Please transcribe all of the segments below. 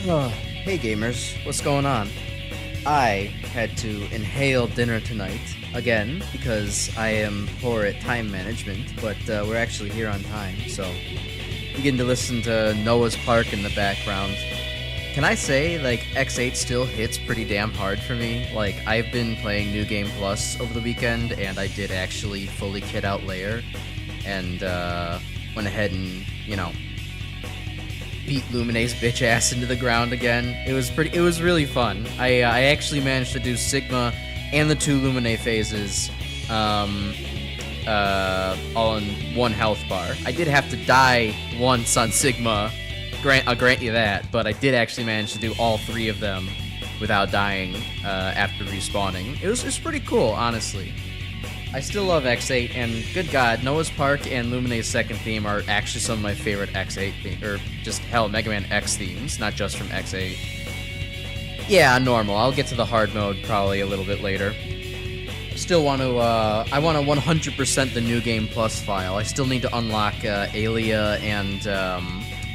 Hey gamers, what's going on? I had to inhale dinner tonight, again, because I am poor at time management, but we're actually here on time, so begin to listen to Noah's Park in the background. Can I say, like, X8 still hits pretty damn hard for me? Like, I've been playing New Game Plus over the weekend, and I did actually fully kit out Lair, and went ahead and, beat Luminae's bitch ass into the ground again. It was really fun. I actually managed to do Sigma and the 2 Luminae phases all in 1 health bar. I did have to die once on Sigma, I'll grant you that, but I did actually manage to do all 3 of them without dying after respawning. It was pretty cool, honestly. I still love X8, and good god, Noah's Park and Luminae's second theme are actually some of my favorite X8 themes, or just hell, Mega Man X themes, not just from X8. Yeah, normal. I'll get to the hard mode probably a little bit later. Still want to, I want to 100% the New Game Plus file. I still need to unlock Alia and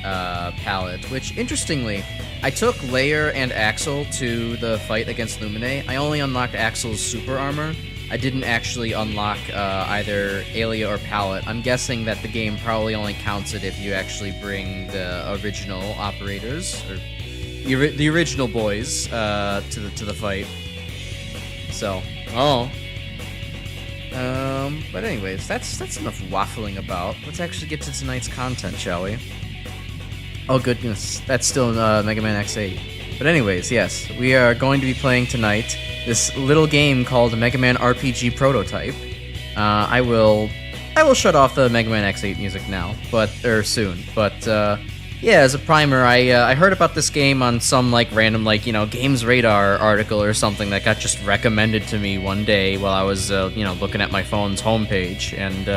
Palette, which, interestingly, I took Lair and Axel to the fight against Luminae. I only unlocked Axel's super armor. I didn't actually unlock either Alia or Palette. I'm guessing that the game probably only counts it if you actually bring the original operators, or the original boys, to the fight. So, but anyways, that's enough waffling about. Let's actually get to tonight's content, shall we? Oh goodness, that's still Mega Man X8. But anyways, yes, we are going to be playing tonight this little game called Mega Man RPG Prototype. I will shut off the Mega Man X8 music now, soon. But yeah, as a primer, I heard about this game on some random Games Radar article or something that got just recommended to me one day while I was looking at my phone's homepage, and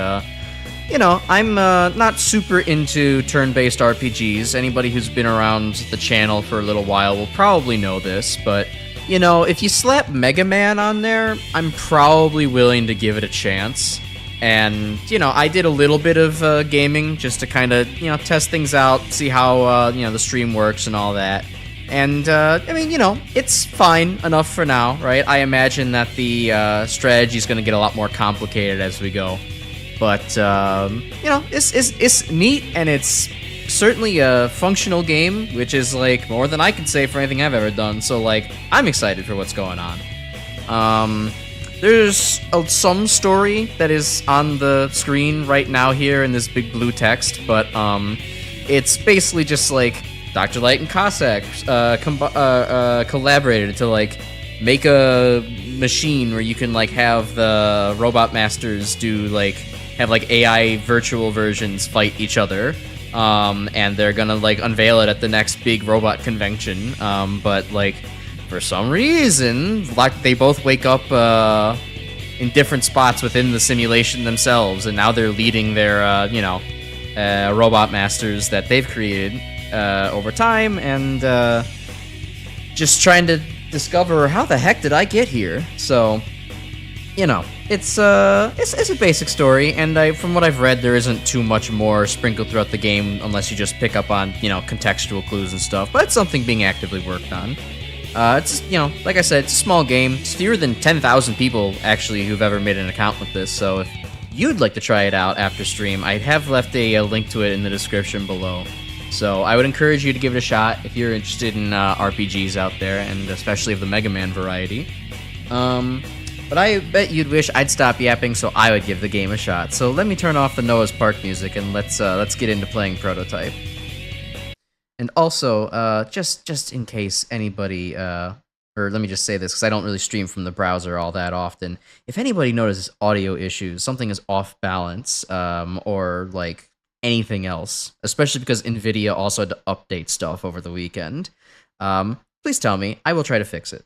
I'm not super into turn-based RPGs. Anybody who's been around the channel for a little while will probably know this, but if you slap Mega Man on there, I'm probably willing to give it a chance. And, I did a little bit of gaming just to kind of, test things out, see how, the stream works and all that. And, it's fine enough for now, right? I imagine that the strategy is going to get a lot more complicated as we go. But, it's neat, and it's certainly a functional game, which is, more than I could say for anything I've ever done. So, I'm excited for what's going on. There's some story that is on the screen right now here in this big blue text, but, it's basically just, Dr. Light and Cossack, collaborated to, make a machine where you can, have the robot masters do, have AI virtual versions fight each other, and they're gonna unveil it at the next big robot convention. But for some reason, they both wake up in different spots within the simulation themselves, and now they're leading their robot masters that they've created over time, and just trying to discover how the heck did I get here. So it's a basic story, and from what I've read, there isn't too much more sprinkled throughout the game unless you just pick up on, contextual clues and stuff, but it's something being actively worked on. It's, like I said, it's a small game. It's fewer than 10,000 people, actually, who've ever made an account with this, so if you'd like to try it out after stream, I have left a link to it in the description below. So I would encourage you to give it a shot if you're interested in RPGs out there, and especially of the Mega Man variety. But I bet you'd wish I'd stop yapping, so I would give the game a shot. So let me turn off the Noah's Park music, and let's get into playing Prototype. And also, just in case anybody, or let me just say this, because I don't really stream from the browser all that often. If anybody notices audio issues, something is off balance, or anything else, especially because NVIDIA also had to update stuff over the weekend, please tell me. I will try to fix it.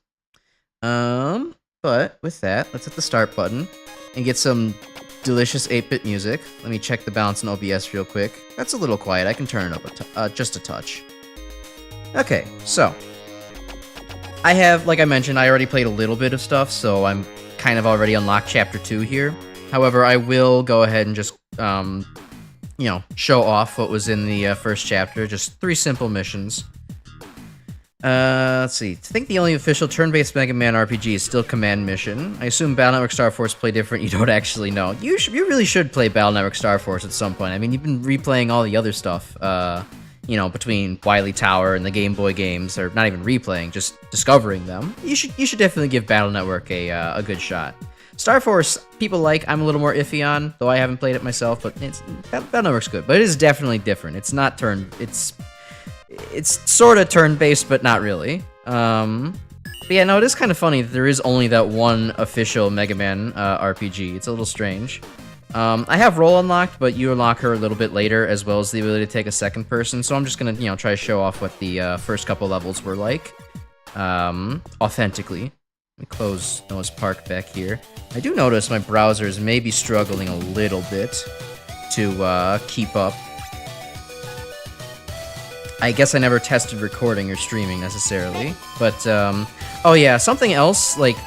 But with that, let's hit the start button and get some delicious 8-bit music. Let me check the balance in OBS real quick. That's a little quiet. I can turn it up just a touch. Okay, so I have, like I mentioned, I already played a little bit of stuff, so I'm kind of already unlocked Chapter 2 here. However, I will go ahead and just, show off what was in the first chapter. Just 3 simple missions. Let's see. I think the only official turn-based Mega Man RPG is still Command Mission. I assume Battle Network Star Force play different. You don't actually know. You really should play Battle Network Star Force at some point. I mean, you've been replaying all the other stuff, you know, between Wily Tower and the Game Boy games, or not even replaying, just discovering them. You should definitely give Battle Network a good shot. Star Force, people like. I'm a little more iffy on, though I haven't played it myself. But Battle Network's good. But it is definitely different. It's not It's sort of turn-based, but not really. But yeah, no, it is kind of funny that there is only that one official Mega Man RPG. It's a little strange. I have Roll unlocked, but you unlock her a little bit later, as well as the ability to take a second person. So I'm just gonna, you know, try to show off what the first couple levels were like, authentically. Let me close Noah's Park back here. I do notice my browser is maybe struggling a little bit to keep up. I guess I never tested recording or streaming necessarily, but oh yeah, something else, like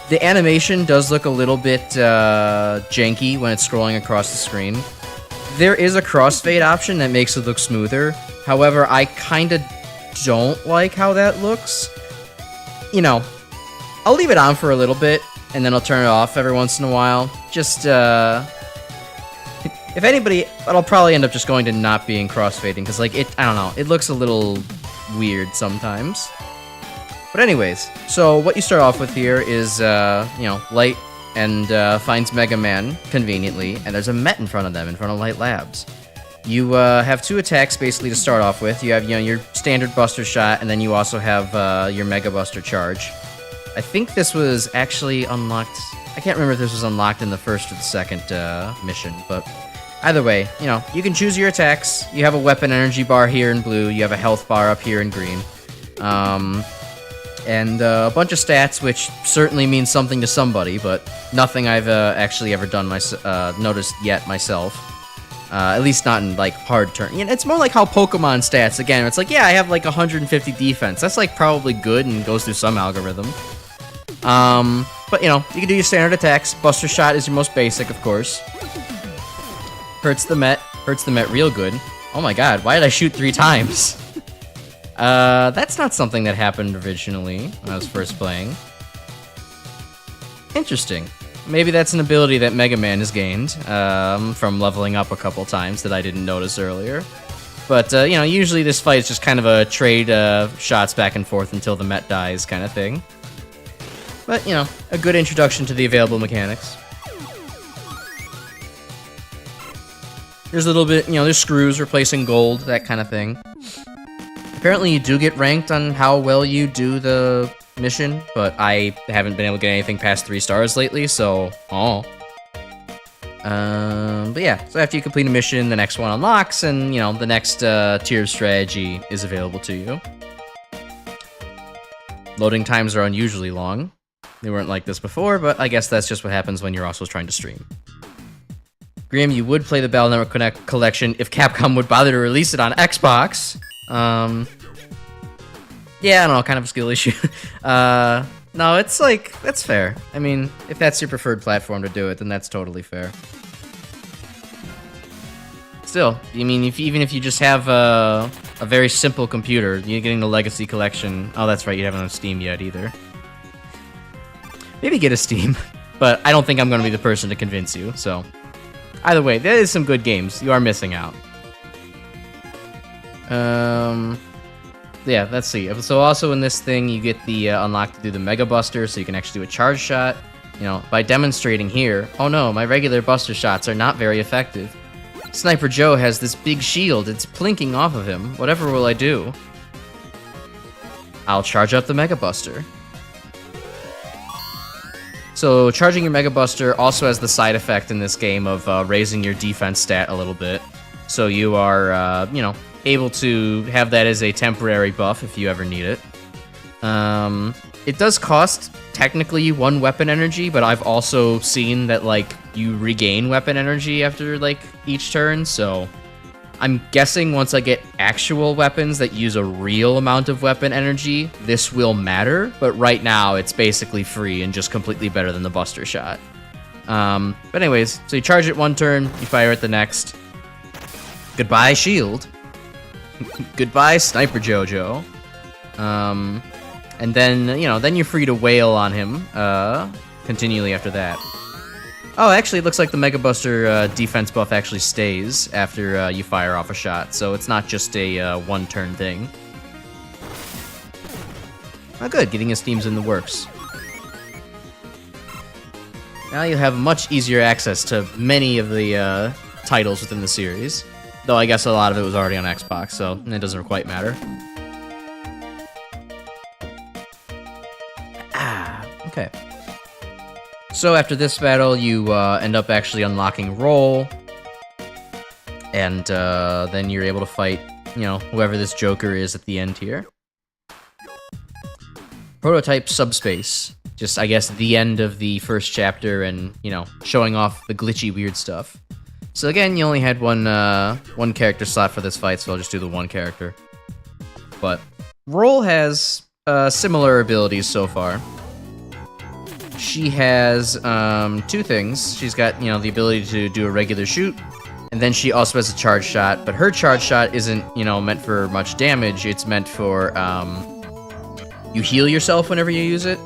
the animation does look a little bit janky when it's scrolling across the screen. There is a crossfade option that makes it look smoother. However, I kind of don't like how that looks. You know, I'll leave it on for a little bit and then I'll turn it off every once in a while. Just if anybody, but I'll probably end up just going to not being crossfading, because, like, I don't know, it looks a little weird sometimes. But anyways, so what you start off with here is, you know, Light and finds Mega Man, conveniently, and there's a Met in front of them, in front of Light Labs. You have two attacks, basically, to start off with. You have, you know, your standard Buster Shot, and then you also have your Mega Buster Charge. I think this was actually unlocked, I can't remember if this was unlocked in the first or the second mission, but either way, you know, you can choose your attacks. You have a weapon energy bar here in blue. You have a health bar up here in green. And a bunch of stats, which certainly means something to somebody, but nothing I've actually ever done noticed yet myself. At least not in, like, hard turn. You know, it's more like how Pokemon stats, again, it's like, yeah, I have, like, 150 defense. That's, like, probably good and goes through some algorithm. But, you know, you can do your standard attacks. Buster Shot is your most basic, of course. Hurts the Met real good. Oh my god, why did I shoot 3 times? That's not something that happened originally when I was first playing. Interesting. Maybe that's an ability that Mega Man has gained from leveling up a couple times that I didn't notice earlier. But, you know, usually this fight is just kind of a trade shots back and forth until the Met dies kind of thing. But, you know, a good introduction to the available mechanics. There's a little bit, you know, there's screws replacing gold, that kind of thing. Apparently you do get ranked on how well you do the mission, but I haven't been able to get anything past 3 stars lately, so, but yeah, so after you complete a mission, the next one unlocks, and, you know, the next tier of strategy is available to you. Loading times are unusually long. They weren't like this before, but I guess that's just what happens when you're also trying to stream. Graham, you would play the Battle Network collection if Capcom would bother to release it on Xbox. Yeah, I don't know, kind of a skill issue. No, it's like, that's fair. I mean, if that's your preferred platform to do it, then that's totally fair. Still, I mean, even if you just have a very simple computer, you're getting the Legacy Collection. Oh, that's right, you haven't on Steam yet either. Maybe get a Steam, but I don't think I'm going to be the person to convince you, so... Either way, there is some good games. You are missing out. Yeah, let's see. So also in this thing, you get the unlock to do the Mega Buster, so you can actually do a charge shot. You know, by demonstrating here, oh no, my regular Buster shots are not very effective. Sniper Joe has this big shield. It's plinking off of him. Whatever will I do? I'll charge up the Mega Buster. So charging your Mega Buster also has the side effect in this game of raising your defense stat a little bit. So you are, you know, able to have that as a temporary buff if you ever need it. It does cost, technically, 1 weapon energy, but I've also seen that, like, you regain weapon energy after, like, each turn, so... I'm guessing once I get actual weapons that use a real amount of weapon energy, this will matter, but right now it's basically free and just completely better than the Buster Shot. But anyways, so you charge it 1 turn, you fire it the next. Goodbye, shield. Goodbye, Sniper Jojo. And then, then you're free to wail on him continually after that. Oh, actually, it looks like the Mega Buster defense buff actually stays after you fire off a shot, so it's not just a one-turn thing. Oh, good, getting his themes in the works. Now you have much easier access to many of the titles within the series. Though I guess a lot of it was already on Xbox, so it doesn't quite matter. Okay. So after this battle, you end up actually unlocking Roll, and then you're able to fight, whoever this Joker is at the end here. Prototype Subspace. Just, I guess, the end of the first chapter and, showing off the glitchy weird stuff. So again, you only had one character slot for this fight, so I'll just do the one character. But Roll has similar abilities so far. She has two things. She's got, the ability to do a regular shoot, and then she also has a charge shot, but her charge shot isn't, meant for much damage. It's meant for, you heal yourself whenever you use it,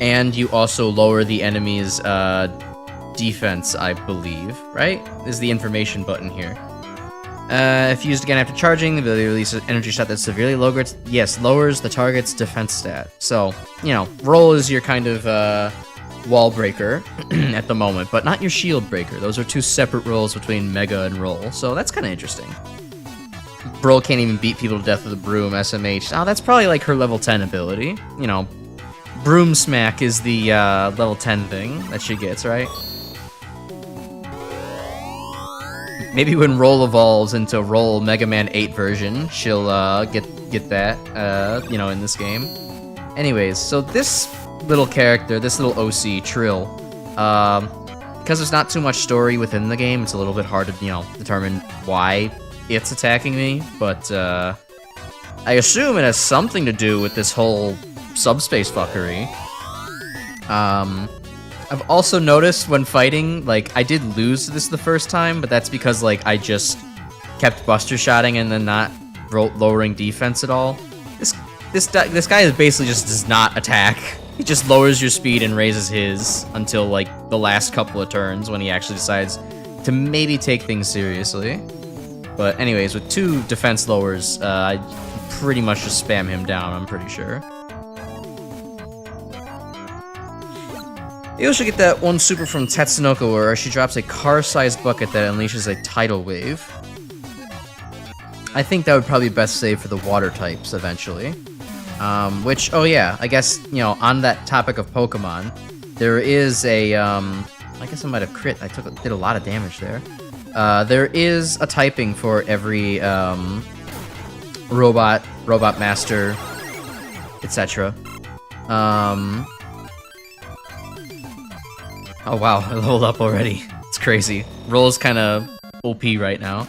and you also lower the enemy's defense, I believe, right? This is the information button here. If used again after charging, the ability to release an energy shot that severely lowers the target's defense stat. So, Roll is your kind of wall breaker at the moment, but not your shield breaker. Those are two separate roles between Mega and Roll, so that's kind of interesting. Roll can't even beat people to death with a broom, SMH. Oh, that's probably like her level 10 ability. Broom Smack is the level 10 thing that she gets, right? Maybe when Roll evolves into Roll Mega Man 8 version, she'll get that, in this game. Anyways, so this little character, this little OC, Trill, because there's not too much story within the game, it's a little bit hard to, determine why it's attacking me, but I assume it has something to do with this whole subspace fuckery. I've also noticed when fighting, I did lose this the first time, but that's because, I just kept buster shotting and then not lowering defense at all. This guy is basically just does not attack. He just lowers your speed and raises his until, the last couple of turns when he actually decides to maybe take things seriously. But anyways, with two defense lowers, I pretty much just spam him down, I'm pretty sure. You also get that one super from Tatsunoko where she drops a car-sized bucket that unleashes a tidal wave. I think that would probably be best saved for the water types eventually. Which, oh yeah, I guess, on that topic of Pokemon, there is a, I guess I might have crit. I did a lot of damage there. There is a typing for every, robot master, etc. Oh wow, I leveled up already. It's crazy. Roll's kind of OP right now.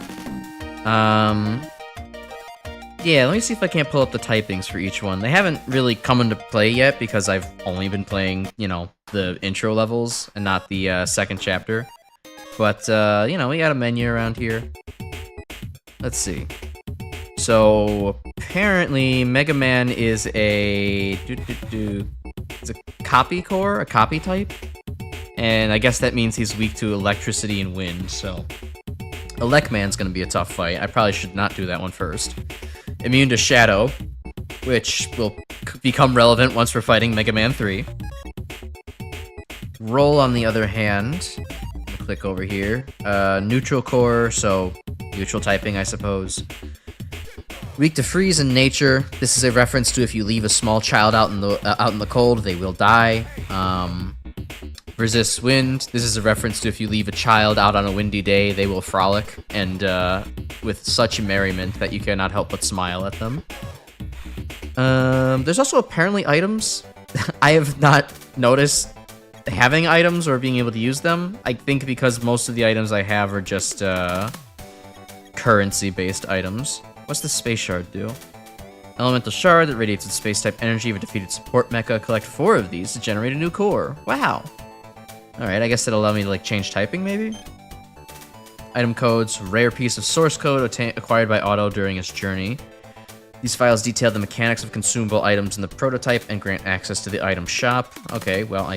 Yeah, let me see if I can't pull up the typings for each one. They haven't really come into play yet because I've only been playing, the intro levels and not the second chapter. But, we got a menu around here. Let's see. So, apparently, Mega Man is a... It's a copy core, a copy type. And I guess that means he's weak to electricity and wind, so... Elecman's gonna be a tough fight. I probably should not do that one first. Immune to Shadow, which will become relevant once we're fighting Mega Man 3. Roll, on the other hand... Click over here. Neutral core, so neutral typing, I suppose. Weak to freeze and nature. This is a reference to if you leave a small child out in the cold, they will die. Resists wind. This is a reference to if you leave a child out on a windy day, they will frolic and with such merriment that you cannot help but smile at them. There's also apparently items. I have not noticed having items or being able to use them. I think because most of the items I have are just currency-based items. What's the space shard do? Elemental shard that radiates its space-type energy of a defeated support mecha. Collect 4 of these to generate a new core. Wow. Alright, I guess that'll allow me to change typing, maybe? Item codes. Rare piece of source code acquired by Otto during its journey. These files detail the mechanics of consumable items in the prototype and grant access to the item shop. Okay, well,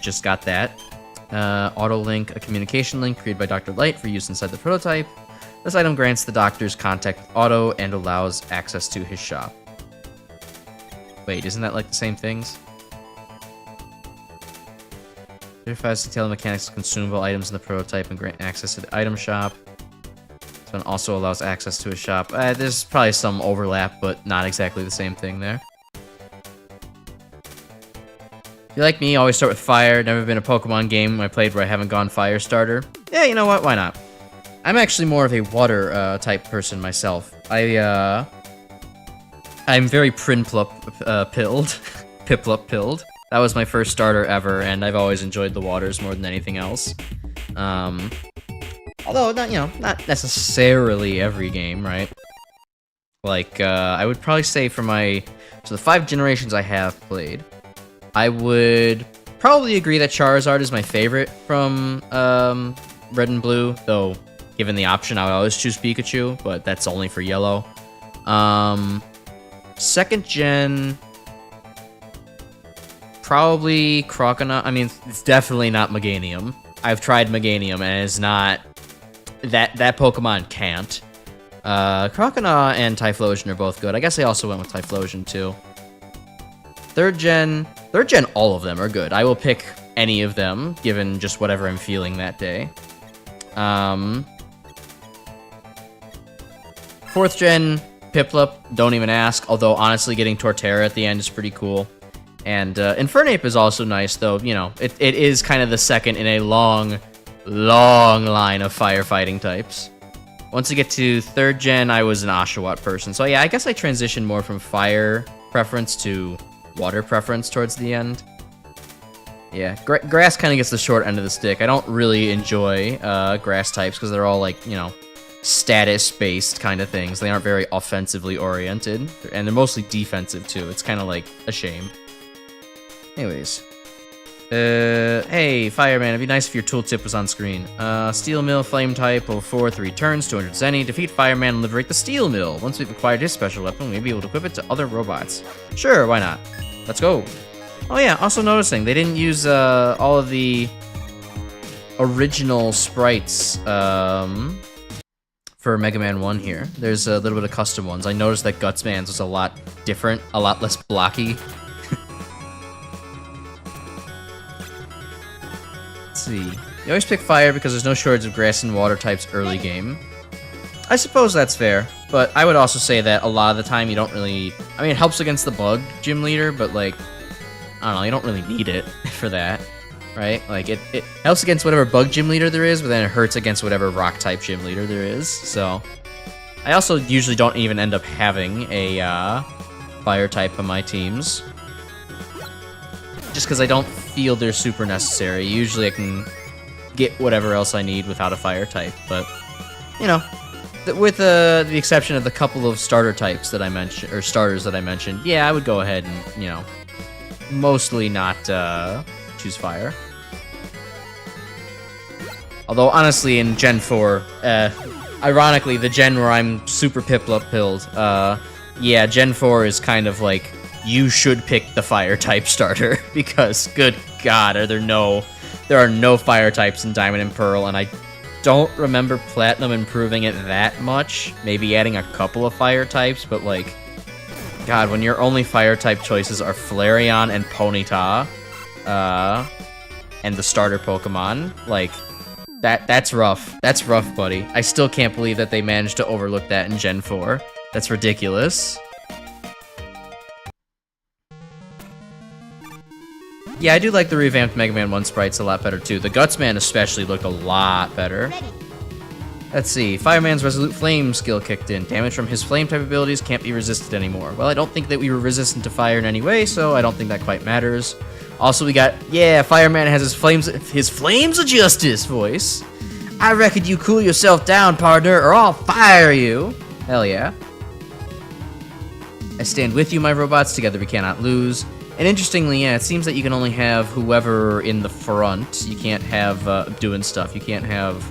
just got that. Auto-link, a communication link created by Dr. Light for use inside the prototype. This item grants the doctor's contact with Otto and allows access to his shop. Wait, isn't that like the same things? Verifies detail the mechanics of consumable items in the prototype and grant access to the item shop. This one also allows access to a shop. There's probably some overlap, but not exactly the same thing there. If you're like me, always start with fire. Never been a Pokemon game I played where I haven't gone fire starter. Yeah, you know what? Why not? I'm actually more of a water type person myself. I'm very pilled. Piplup-pilled. That was my first starter ever, and I've always enjoyed the waters more than anything else. Although, not necessarily every game, right? Like, I would probably say for the 5 generations I have played, I would probably agree that Charizard is my favorite from Red and Blue, though given the option, I would always choose Pikachu, but that's only for Yellow. Second gen, probably Croconaw. I mean, it's definitely not Meganium. I've tried Meganium, and it's not... That Pokemon can't. Croconaw and Typhlosion are both good. I guess I also went with Typhlosion, too. Third gen, all of them are good. I will pick any of them, given just whatever I'm feeling that day. Fourth gen, Piplup, don't even ask, although honestly getting Torterra at the end is pretty cool. And Infernape is also nice, though, it is kind of the second in a long line of firefighting types. Once I get to third gen, I was an Oshawott person. So yeah, I guess I transitioned more from fire preference to water preference towards the end. Yeah, grass kind of gets the short end of the stick. I don't really enjoy grass types because they're all like, status-based kind of things. They aren't very offensively oriented, and they're mostly defensive too. It's kind of like a shame. Anyways. Hey, Fireman, it'd be nice if your tooltip was on screen. Steel Mill, Flame type, over 4, 3 turns, 200 Zenny. Defeat Fireman and liberate the Steel Mill. Once we've acquired his special weapon, we'll be able to equip it to other robots. Sure, why not? Let's go. Oh yeah, also noticing, they didn't use all of the original sprites for Mega Man 1 here. There's a little bit of custom ones. I noticed that Gutsman's was a lot different, a lot less blocky. Let's see. You always pick fire because there's no shortage of grass and water types early game. I suppose that's fair, but I would also say that a lot of the time you don't really... I mean, it helps against the bug gym leader, but like, I don't know, you don't really need it for that, right? Like, it helps against whatever bug gym leader there is, but then it hurts against whatever rock type gym leader there is, so... I also usually don't even end up having a fire type on my teams. Just because I don't feel they're super necessary. Usually I can get whatever else I need without a fire type, but, with the exception of the couple of starter types that I mentioned, or starters that I mentioned, yeah, I would go ahead and, mostly not choose fire. Although, honestly, in Gen 4, ironically, the gen where I'm super Piplup-pilled, yeah, Gen 4 is kind of like, you should pick the fire type starter, because, good God, there are no fire types in Diamond and Pearl, and I don't remember Platinum improving it that much. Maybe adding a couple of fire types, but like, God, when your only fire type choices are Flareon and Ponyta, and the starter Pokemon, like, that's rough. That's rough, buddy. I still can't believe that they managed to overlook that in Gen 4. That's ridiculous. Yeah, I do like the revamped Mega Man 1 sprites a lot better, too. The Gutsman especially looked a lot better. Let's see. Fireman's Resolute Flame skill kicked in. Damage from his flame-type abilities can't be resisted anymore. Well, I don't think that we were resistant to fire in any way, so I don't think that quite matters. Also, we got... Yeah, Fireman has his flames of justice voice. I reckon you cool yourself down, partner, or I'll fire you. Hell yeah. I stand with you, my robots. Together we cannot lose. And interestingly, yeah, it seems that you can only have whoever in the front. You can't have doing stuff. You can't have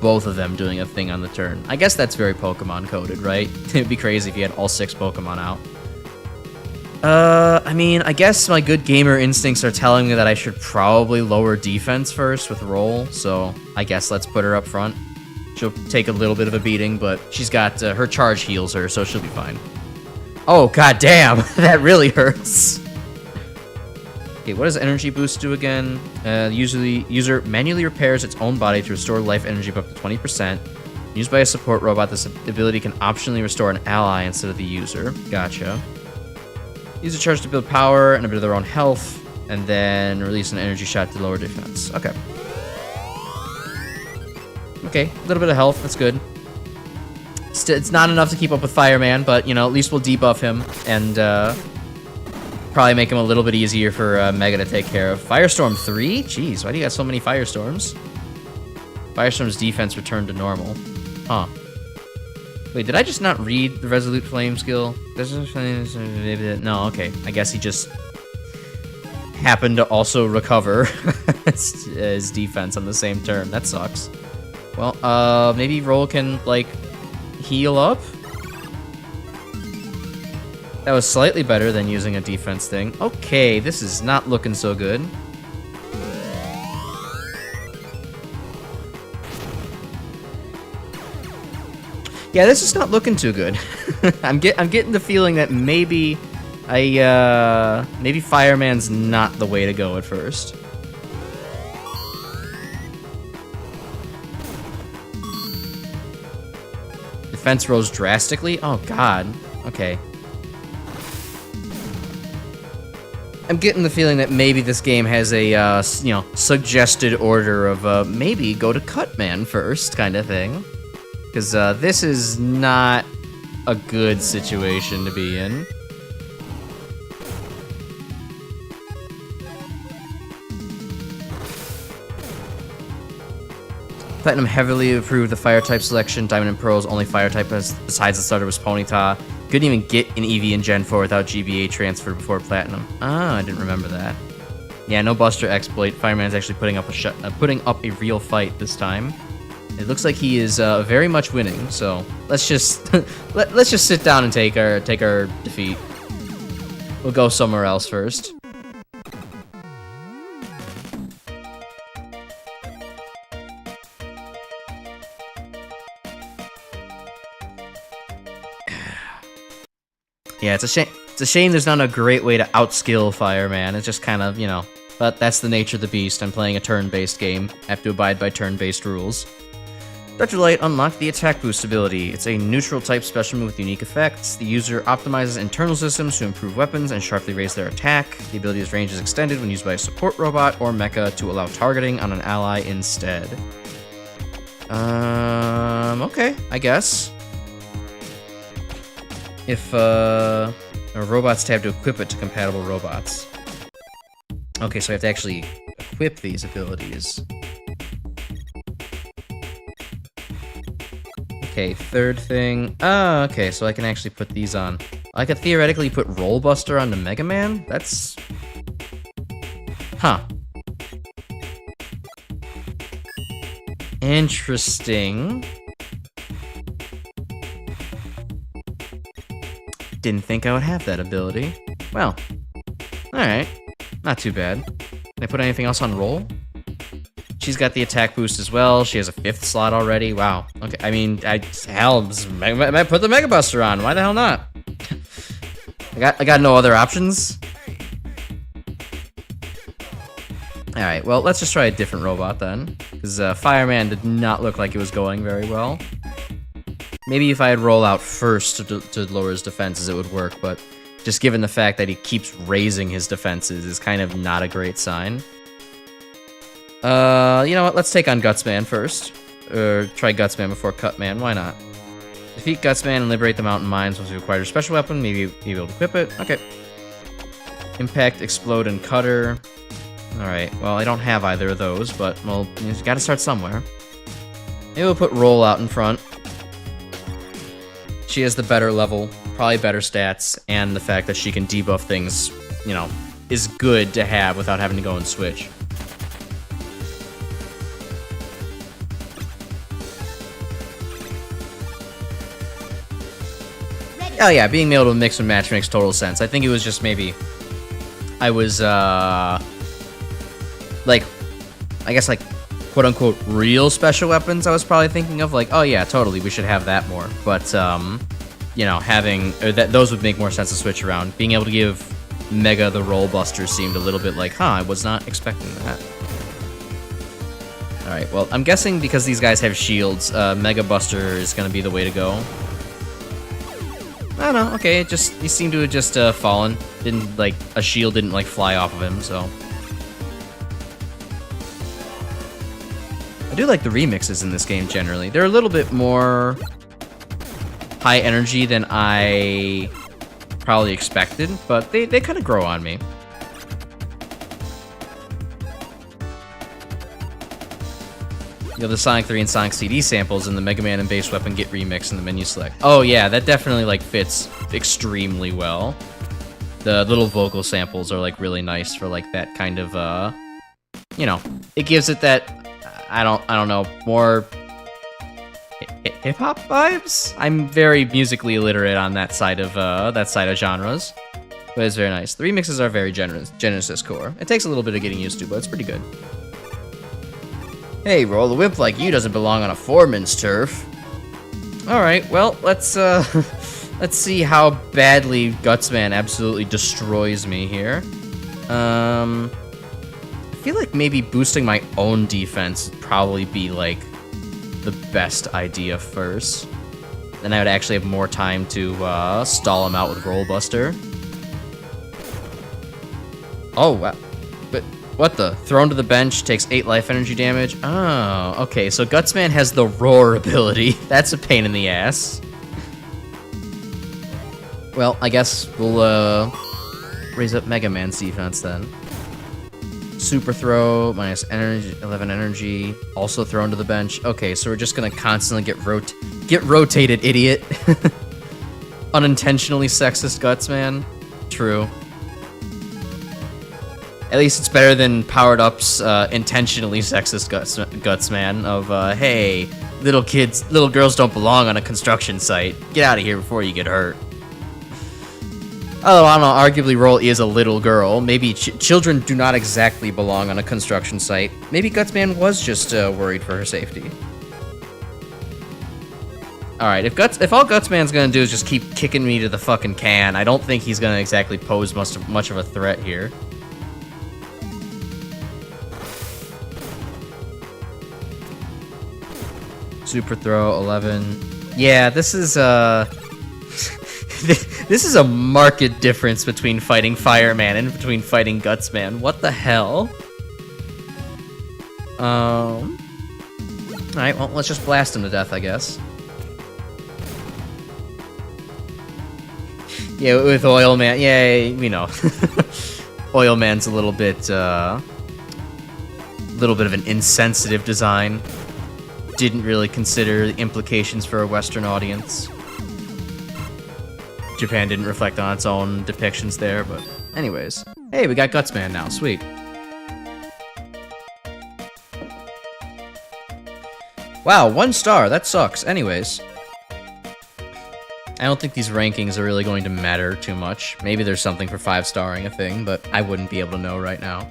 both of them doing a thing on the turn. I guess that's very Pokemon coded, right? It'd be crazy if you had all 6 Pokemon out. I mean, I guess my good gamer instincts are telling me that I should probably lower defense first with roll, so I guess let's put her up front. She'll take a little bit of a beating, but she's got, her charge heals her, so she'll be fine. Oh, god damn, that really hurts. Okay, what does energy boost do again? User manually repairs its own body to restore life energy by up to 20%. Used by a support robot, this ability can optionally restore an ally instead of the user. Gotcha. Use a charge to build power and a bit of their own health, and then release an energy shot to lower defense. Okay. Okay, a little bit of health, that's good. It's not enough to keep up with Fireman, but, you know, at least we'll debuff him, and, probably make him a little bit easier for Mega to take care of. Firestorm 3? Jeez, why do you got so many Firestorms? Firestorm's defense returned to normal. Huh. Wait, did I just not read the Resolute Flame skill? No, okay. I guess he just happened to also recover his defense on the same turn. That sucks. Well, maybe Roll can, like, heal up? That was slightly better than using a defense thing. Okay, this is not looking so good. Yeah, this is not looking too good. I'm getting the feeling that maybe maybe Fireman's not the way to go at first. Defense rose drastically? Oh god. Okay. I'm getting the feeling that maybe this game has a, you know, suggested order of, maybe go to Cutman first kind of thing. Because, this is not a good situation to be in. Platinum heavily improved the fire type selection. Diamond and Pearl's only fire type besides the starter was Ponyta. Couldn't even get an Eevee in Gen 4 without GBA transfer before Platinum. Ah, I didn't remember that. Yeah, no Buster exploit. Fireman's actually putting up a real fight this time. It looks like he is very much winning. So let's just let's just sit down and take our defeat. We'll go somewhere else first. Yeah, it's a shame. It's a shame there's not a great way to outskill Fireman. It's just kind of, you know, but that's the nature of the beast. I'm playing a turn-based game. I have to abide by turn-based rules. Electrolyte unlocked the attack boost ability. It's a neutral type special move with unique effects. The user optimizes internal systems to improve weapons and sharply raise their attack. The ability's range is extended when used by a support robot or mecha to allow targeting on an ally instead. Okay, I guess. If, robots have to equip it to compatible robots. Okay, so I have to actually equip these abilities. Okay, third thing. Oh, okay, so I can actually put these on. I could theoretically put Roll Buster onto Mega Man? That's... Huh. Interesting. Didn't think I would have that ability. Well, alright. Not too bad. Can I put anything else on Roll? She's got the attack boost as well. She has a 5th slot already. Wow. Okay, I mean, I might put the Mega Buster on. Why the hell not? I got no other options. Alright, well, let's just try a different robot then. Because Fireman did not look like it was going very well. Maybe if I had Roll out first to lower his defenses, it would work, but just given the fact that he keeps raising his defenses is kind of not a great sign. You know what? Let's take on Gutsman first. Or try Gutsman before Cutman. Why not? Defeat Gutsman and liberate the mountain mines once you acquire a special weapon. Maybe you'll be able to equip it. Okay. Impact, Explode, and Cutter. Alright, well, I don't have either of those, but, well, you gotta start somewhere. Maybe we'll put Roll out in front. She has the better level, probably better stats, and the fact that she can debuff things, you know, is good to have without having to go and switch. Oh yeah, being able to mix and match makes total sense. I think it was just maybe I was like, I guess like quote unquote real special weapons. I was probably thinking of like, oh yeah, totally, we should have that more. But you know, having those would make more sense to switch around. Being able to give Mega the roll buster seemed a little bit like, huh, I was not expecting that. All right, well, I'm guessing because these guys have shields, Mega Buster is gonna be the way to go. I don't know. Okay, he seemed to have just fallen. Didn't like a shield didn't like fly off of him, so. I do like the remixes in this game generally. They're a little bit more high energy than I probably expected, but they kind of grow on me. You know, the Sonic 3 and Sonic CD samples in the Mega Man and Base Weapon get remixed in the menu select. Oh yeah, that definitely like fits extremely well. The little vocal samples are like really nice for like that kind of you know, it gives it that I don't know, more hip hop vibes. I'm very musically illiterate on that side of genres, but it's very nice. The remixes are very Genesis core. It takes a little bit of getting used to, but it's pretty good. Hey, roll a wimp like you doesn't belong on a foreman's turf. All right, well, let's see how badly Gutsman absolutely destroys me here. I feel like maybe boosting my own defense would probably be like the best idea first. Then I would actually have more time to stall him out with Roll Buster. Oh, wow. But what the? Thrown to the bench, takes 8 life energy damage. Oh, okay, so Gutsman has the Roar ability. That's a pain in the ass. Well, I guess we'll raise up Mega Man's defense then. Super throw, minus energy, 11 energy, also thrown to the bench. Okay, so we're just gonna constantly get rotated, idiot. Unintentionally sexist Gutsman. True. At least it's better than Powered Up's intentionally sexist Gutsman of, hey, little girls don't belong on a construction site. Get out of here before you get hurt. Oh, I don't know, arguably Roll is a little girl. Maybe children do not exactly belong on a construction site. Maybe Gutsman was just worried for her safety. Alright, if all Gutsman's gonna do is just keep kicking me to the fucking can, I don't think he's gonna exactly pose much of a threat here. Super throw, 11. Yeah, this is this is a marked difference between fighting Fireman and between fighting Gutsman. What the hell? Alright, well, let's just blast him to death, I guess. Yeah, with Oil Man, yeah, you know. Oil Man's a little bit of an insensitive design. Didn't really consider the implications for a Western audience. Japan didn't reflect on its own depictions there, but anyways. Hey, we got Gutsman now, sweet. Wow, 1 star, that sucks. Anyways. I don't think these rankings are really going to matter too much. Maybe there's something for 5-starring a thing, but I wouldn't be able to know right now.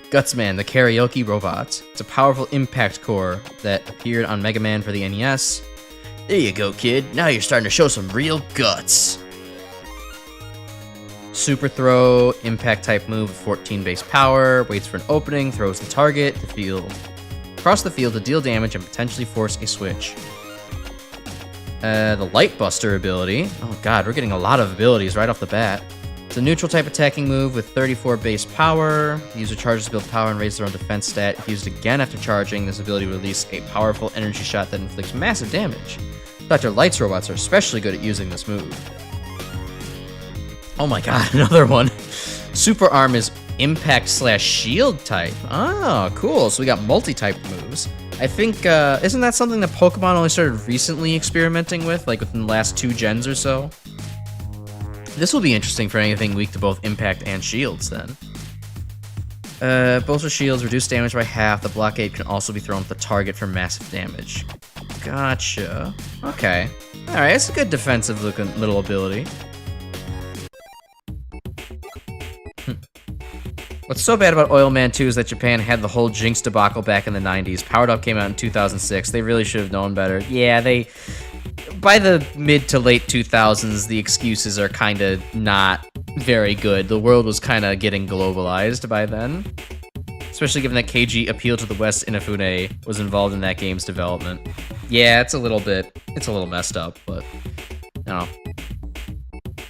Gutsman, the karaoke robot. It's a powerful impact core that appeared on Mega Man for the NES. There you go, kid. Now you're starting to show some real guts. Super throw, impact type move with 14 base power, waits for an opening, throws the target, the field. Across the field to deal damage and potentially force a switch. The Light Buster ability. Oh god, we're getting a lot of abilities right off the bat. It's a neutral type attacking move with 34 base power. The user charges to build power and raise their own defense stat. If used again after charging, this ability will release a powerful energy shot that inflicts massive damage. Dr. Light's robots are especially good at using this move. Oh my god, another one. Super Arm is impact/shield type. Oh, cool. So we got multi-type moves. I think, isn't that something that Pokemon only started recently experimenting with, like within the last 2 gens or so? This will be interesting for anything weak to both impact and shields, then. Bolster shields reduce damage by half. The blockade can also be thrown at the target for massive damage. Gotcha. Okay. Alright, it's a good defensive looking little ability. What's so bad about Oil Man 2 is that Japan had the whole Jinx debacle back in the 90s. Powered Up came out in 2006. They really should have known better. Yeah, by the mid to late 2000s, the excuses are kind of not very good. The world was kind of getting globalized by then. Especially given that KG Appeal to the West Inafune was involved in that game's development. Yeah, it's a little messed up, but, no.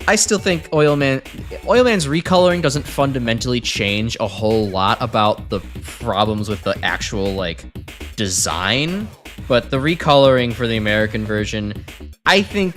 I still think Oil Man's recoloring doesn't fundamentally change a whole lot about the problems with the actual, like, design, but the recoloring for the American version, I don't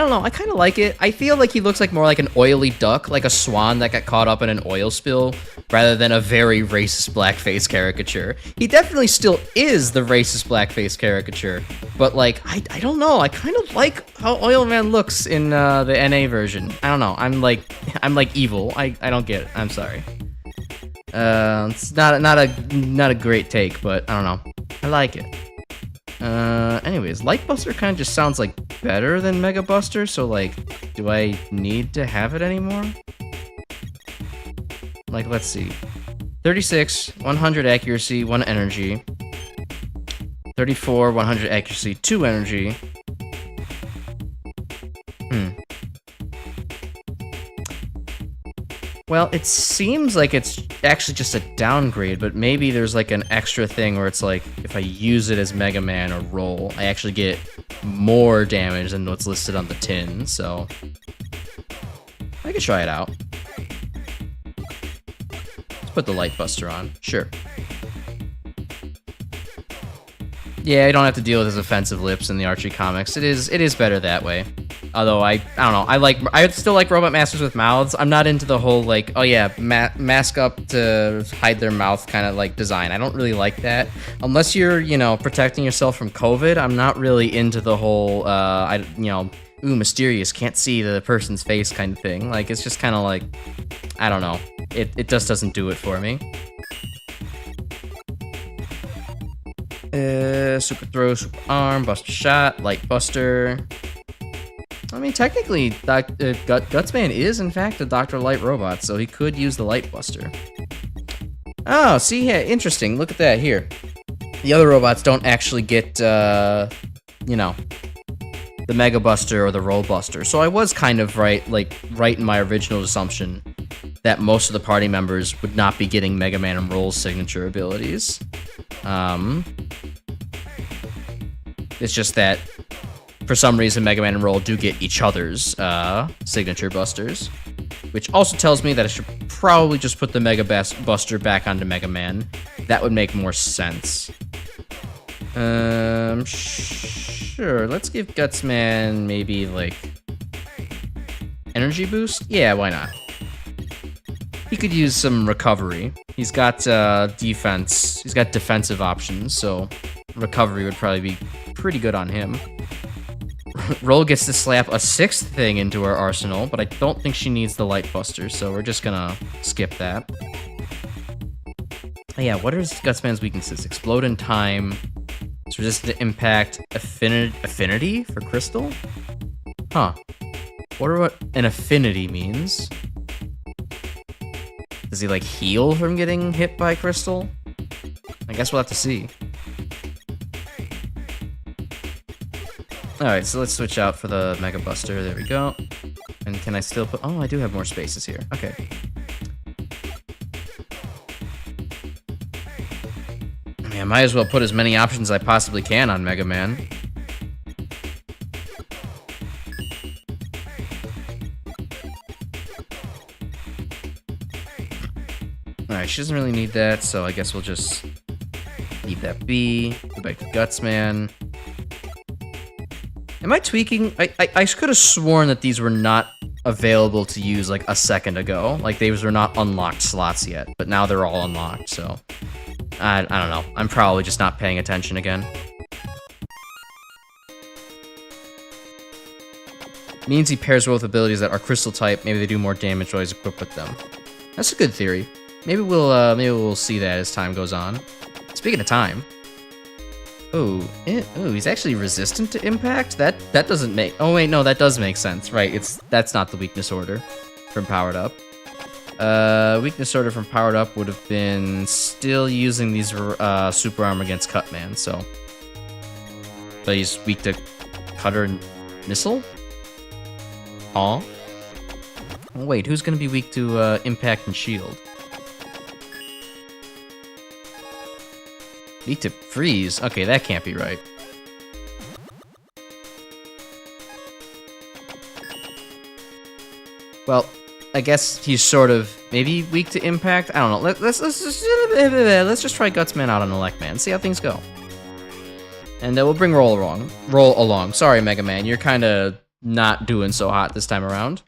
know, I kind of like it. I feel like he looks like more like an oily duck, like a swan that got caught up in an oil spill, rather than a very racist blackface caricature. He definitely still is the racist blackface caricature, but like, I don't know, I kind of like how Oil Man looks in the NA version. I don't know, I'm like evil. I don't get it, I'm sorry. It's not a great take, but I don't know, I like it. Anyways, Light Buster kind of just sounds like better than Mega Buster, so like, do I need to have it anymore? Like, let's see. 36, 100 accuracy, 1 energy. 34, 100 accuracy, 2 energy. Well, it seems like it's actually just a downgrade, but maybe there's like an extra thing where it's like, if I use it as Mega Man or Roll, I actually get more damage than what's listed on the tin, so I could try it out. Let's put the Light Buster on, sure. Yeah, I don't have to deal with his offensive lips in the Archie comics. It is better that way. Although I don't know, I still like Robot Masters with mouths. I'm not into the whole like, oh yeah, mask up to hide their mouth kind of like design. I don't really like that. Unless you're, you know, protecting yourself from COVID, I'm not really into the whole, ooh, mysterious, can't see the person's face kind of thing. Like, it's just kind of like, I don't know. It just doesn't do it for me. Super throw, super arm, buster shot, light buster. I mean, technically, Gutsman is, in fact, a Dr. Light robot, so he could use the Light Buster. Oh, see, yeah, interesting. Look at that here. The other robots don't actually get, you know, the Mega Buster or the Roll Buster. So I was kind of right in my original assumption that most of the party members would not be getting Mega Man and Roll's signature abilities. It's just that for some reason, Mega Man and Roll do get each other's signature busters, which also tells me that I should probably just put the Mega Buster back onto Mega Man. That would make more sense. Sure, let's give Gutsman maybe, like, energy boost? Yeah, why not? He could use some recovery. He's got defense. He's got defensive options, so recovery would probably be pretty good on him. Roll gets to slap a 6th thing into her arsenal, but I don't think she needs the Light Buster, so we're just gonna skip that. Oh, yeah, what are Gutsman's weaknesses? Explode in time. It's resistant to impact. Affinity for crystal? Huh. Wonder what an affinity means. Does he, like, heal from getting hit by crystal? I guess we'll have to see. Alright, so let's switch out for the Mega Buster. There we go. And can I still put... Oh, I do have more spaces here. Okay. I mean, I might as well put as many options as I possibly can on Mega Man. Alright, she doesn't really need that, so I guess we'll just leave that be. Go back to Gutsman. Am I tweaking? I could have sworn that these were not available to use like a second ago. Like these were not unlocked slots yet, but now they're all unlocked, so I don't know. I'm probably just not paying attention again. Means he pairs well with abilities that are crystal type. Maybe they do more damage while he's equipped with them. That's a good theory. Maybe we'll see that as time goes on. Speaking of time, Oh, he's actually resistant to impact? That doesn't make... Oh, wait, no, that does make sense. Right, that's not the weakness order from powered up. Weakness order from powered up would have been still using these super arm against Cutman, so... But he's weak to Cutter and Missile? Aw. Oh, wait, who's gonna be weak to impact and shield? Weak to freeze? Okay, that can't be right. Well, I guess he's sort of maybe weak to impact. I don't know. Let's just try Gutsman out on Electman. See how things go. And we'll bring Roll along. Sorry, Mega Man, you're kind of not doing so hot this time around.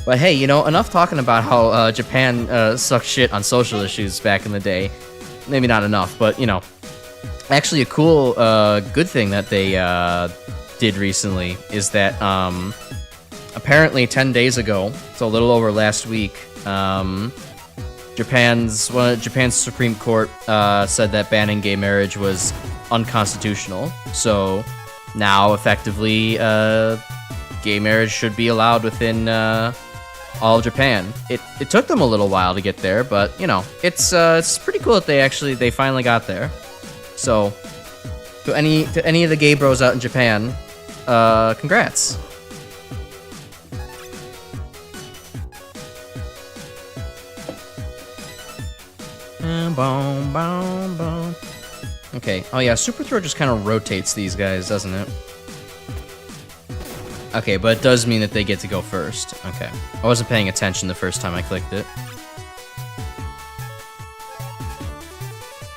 But hey, you know, enough talking about how Japan sucked shit on social issues back in the day. Maybe not enough, but you know, actually a cool, good thing that they did recently is that apparently 10 days ago, so a little over last week, Japan's Supreme Court said that banning gay marriage was unconstitutional. So now, effectively, gay marriage should be allowed within all of Japan. It took them a little while to get there, but you know, it's pretty cool that they finally got there. So to any of the gay bros out in Japan, congrats. Okay. Oh yeah, Super Throw just kind of rotates these guys, doesn't it? Okay, but it does mean that they get to go first. Okay. I wasn't paying attention the first time I clicked it.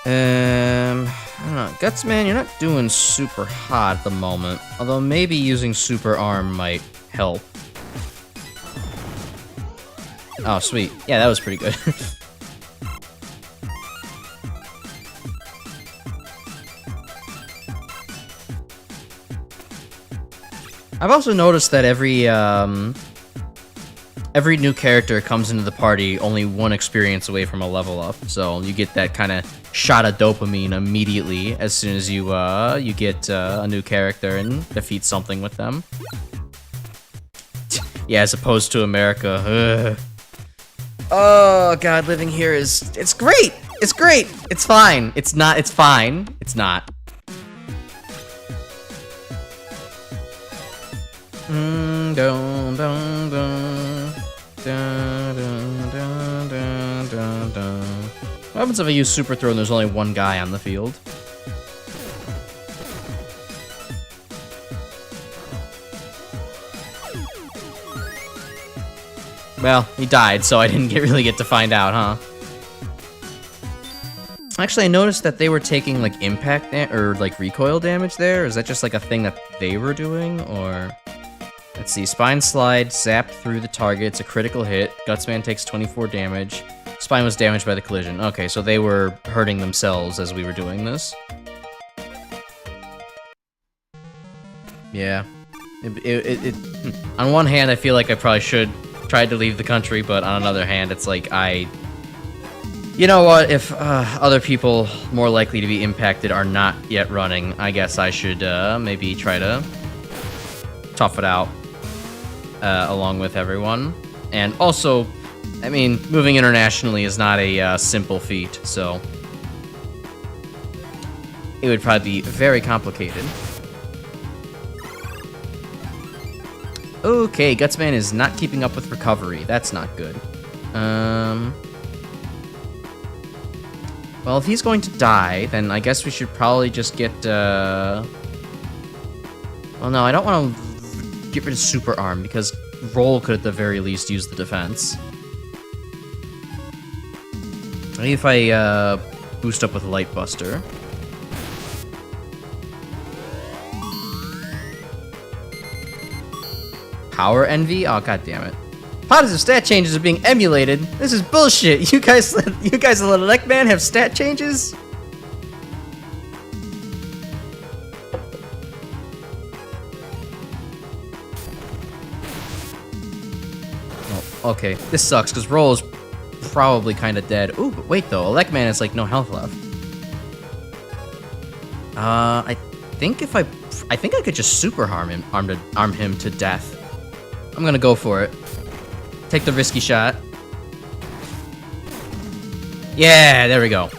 I don't know. Gutsman, you're not doing super hot at the moment. Although maybe using Super Arm might help. Oh, sweet. Yeah, that was pretty good. I've also noticed that every new character comes into the party only one experience away from a level up, so you get that kind of shot of dopamine immediately as soon as you get a new character and defeat something with them. Yeah, as opposed to America. Ugh. Oh god, living here it's great. It's great. It's fine. It's not. It's fine. It's not. What happens if I use Super Throw and there's only one guy on the field? Well, he died, so I didn't really get to find out, huh? Actually, I noticed that they were taking, like, impact or, like, recoil damage there. Is that just, like, a thing that they were doing, or... Let's see, Spine Slide, zapped through the target, it's a critical hit. Gutsman takes 24 damage. Spine was damaged by the collision. Okay, so they were hurting themselves as we were doing this. Yeah. On one hand, I feel like I probably should try to leave the country, but on another hand, it's like you know what, if other people more likely to be impacted are not yet running, I guess I should maybe try to tough it out. Along with everyone. And also, I mean, moving internationally is not a simple feat, so it would probably be very complicated. Okay, Gutsman is not keeping up with recovery. That's not good. Well, if he's going to die, then I guess we should probably just get, well, no, I don't want to get rid of Super Arm, because Roll could at the very least use the defense. Maybe if I boost up with Light Buster. Power Envy? Oh, god damn it. Positive stat changes are being emulated. This is bullshit. You guys let Electman have stat changes? okay. This sucks, because Roll is probably kind of dead. Ooh, but wait, though. Elecman has, like, no health left. I think if I think I could just super arm him to death. I'm gonna go for it. Take the risky shot. Yeah, there we go.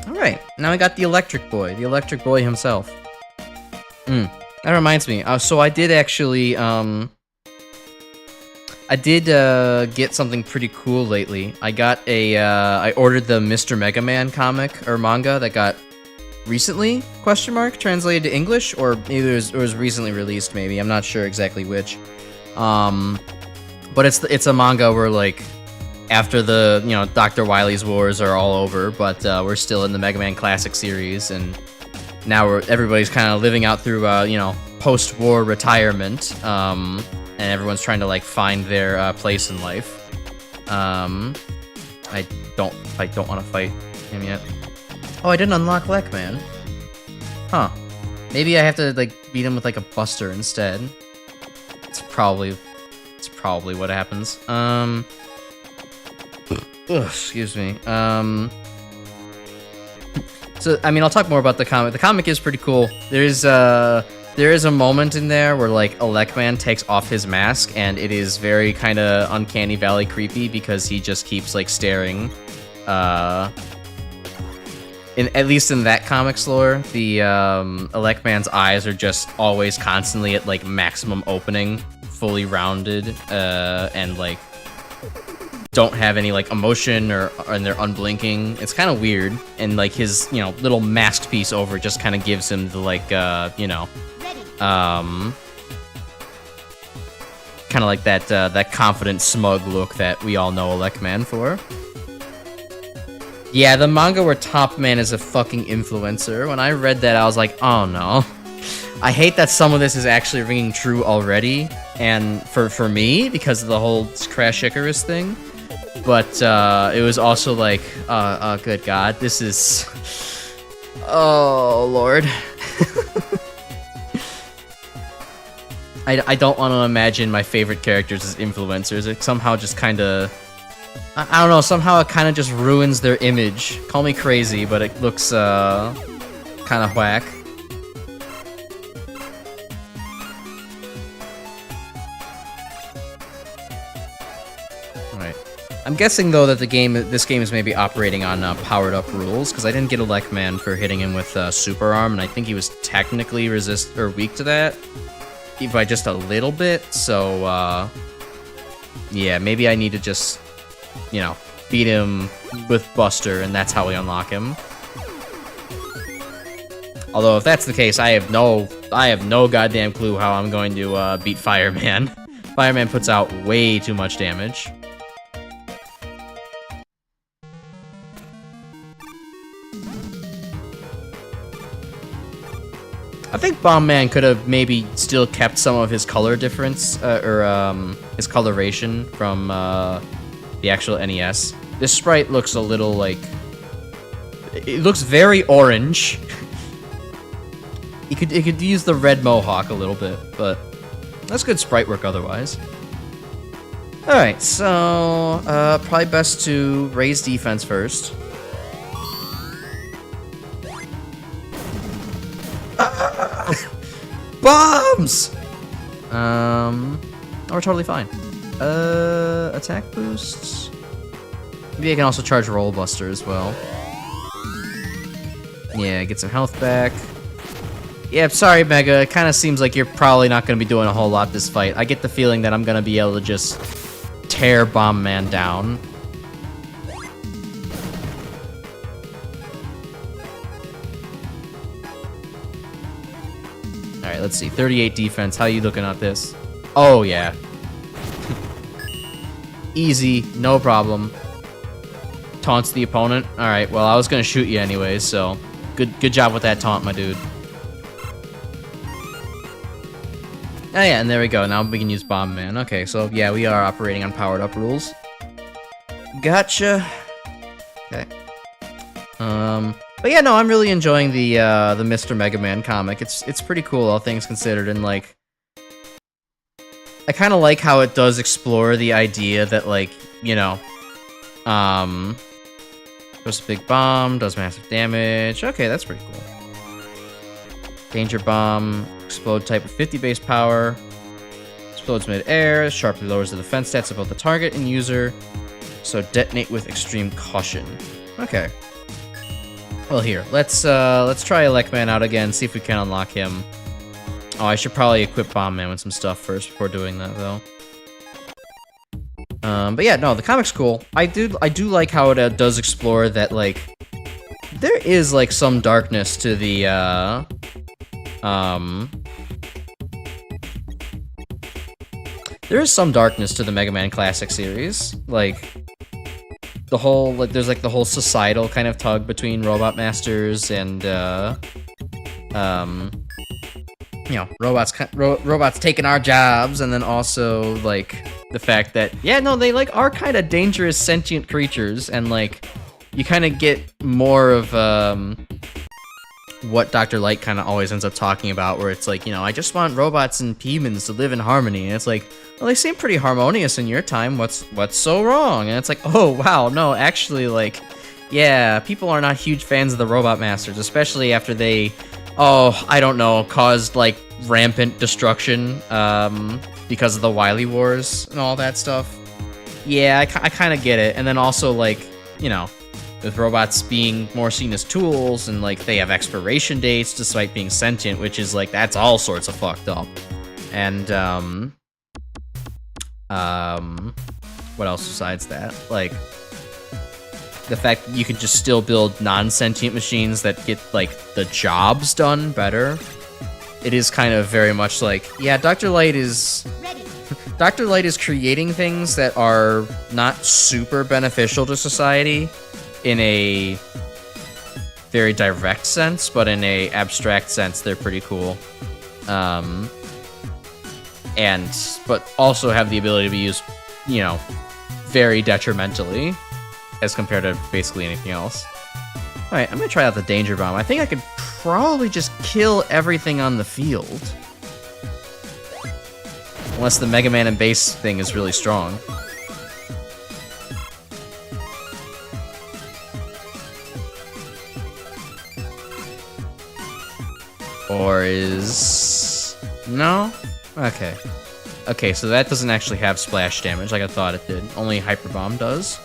Alright, now we got the electric boy himself. That reminds me, so I did actually, I did get something pretty cool lately. I got a, I ordered the Mr. Mega Man comic, or manga, that got recently, translated to English, or either it was recently released, maybe, I'm not sure exactly which. But it's a manga where, like, after the, Dr. Wily's Wars are all over, but we're still in the Mega Man Classic series, and now everybody's kind of living out through, post-war retirement, and everyone's trying to, like, find their place in life. I don't want to fight him yet. Oh, I didn't unlock Lekman. Huh. Maybe I have to, like, beat him with, like, a buster instead. It's probably what happens. Excuse me. So, I mean, I'll talk more about the comic. The comic is pretty cool. There is a moment in there where, like, Elecman takes off his mask, and it is very kind of Uncanny Valley creepy because he just keeps, like, staring. At least in that comic's lore, the Elecman's eyes are just always constantly at, like, maximum opening, fully rounded, and, like, don't have any, like, emotion and they're unblinking. It's kind of weird, and, like, his, little masked piece over just kind of gives him the, like, kind of like that confident, smug look that we all know Elecman for. Yeah, the manga where Top Man is a fucking influencer. When I read that, I was like, oh no. I hate that some of this is actually ringing true already, and for me, because of the whole Crash Icarus thing. But it was also like, good God, this is... Oh, Lord. I don't want to imagine my favorite characters as influencers. It somehow just kind of... I don't know, somehow it kind of just ruins their image. Call me crazy, but it looks kind of whack. Alright. I'm guessing, though, that this game is maybe operating on powered-up rules, because I didn't get Elecman for hitting him with Super Arm, and I think he was technically weak to that by just a little bit, so, yeah, maybe I need to just, beat him with Buster, and that's how we unlock him. Although, if that's the case, I have no goddamn clue how I'm going to beat Fireman. Fireman puts out way too much damage. I think Bomb Man could have maybe still kept some of his color difference, or his coloration from the actual NES. This sprite looks a little like... It looks very orange. It could use the red mohawk a little bit, but that's good sprite work otherwise. Alright, so probably best to raise defense first. Bombs! Oh, we're totally fine. Attack boosts. Maybe I can also charge Roll Buster as well. Yeah, get some health back. Yeah, sorry, Mega. It kind of seems like you're probably not going to be doing a whole lot this fight. I get the feeling that I'm going to be able to just tear Bomb Man down. Alright, let's see. 38 defense. How you looking at this? Oh, yeah. Easy. No problem. Taunts the opponent. Alright, well, I was going to shoot you anyways, so... Good job with that taunt, my dude. Oh, yeah, and there we go. Now we can use Bomb Man. Okay, so, yeah, we are operating on powered-up rules. Gotcha. Okay. But yeah, no, I'm really enjoying the Mr. Mega Man comic. It's pretty cool, all things considered, and like, I kind of like how it does explore the idea that, like, you know, throws a big bomb, does massive damage. Okay, that's pretty cool. Danger bomb, explode type of 50 base power, explodes mid-air, sharply lowers the defense stats of both the target and user, so detonate with extreme caution. Okay. Well, here, let's try Elecman out again, see if we can unlock him. Oh, I should probably equip Bomb Man with some stuff first before doing that, though. But yeah, no, the comic's cool. I do like how it does explore that, like, there is, like, some darkness to the, there is some darkness to the Mega Man Classic series. Like, the whole, like, there's, like, the whole societal kind of tug between Robot Masters and, you know, robots taking our jobs, and then also, like, the fact that, yeah, no, they, like, are kind of dangerous sentient creatures, and, like, you kind of get more of, what Dr. Light kind of always ends up talking about, where it's like, you know, I just want robots and humans to live in harmony, and it's like, well, they seem pretty harmonious in your time, what's so wrong? And it's like, oh, wow, no, actually, like, yeah, people are not huge fans of the Robot Masters, especially after they, oh, I don't know, caused, like, rampant destruction, because of the Wily Wars and all that stuff. Yeah, I kind of get it. And then also, like, you know, with robots being more seen as tools, and, like, they have expiration dates despite being sentient, which is, like, that's all sorts of fucked up. And, what else besides that? Like, the fact that you can just still build non-sentient machines that get, like, the jobs done better. It is kind of very much like, yeah, Dr. Light is creating things that are not super beneficial to society in a very direct sense, but in a abstract sense, they're pretty cool. But also have the ability to be used, you know, very detrimentally as compared to basically anything else. Alright, I'm gonna try out the Danger Bomb. I think I could probably just kill everything on the field. Unless the Mega Man and base thing is really strong. Or is... no? Okay. Okay, so that doesn't actually have splash damage like I thought it did. Only Hyper Bomb does.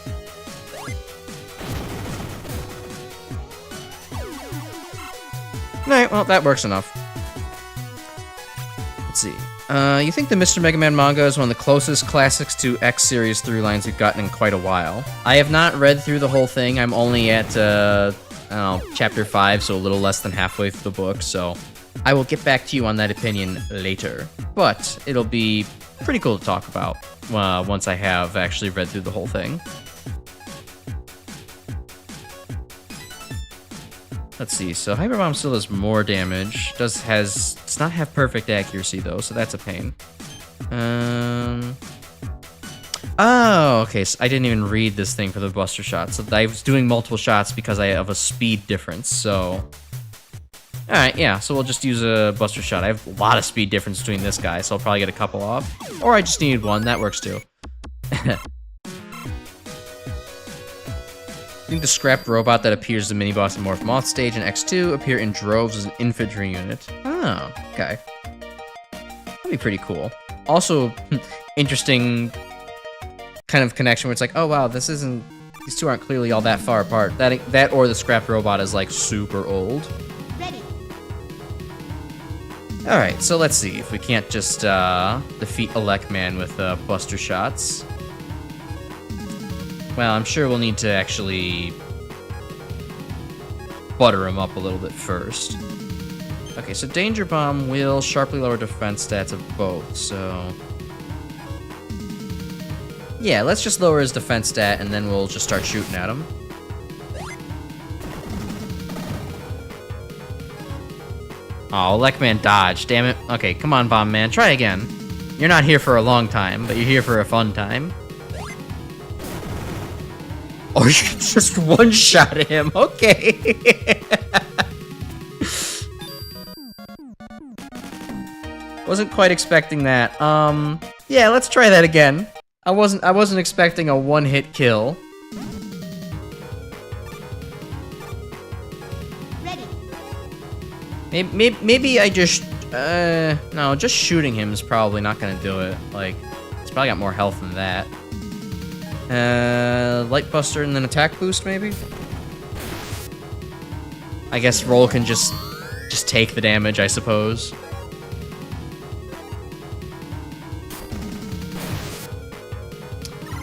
Alright, well, that works enough. Let's see. You think the Mr. Mega Man manga is one of the closest classics to X-series through lines we've gotten in quite a while. I have not read through the whole thing. I'm only at, I don't know, chapter 5, so a little less than halfway through the book, so I will get back to you on that opinion later. But it'll be pretty cool to talk about once I have actually read through the whole thing. Let's see, so Hyper Bomb still does more damage. Does not have perfect accuracy though, so that's a pain. Oh, okay, so I didn't even read this thing for the Buster Shot. So I was doing multiple shots because I have a speed difference, so... Alright, yeah, so we'll just use a Buster Shot. I have a lot of speed difference between this guy, so I'll probably get a couple off. Or I just needed one, that works too. I think the scrapped robot that appears as a mini-boss in Morph Moth stage in X2 appear in droves as an infantry unit. Oh, okay. That'd be pretty cool. Also, interesting kind of connection where it's like, oh wow, these two aren't clearly all that far apart. That or the scrapped robot is like super old. Ready. Alright, so let's see if we can't just defeat Elecman with Buster Shots. Well, I'm sure we'll need to actually butter him up a little bit first. Okay, so Danger Bomb will sharply lower defense stats of both, so... yeah, let's just lower his defense stat, and then we'll just start shooting at him. Oh, Elecman dodged, damn it. Okay, come on, Bomb Man, try again. You're not here for a long time, but you're here for a fun time. Or you can just one-shot him. Okay. Wasn't quite expecting that. Yeah, let's try that again. I wasn't expecting a one-hit kill. Maybe I just, no, just shooting him is probably not gonna do it. Like, he's probably got more health than that. Light buster and then attack boost, maybe? I guess roll can just take the damage, I suppose.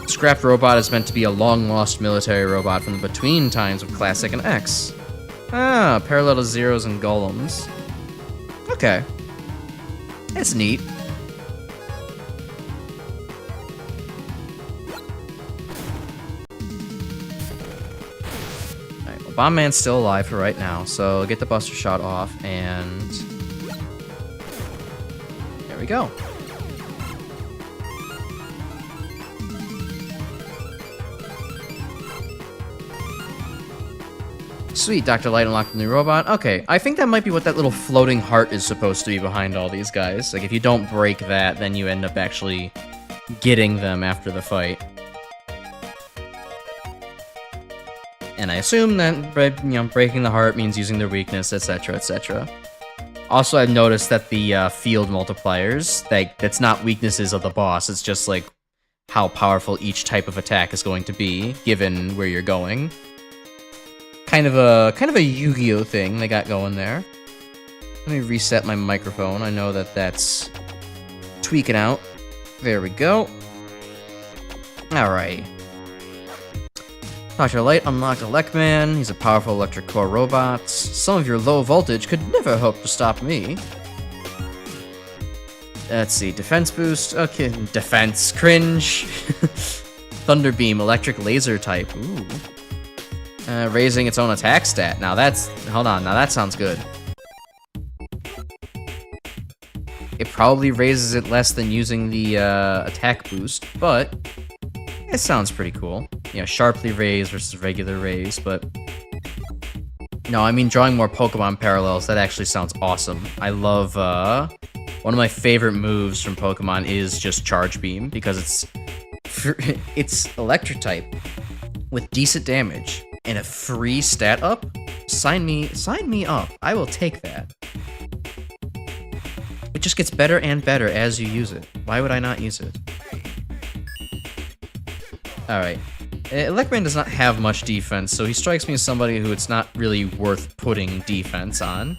Scrapped robot is meant to be a long-lost military robot from the between times of Classic and X. Ah, parallel to Zeros and Golems. Okay. That's neat. Alright, well, Bomb Man's still alive for right now, so get the Buster Shot off, and... there we go. Sweet, Dr. Light unlocked a new robot. Okay, I think that might be what that little floating heart is supposed to be behind all these guys. Like, if you don't break that, then you end up actually getting them after the fight. And I assume that, breaking the heart means using their weakness, etc., etc. Also, I've noticed that the field multipliers, that's not weaknesses of the boss, it's just, like, how powerful each type of attack is going to be, given where you're going. Kind of a Yu-Gi-Oh thing they got going there. Let me reset my microphone. I know that that's tweaking out. There we go. Alright. Dr. Light unlocked Elecman. He's a powerful electric core robot. Some of your low voltage could never hope to stop me. Let's see. Defense boost. Okay. Defense. Cringe. Thunder Beam. Electric laser type. Ooh. Raising its own attack stat. Now that's... hold on, now that sounds good. It probably raises it less than using the attack boost, but it sounds pretty cool. You know, sharply raised versus regular raise, but... no, I mean drawing more Pokemon parallels, that actually sounds awesome. I love, one of my favorite moves from Pokemon is just Charge Beam, because it's electric type with decent damage. And a free stat up? Sign me up. I will take that. It just gets better and better as you use it. Why would I not use it? Alright. Elecman does not have much defense, so he strikes me as somebody who it's not really worth putting defense on.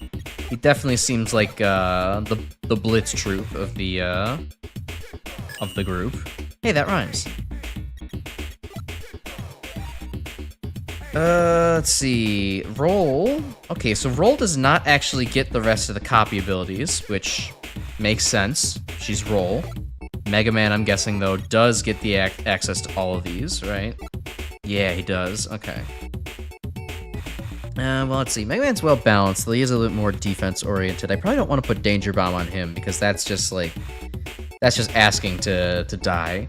He definitely seems like the Blitz troop of the group. Hey, that rhymes. Let's see. Roll. Okay, so Roll does not actually get the rest of the copy abilities, which makes sense. She's Roll. Mega Man, I'm guessing, though, does get the access to all of these, right? Yeah, he does. Okay. Well, let's see. Mega Man's well balanced, though he is a little bit more defense-oriented. I probably don't want to put Danger Bomb on him, because that's just, like... that's just asking to die.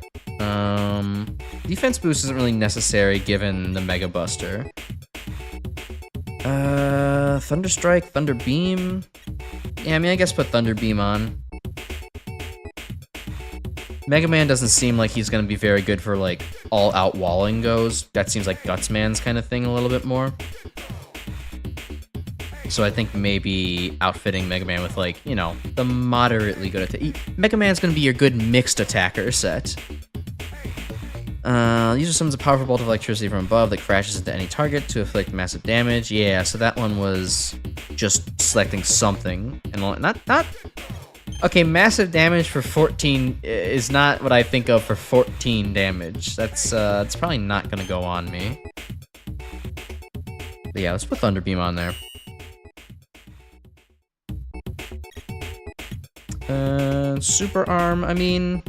Defense boost isn't really necessary given the Mega Buster. Thunder Strike, Thunder Beam. Yeah, I mean, I guess put Thunder Beam on. Mega Man doesn't seem like he's gonna be very good for, like, all-out walling goes. That seems like Gutsman's kind of thing a little bit more. So I think maybe outfitting Mega Man with, like, you know, the moderately good attack. Mega Man's gonna be your good mixed attacker set. User summons a powerful bolt of electricity from above that crashes into any target to inflict massive damage. Yeah, so that one was just selecting something. And not... okay, massive damage for 14 is not what I think of for 14 damage. That's it's probably not gonna go on me. But yeah, let's put Thunder Beam on there. Super Arm, I mean...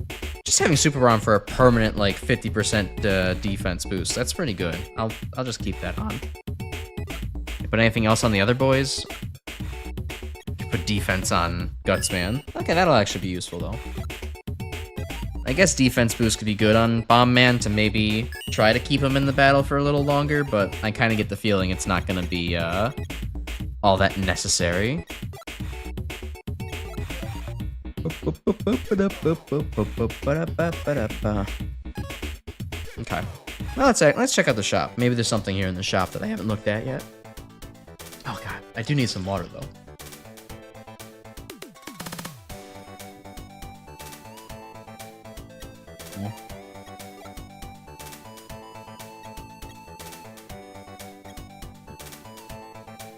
just having Super Arm for a permanent, like, 50% defense boost, that's pretty good. I'll just keep that on. Put anything else on the other boys? Put defense on Gutsman. Okay, that'll actually be useful, though. I guess defense boost could be good on Bomb Man to maybe try to keep him in the battle for a little longer, but I kind of get the feeling it's not going to be all that necessary. Okay. Well, let's check out the shop. Maybe there's something here in the shop that I haven't looked at yet. Oh god, I do need some water though.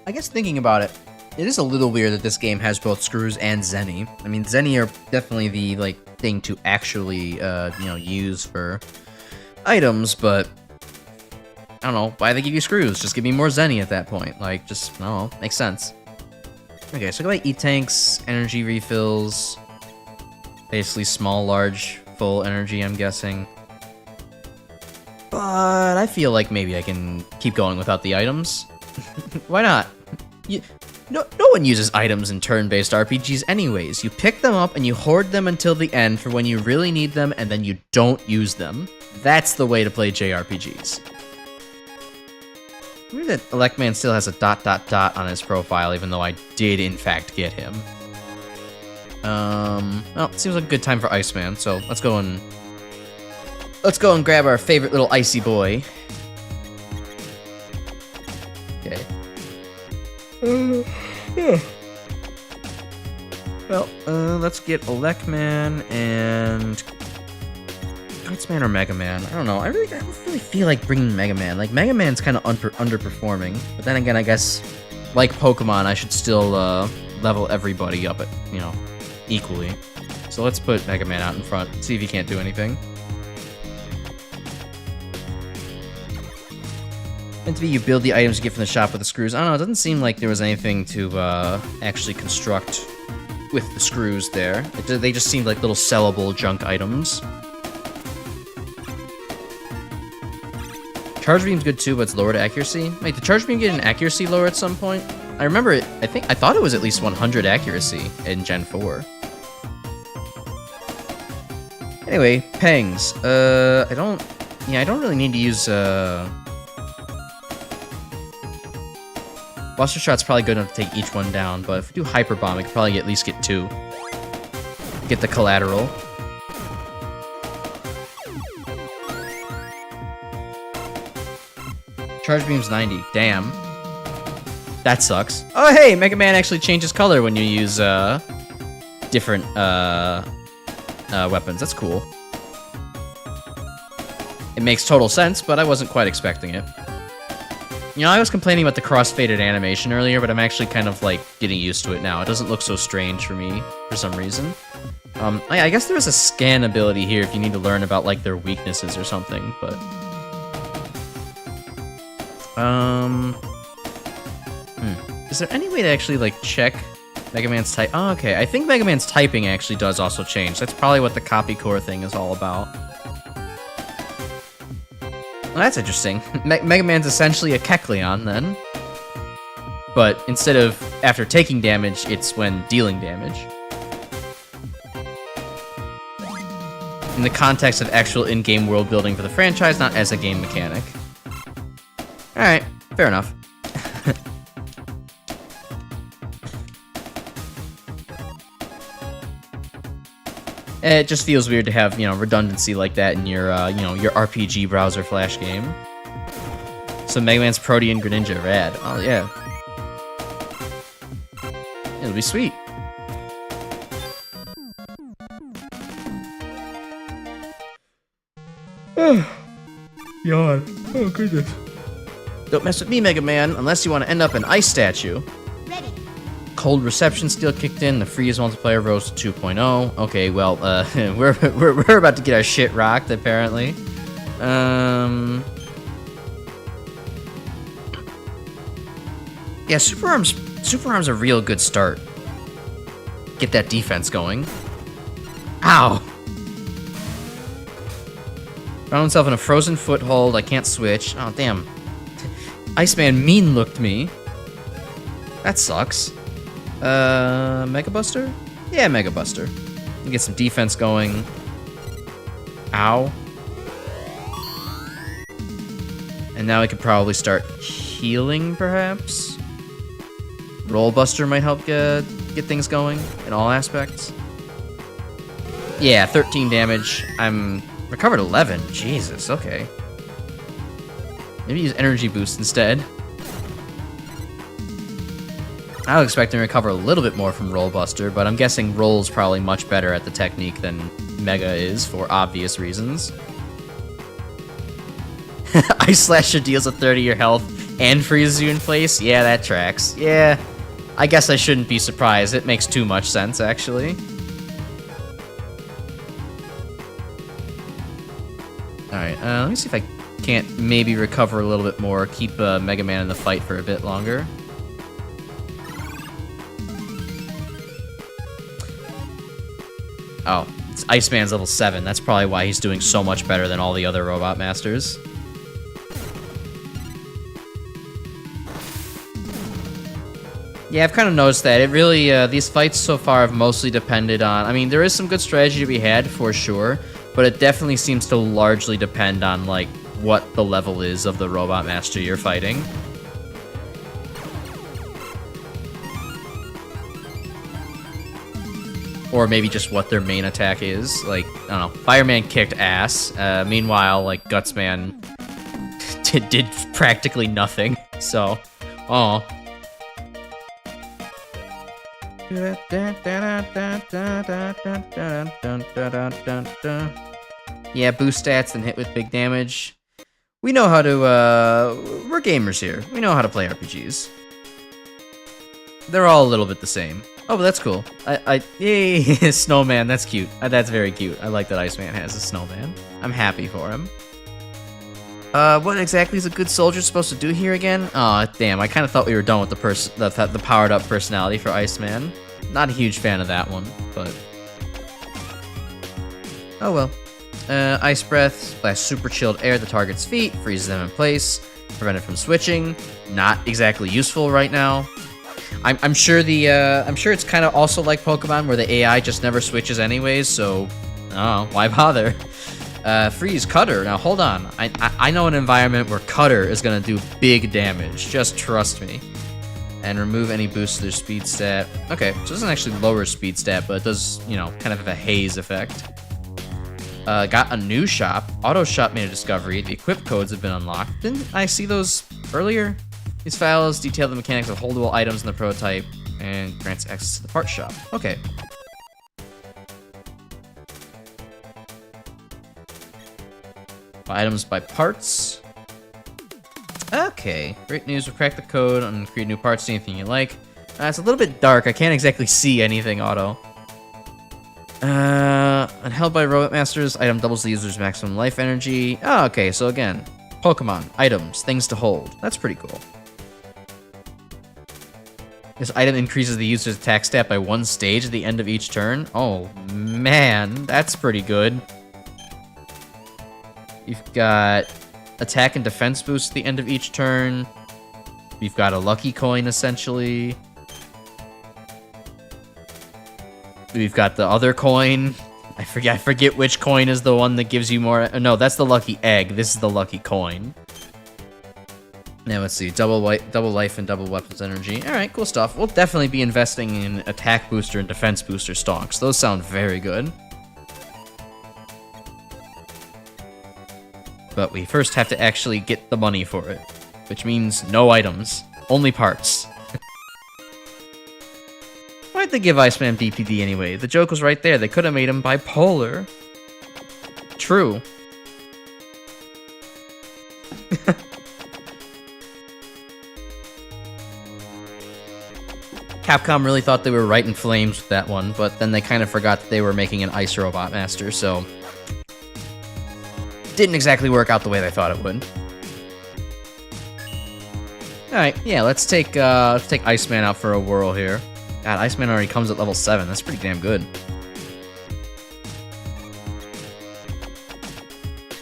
I guess thinking about it, it is a little weird that this game has both screws and Zenny. I mean, Zenny are definitely the thing to actually use for items, but I don't know why they give you screws. Just give me more Zenny at that point. Like, just I don't know, makes sense. Okay, so I got E-tanks, energy refills, basically small, large, full energy. I'm guessing. But I feel like maybe I can keep going without the items. Why not? No one uses items in turn-based RPGs anyways. You pick them up and you hoard them until the end for when you really need them, and then you don't use them. That's the way to play JRPGs. Weird that Electman still has a ... on his profile, even though I did in fact get him. Well, it seems like a good time for Iceman, so let's go and grab our favorite little icy boy. Okay. Yeah. Well, let's get Electman and Iceman or Mega Man. I don't know. I don't really feel like bringing Mega Man. Like, Mega Man's kind of underperforming. But then again, I guess, like Pokemon, I should still level everybody up at, equally. So let's put Mega Man out in front. See if he can't do anything. Meant to be you build the items you get from the shop with the screws. I don't know, it doesn't seem like there was anything to actually construct with the screws there. They just seemed like little sellable junk items. Charge beam's good too, but it's lowered accuracy. Wait, did charge beam get an accuracy lower at some point? I remember it. I thought it was at least 100 accuracy in Gen 4. Anyway, pangs. I don't really need to use Buster Shot's probably good enough to take each one down, but if we do Hyper Bomb, I could probably at least get 2. Get the collateral. Charge Beam's 90. Damn. That sucks. Oh, hey! Mega Man actually changes color when you use different weapons. That's cool. It makes total sense, but I wasn't quite expecting it. I was complaining about the cross-faded animation earlier, but I'm actually kind of, getting used to it now. It doesn't look so strange for me, for some reason. I guess there's a scan ability here if you need to learn about, their weaknesses or something, but... Is there any way to actually, check Mega Man's type? Oh, okay. I think Mega Man's typing actually does also change. That's probably what the copy core thing is all about. Well, that's interesting. Mega Man's essentially a Kecleon, then. But instead of after taking damage, it's when dealing damage. In the context of actual in-game world building for the franchise, not as a game mechanic. Alright, fair enough. It just feels weird to have, redundancy like that in your, your RPG browser flash game. So Mega Man's Protean Greninja, rad. Oh, yeah. It'll be sweet. Yawn. Oh, goodness. Don't mess with me, Mega Man, unless you want to end up an ice statue. Ready. Cold reception still kicked in. The freeze multiplayer rose to 2.0. Okay, well, we're about to get our shit rocked, apparently. Yeah, Super Arm's a real good start. Get that defense going. Ow! Found himself in a frozen foothold. I can't switch. Oh, damn. Iceman mean looked me. That sucks. Mega Buster? Yeah, Mega Buster. Get some defense going. Ow. And now we could probably start healing, perhaps? Roll Buster might help get things going in all aspects. Yeah, 13 damage. I'm recovered 11. Jesus, okay. Maybe use Energy Boost instead. I was expecting to recover a little bit more from Roll Buster, but I'm guessing Roll's probably much better at the technique than Mega is, for obvious reasons. Ice Slasher deals a 30 your health and freezes you in place? Yeah, that tracks. Yeah, I guess I shouldn't be surprised. It makes too much sense, actually. Alright, let me see if I can't maybe recover a little bit more, keep Mega Man in the fight for a bit longer. Oh, it's Iceman's level 7. That's probably why he's doing so much better than all the other Robot Masters. Yeah, I've kind of noticed that. It really, these fights so far have mostly depended on... I mean, there is some good strategy to be had, for sure, but it definitely seems to largely depend on, like, what the level is of the Robot Master you're fighting. Or maybe just what their main attack is. Like, I don't know, Fireman kicked ass. Meanwhile, like, Gutsman did practically nothing. So, oh. Yeah, boost stats and hit with big damage. We know how to, we're gamers here. We know how to play RPGs. They're all a little bit the same. Oh, but that's cool. Yay, snowman, that's cute. That's very cute. I like that Iceman has a snowman. I'm happy for him. What exactly is a good soldier supposed to do here again? Aw, damn, I kind of thought we were done with the powered-up personality for Iceman. Not a huge fan of that one, but... oh well. Ice Breath, splash super chilled air at the target's feet, freezes them in place, prevent it from switching. Not exactly useful right now. I'm sure I'm sure it's kind of also like Pokemon where the AI just never switches anyways, so oh, why bother? Freeze Cutter. Now hold on. I know an environment where Cutter is gonna do big damage. Just trust me. And remove any boost to their speed stat. Okay, so it doesn't actually lower speed stat, but it does, you know, kind of have a haze effect. Got a new shop. Auto Shop made a discovery. The equip codes have been unlocked. Didn't I see those earlier? These files detail the mechanics of holdable items in the prototype and grants access to the parts shop. Okay. Items by parts. Okay. Great news. We'll crack the code and create new parts. Anything you like. It's a little bit dark. I can't exactly see anything, Auto. Unheld by Robot Masters. Item doubles the user's maximum life energy. Oh, okay. So again, Pokemon, items, things to hold. That's pretty cool. This item increases the user's attack stat by 1 stage at the end of each turn. Oh, man. That's pretty good. You've got attack and defense boost at the end of each turn. We've got a lucky coin, essentially. We've got the other coin. I forget which coin is the one that gives you more... no, that's the lucky egg. This is the lucky coin. Now let's see, double life and double weapons energy. Alright, cool stuff. We'll definitely be investing in attack booster and defense booster stonks. Those sound very good. But we first have to actually get the money for it. Which means no items. Only parts. Why'd they give Iceman BPD anyway? The joke was right there. They could have made him bipolar. True. Capcom really thought they were right in flames with that one, but then they kind of forgot that they were making an Ice Robot Master, so... didn't exactly work out the way they thought it would. Alright, yeah, let's take Iceman out for a whirl here. God, Iceman already comes at level 7. That's pretty damn good.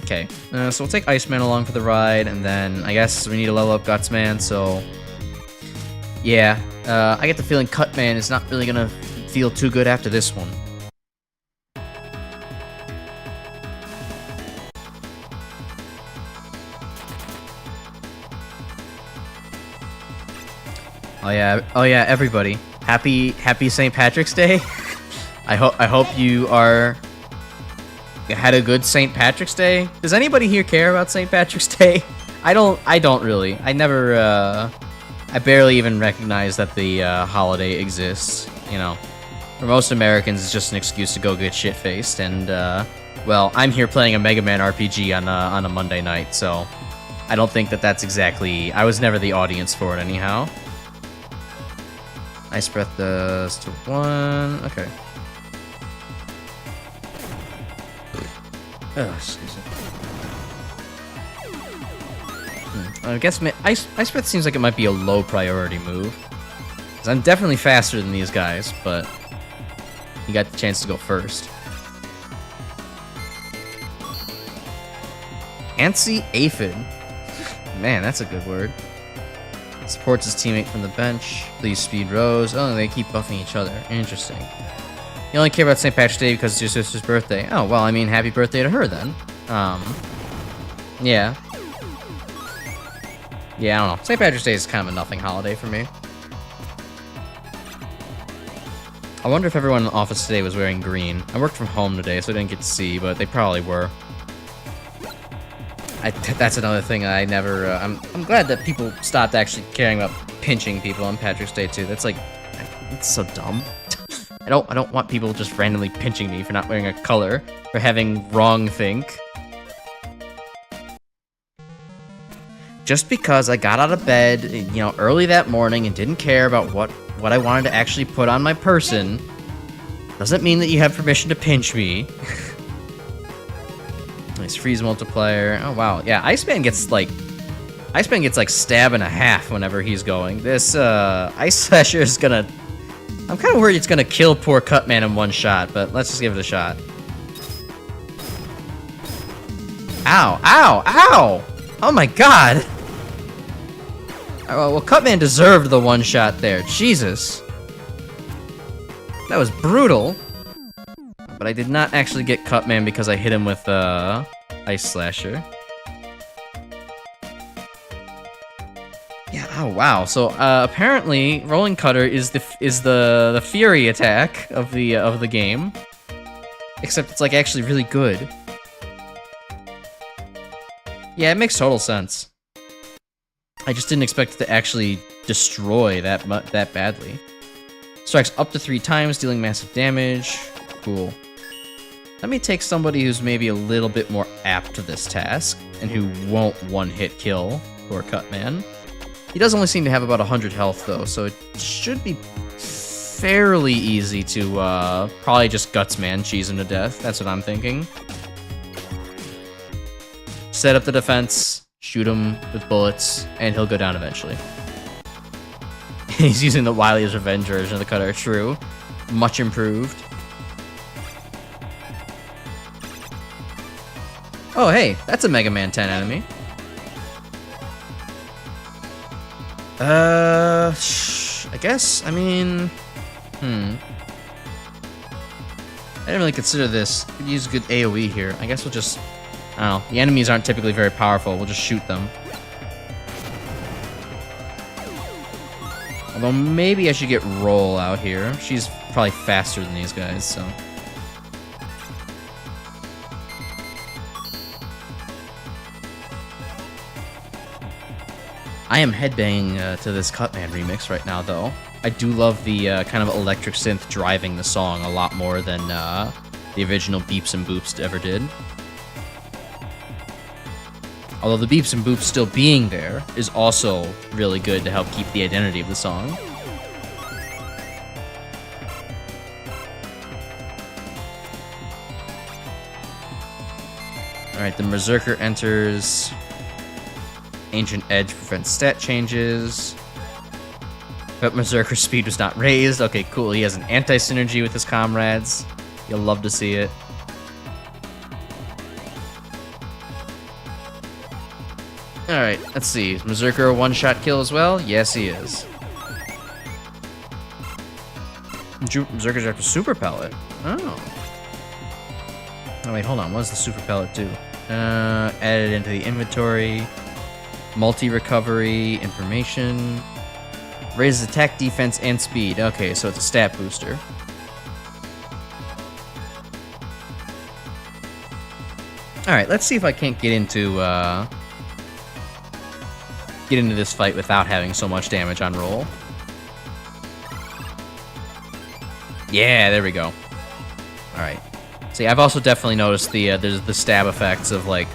Okay, so we'll take Iceman along for the ride, and then I guess we need to level up Gutsman, so... yeah, I get the feeling Cutman is not really gonna feel too good after this one. Oh yeah, everybody. Happy St. Patrick's Day. I hope you had a good St. Patrick's Day. Does anybody here care about St. Patrick's Day? I don't really. I barely even recognize that the holiday exists, you know. For most Americans, it's just an excuse to go get shit-faced, and, well, I'm here playing a Mega Man RPG on a Monday night, so I don't think that that's exactly... I was never the audience for it, anyhow. Ice Breath does to 1... Okay. Oh, excuse me. I guess Ice Breath seems like it might be a low priority move. Because I'm definitely faster than these guys, but you got the chance to go first. Antsy Aphid. Man, that's a good word. Supports his teammate from the bench. Please speed Rose. Oh, they keep buffing each other. Interesting. You only care about St. Patrick's Day because it's your sister's birthday. Oh, well, I mean, happy birthday to her then. Yeah. Yeah, I don't know. St. Patrick's Day is kind of a nothing holiday for me. I wonder if everyone in the office today was wearing green. I worked from home today, so I didn't get to see, but they probably were. That's another thing I never... I'm glad that people stopped actually caring about pinching people on Patrick's Day, too. That's like... It's so dumb. I don't want people just randomly pinching me for not wearing a color, for having wrong think. Just because I got out of bed, you know, early that morning and didn't care about what I wanted to actually put on my person, doesn't mean that you have permission to pinch me. Nice freeze multiplier. Oh wow, yeah, Iceman gets like stab and a half whenever he's going. This Ice Slasher is gonna... I'm kind of worried it's gonna kill poor Cutman in one shot, but let's just give it a shot. Ow! Ow! Ow! Oh my god! Well, Cutman deserved the one shot there. Jesus. That was brutal. But I did not actually get Cutman because I hit him with Ice Slasher. Yeah, oh wow. So apparently Rolling Cutter is the Fury attack of the game. Except it's like actually really good. Yeah, it makes total sense. I just didn't expect it to actually destroy that badly. Strikes up to 3 times, dealing massive damage. Cool. Let me take somebody who's maybe a little bit more apt to this task, and who won't one-hit kill poor Cutman. He does only seem to have about 100 health, though, so it should be fairly easy to probably just Gutsman cheese him to death. That's what I'm thinking. Set up the defense. Shoot him with bullets, and he'll go down eventually. He's using the Wily's Revenge version of the cutter. True. Much improved. Oh, hey, that's a Mega Man 10 enemy. I guess, I mean... I didn't really consider this. Could use a good AoE here. I guess we'll just... I don't know. The enemies aren't typically very powerful. We'll just shoot them. Although maybe I should get Roll out here. She's probably faster than these guys, so... I am headbanging to this Cutman remix right now, though. I do love the kind of electric synth driving the song a lot more than the original Beeps and Boops ever did. Although the beeps and boops still being there is also really good to help keep the identity of the song. Alright, the Berserker enters. Ancient Edge prevents stat changes. But Berserker's speed was not raised. Okay, cool. He has an anti-synergy with his comrades. You'll love to see it. Alright, let's see. Is Berserker a one-shot kill as well? Yes, he is. Berserker's after Super Pellet. Oh. Oh, wait, hold on. What does the Super Pellet do? Add it into the inventory. Multi-recovery, information. Raises attack, defense, and speed. Okay, so it's a stat booster. Alright, let's see if I can't get into this fight without having so much damage on roll. Yeah, there we go. Alright. See, I've also definitely noticed there's the stab effects of, like,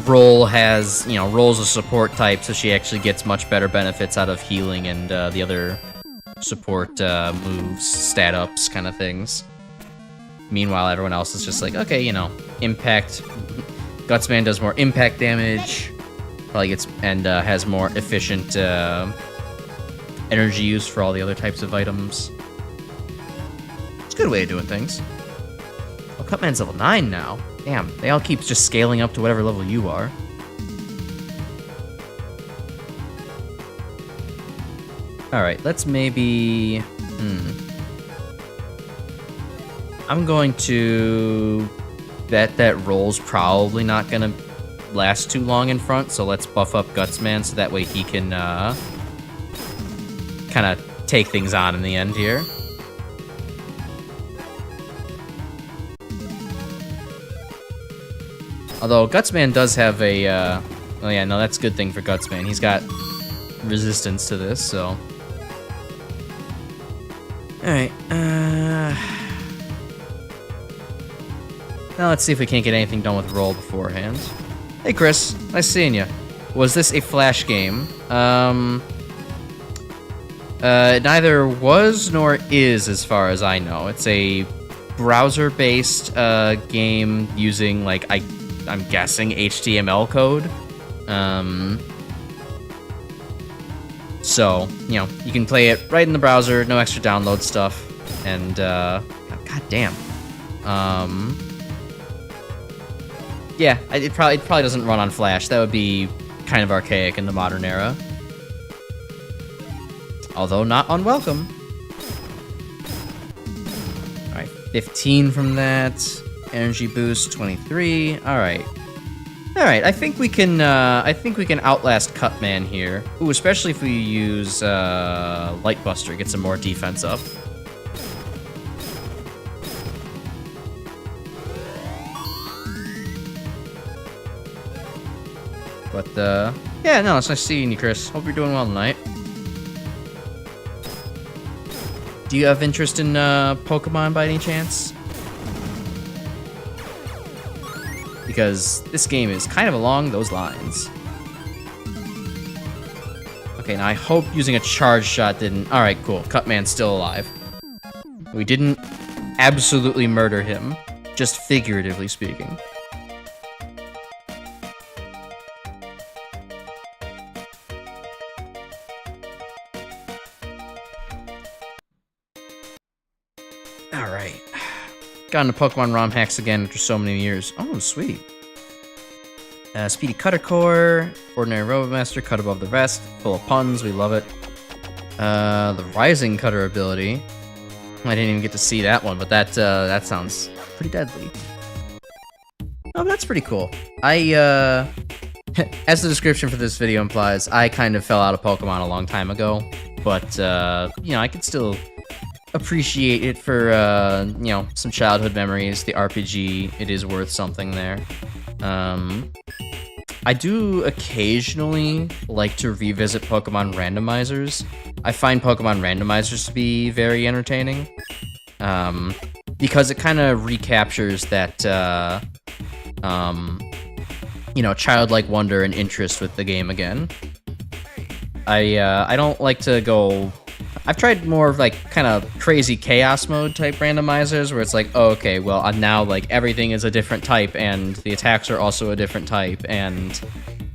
Roll has, Roll's a support type, so she actually gets much better benefits out of healing and the other support moves, stat ups kind of things. Meanwhile, everyone else is just like, okay, impact. Gutsman does more impact damage, probably gets, and has more efficient energy use for all the other types of items. It's a good way of doing things. Oh, Cutman's level 9 now. Damn, they all keep just scaling up to whatever level you are. Alright, let's maybe... I'm going to bet that Roll's probably not going to last too long in front, so let's buff up Gutsman so that way he can kind of take things on in the end here. Although Gutsman does have a, oh yeah, no, that's a good thing for Gutsman. He's got resistance to this, so. Alright, now let's see if we can't get anything done with Roll beforehand. Hey Chris, nice seeing you. Was this a Flash game? Neither was nor is, as far as I know. It's a browser-based game using, like, I'm guessing HTML code. So, you can play it right in the browser, no extra download stuff, and, god damn. Yeah, it probably doesn't run on Flash. That would be kind of archaic in the modern era. Although not unwelcome. Alright, 15 from that. Energy boost, 23. Alright. Alright, I think we can outlast Cutman here. Ooh, especially if we use Lightbuster, get some more defense up. But, yeah, no, it's nice seeing you, Chris. Hope you're doing well tonight. Do you have interest in Pokemon by any chance? Because this game is kind of along those lines. Okay, now I hope using a charge shot didn't... Alright, cool. Cutman's still alive. We didn't absolutely murder him, just figuratively speaking. Alright. Got into Pokemon ROM hacks again after so many years. Oh, sweet. Speedy Cutter Core, Ordinary Robomaster, cut above the rest, full of puns, we love it. The Rising Cutter ability. I didn't even get to see that one, but that sounds pretty deadly. Oh, that's pretty cool. As the description for this video implies, I kind of fell out of Pokemon a long time ago, but, I could still appreciate it for, some childhood memories. The RPG, it is worth something there. I do occasionally like to revisit Pokemon randomizers. I find Pokemon randomizers to be very entertaining, because it kind of recaptures that, childlike wonder and interest with the game again. I don't like to go... I've tried more of, like, kind of crazy chaos mode type randomizers, where it's like, oh, okay, well, now, like, everything is a different type, and the attacks are also a different type, and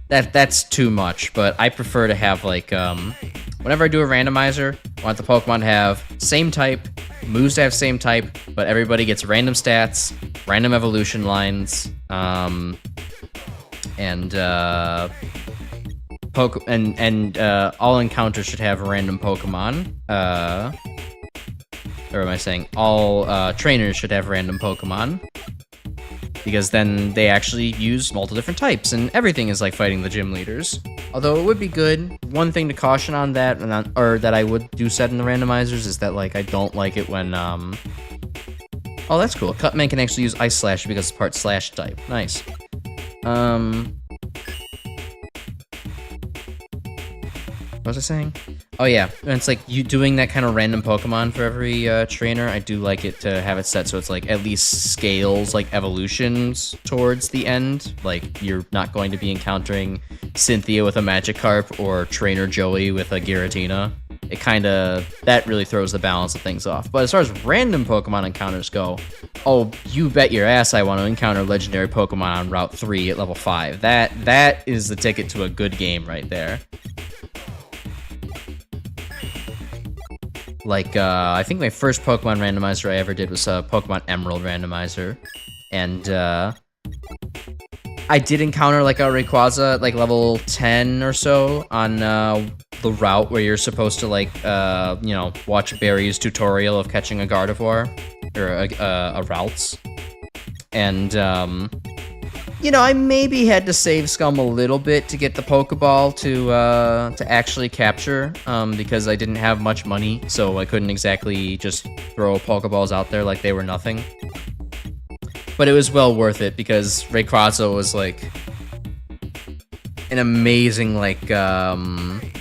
that's too much. But I prefer to have, like, whenever I do a randomizer, I want the Pokemon to have same type, moves to have same type, but everybody gets random stats, random evolution lines, and all encounters should have a random Pokemon. Or am I saying all trainers should have random Pokemon? Because then they actually use multiple different types, and everything is like fighting the gym leaders. Although it would be good. One thing to caution on that, or that I would do set in the randomizers, is that like I don't like it when Oh, that's cool. Cutman can actually use Ice Slash because it's part Slash type. Nice. What was I saying? Oh yeah, and it's like you doing that kind of random Pokemon for every trainer. I do like it to have it set so it's like at least scales like evolutions towards the end. Like you're not going to be encountering Cynthia with a Magikarp or Trainer Joey with a Giratina. It kind of, that really throws the balance of things off. But as far as random Pokemon encounters go, oh, you bet your ass I want to encounter legendary Pokemon on Route 3 at level 5. That is the ticket to a good game right there. Like, I think my first Pokemon randomizer I ever did was a Pokemon Emerald randomizer. And, I did encounter, like, a Rayquaza at, like, level 10 or so on, the route where you're supposed to, like, you know, watch Barry's tutorial of catching a Gardevoir. Or a Routes. And, you know, I maybe had to save Scum a little bit to get the Pokeball to actually capture, because I didn't have much money, so I couldn't exactly just throw Pokeballs out there like they were nothing. But it was well worth it, because Rayquaza was, like, an amazing, like,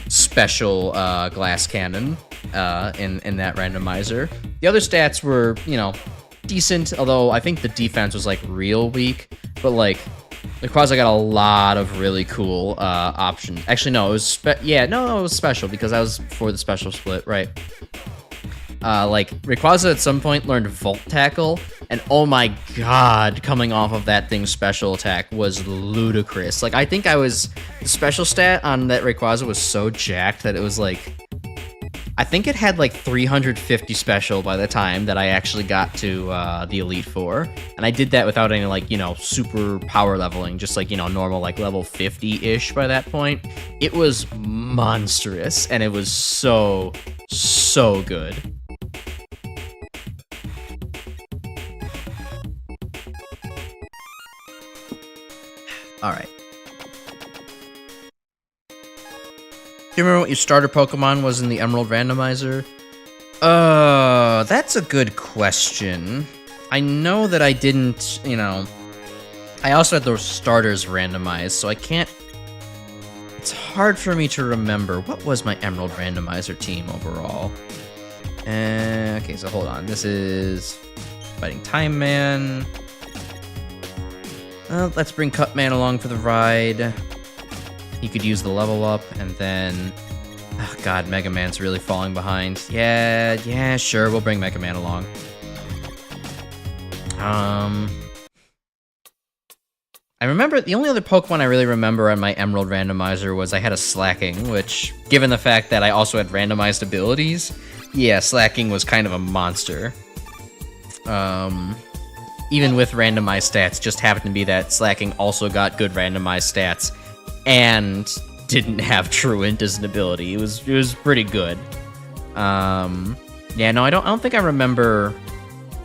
special, glass cannon, in that randomizer. The other stats were, you know, decent, although I think the defense was, like, real weak. But, like, Rayquaza got a lot of really cool options. Actually, no, it was it was special, because that was for the special split, right? Like, Rayquaza at some point learned Volt Tackle, and oh my god, coming off of that thing's special attack was ludicrous. Like, I think the special stat on that Rayquaza was so jacked that it was, like, I think it had like 350 special by the time that I actually got to the Elite Four. And I did that without any, like, you know, super power leveling, just like, you know, normal, like, level 50-ish by that point. It was monstrous, and it was so, so good. Alright. Do you remember what your starter Pokemon was in the Emerald randomizer? That's a good question. I know that I didn't, you know... I also had those starters randomized, so I can't... It's hard for me to remember. What was my Emerald randomizer team overall? Okay, so hold on. This is... Fighting Time Man. Let's bring Cutman along for the ride. You could use the level up, and then... Oh god, Mega Man's really falling behind. Yeah, sure, we'll bring Mega Man along. I remember, the only other Pokemon I really remember on my Emerald randomizer was I had a Slacking, which, given the fact that I also had randomized abilities, yeah, Slacking was kind of a monster. Even with randomized stats, just happened to be that Slacking also got good randomized stats, and didn't have Truant as an ability. It was pretty good. Yeah, no, I don't think I remember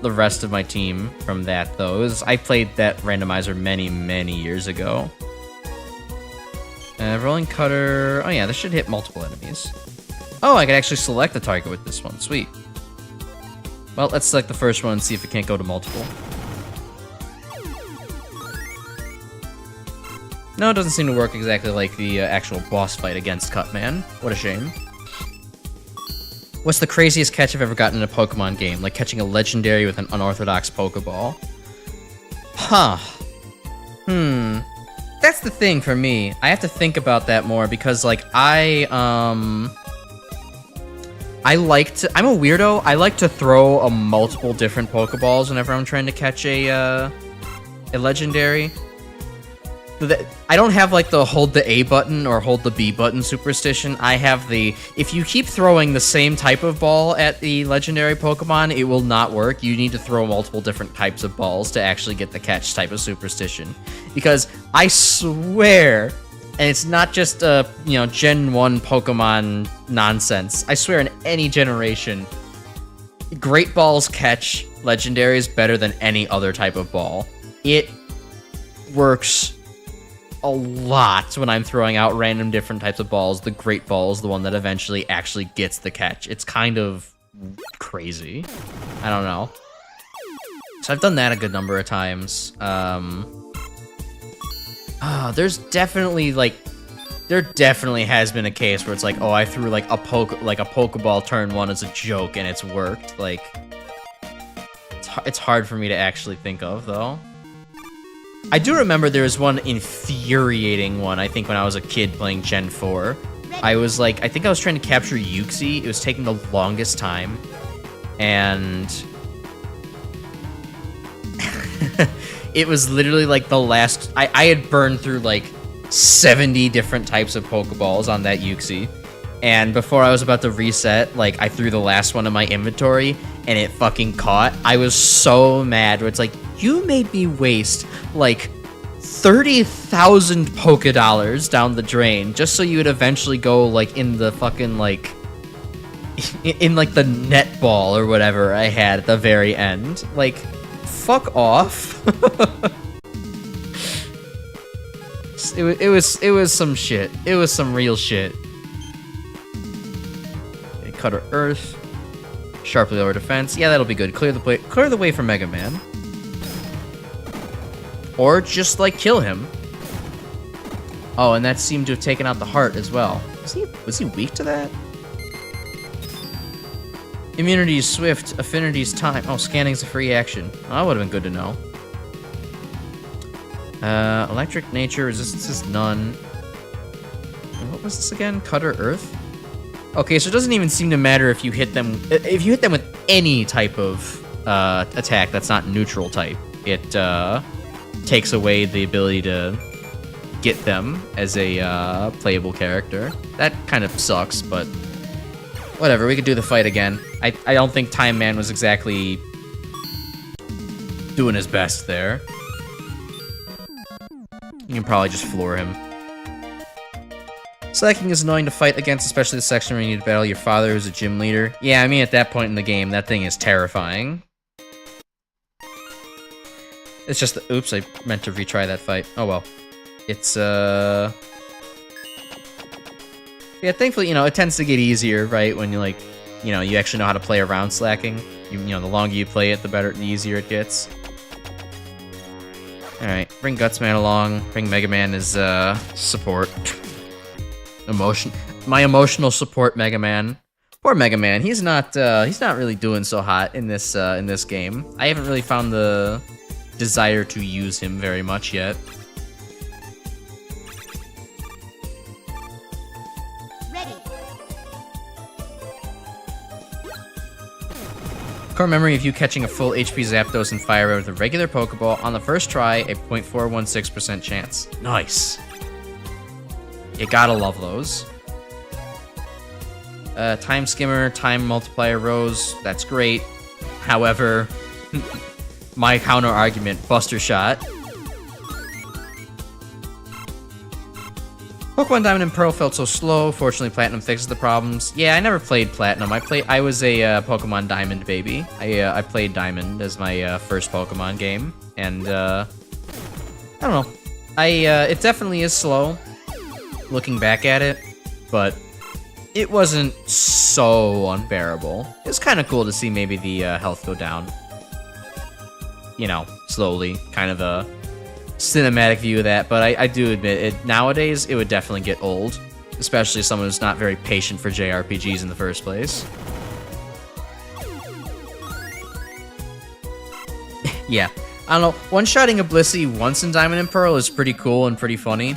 the rest of my team from that, though. I played that randomizer many, many years ago. Rolling Cutter... Oh yeah, this should hit multiple enemies. Oh, I could actually select the target with this one. Sweet. Well, let's select the first one and see if it can't go to multiple. No, it doesn't seem to work exactly like the actual boss fight against Cutman. What a shame. What's the craziest catch I've ever gotten in a Pokemon game? Like catching a legendary with an unorthodox Pokeball? Huh. That's the thing for me. I have to think about that more because, like, I'm a weirdo. I like to throw a multiple different Pokeballs whenever I'm trying to catch a legendary. I don't have, like, the hold the A button or hold the B button superstition. I have the, if you keep throwing the same type of ball at the legendary Pokemon, it will not work. You need to throw multiple different types of balls to actually get the catch type of superstition. Because I swear, and it's not just, you know, Gen 1 Pokemon nonsense. I swear in any generation, Great Balls catch legendaries better than any other type of ball. It works a lot when I'm throwing out random different types of balls. The great ball is the one that eventually actually gets the catch. It's kind of crazy. I don't know. So I've done that a good number of times. There's definitely like, there definitely has been a case where it's like, oh, I threw like a Pokeball turn 1 as a joke and it's worked. Like, it's hard for me to actually think of though. I do remember there was one infuriating one, I think when I was a kid playing Gen 4. I was like, I think I was trying to capture Uxie. It was taking the longest time. And it was literally like the last, I had burned through like 70 different types of Pokeballs on that Uxie. And before I was about to reset, like, I threw the last one in my inventory, and it fucking caught. I was so mad, where it's like, you made me waste, like, 30,000 Pokedollars down the drain, just so you would eventually go, like, in the fucking, like, in like, the netball or whatever I had at the very end. Like, fuck off. It was some shit. It was some real shit. Cutter Earth, sharply lower defense. Yeah, that'll be good. Clear the way for Mega Man, or just like kill him. Oh, and that seemed to have taken out the heart as well. Was he weak to that? Immunity is swift, affinity's time. Oh, scanning's a free action. Oh, that would have been good to know. Electric nature, resistance is none. What was this again? Cutter Earth? Okay, so it doesn't even seem to matter if you hit them with any type of attack that's not neutral type. It takes away the ability to get them as a playable character. That kind of sucks, but whatever. We could do the fight again. I don't think Time Man was exactly doing his best there. You can probably just floor him. Slacking is annoying to fight against, especially the section where you need to battle your father who's a gym leader. Yeah, I mean, at that point in the game, that thing is terrifying. It's just that, oops, I meant to retry that fight. Oh well. It's, yeah, thankfully, you know, it tends to get easier, right, when you, like, you know, you actually know how to play around slacking. You know, the longer you play it, the easier it gets. Alright, bring Gutsman along, bring Mega Man as, support. My emotional support Mega Man. Poor Mega Man, he's not really doing so hot in this game. I haven't really found the desire to use him very much yet. Ready. Core memory of you catching a full HP Zapdos and Fire Red with a regular Pokeball on the first try, a 0.416% chance. Nice. You gotta love those. Time Skimmer, Time Multiplier Rose, that's great. However, my counter argument, Buster Shot. Pokemon Diamond and Pearl felt so slow. Fortunately, Platinum fixes the problems. Yeah, I never played Platinum. I was a Pokemon Diamond baby. I played Diamond as my first Pokemon game, and I don't know. It definitely is slow, looking back at it, but it wasn't so unbearable. It was kind of cool to see maybe the health go down. You know, slowly, kind of a cinematic view of that, but I do admit, it nowadays, it would definitely get old, especially someone who's not very patient for JRPGs in the first place. Yeah, I don't know, one-shotting a Blissey once in Diamond and Pearl is pretty cool and pretty funny.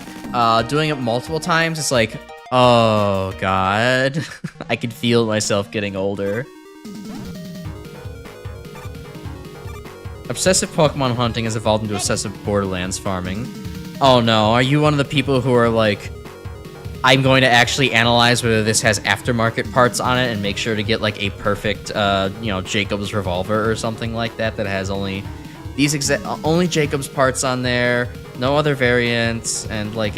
Doing it multiple times, it's like, oh god, I can feel myself getting older. Obsessive Pokemon hunting has evolved into obsessive Borderlands farming. Oh no, are you one of the people who are like, I'm going to actually analyze whether this has aftermarket parts on it and make sure to get like a perfect, you know, Jacob's revolver or something like that that has only these only Jacob's parts on there, no other variants, and like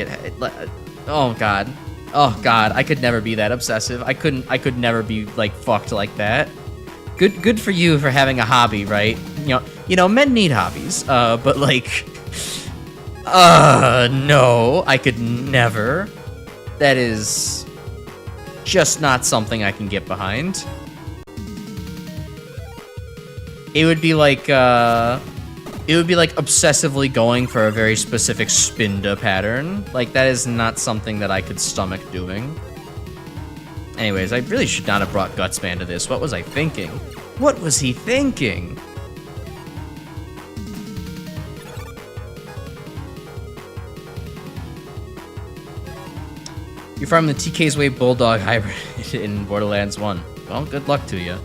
oh god, I could never be that obsessive. I could never be like fucked like that. Good for you for having a hobby, right? You know, men need hobbies, but like, No, I could never. That is just not something I can get behind. It would be like obsessively going for a very specific spinda pattern. Like, that is not something that I could stomach doing. Anyways, I really should not have brought Gutsman to this. What was I thinking? What was he thinking? You farm the TK's Way Bulldog hybrid in Borderlands 1. Well, good luck to you.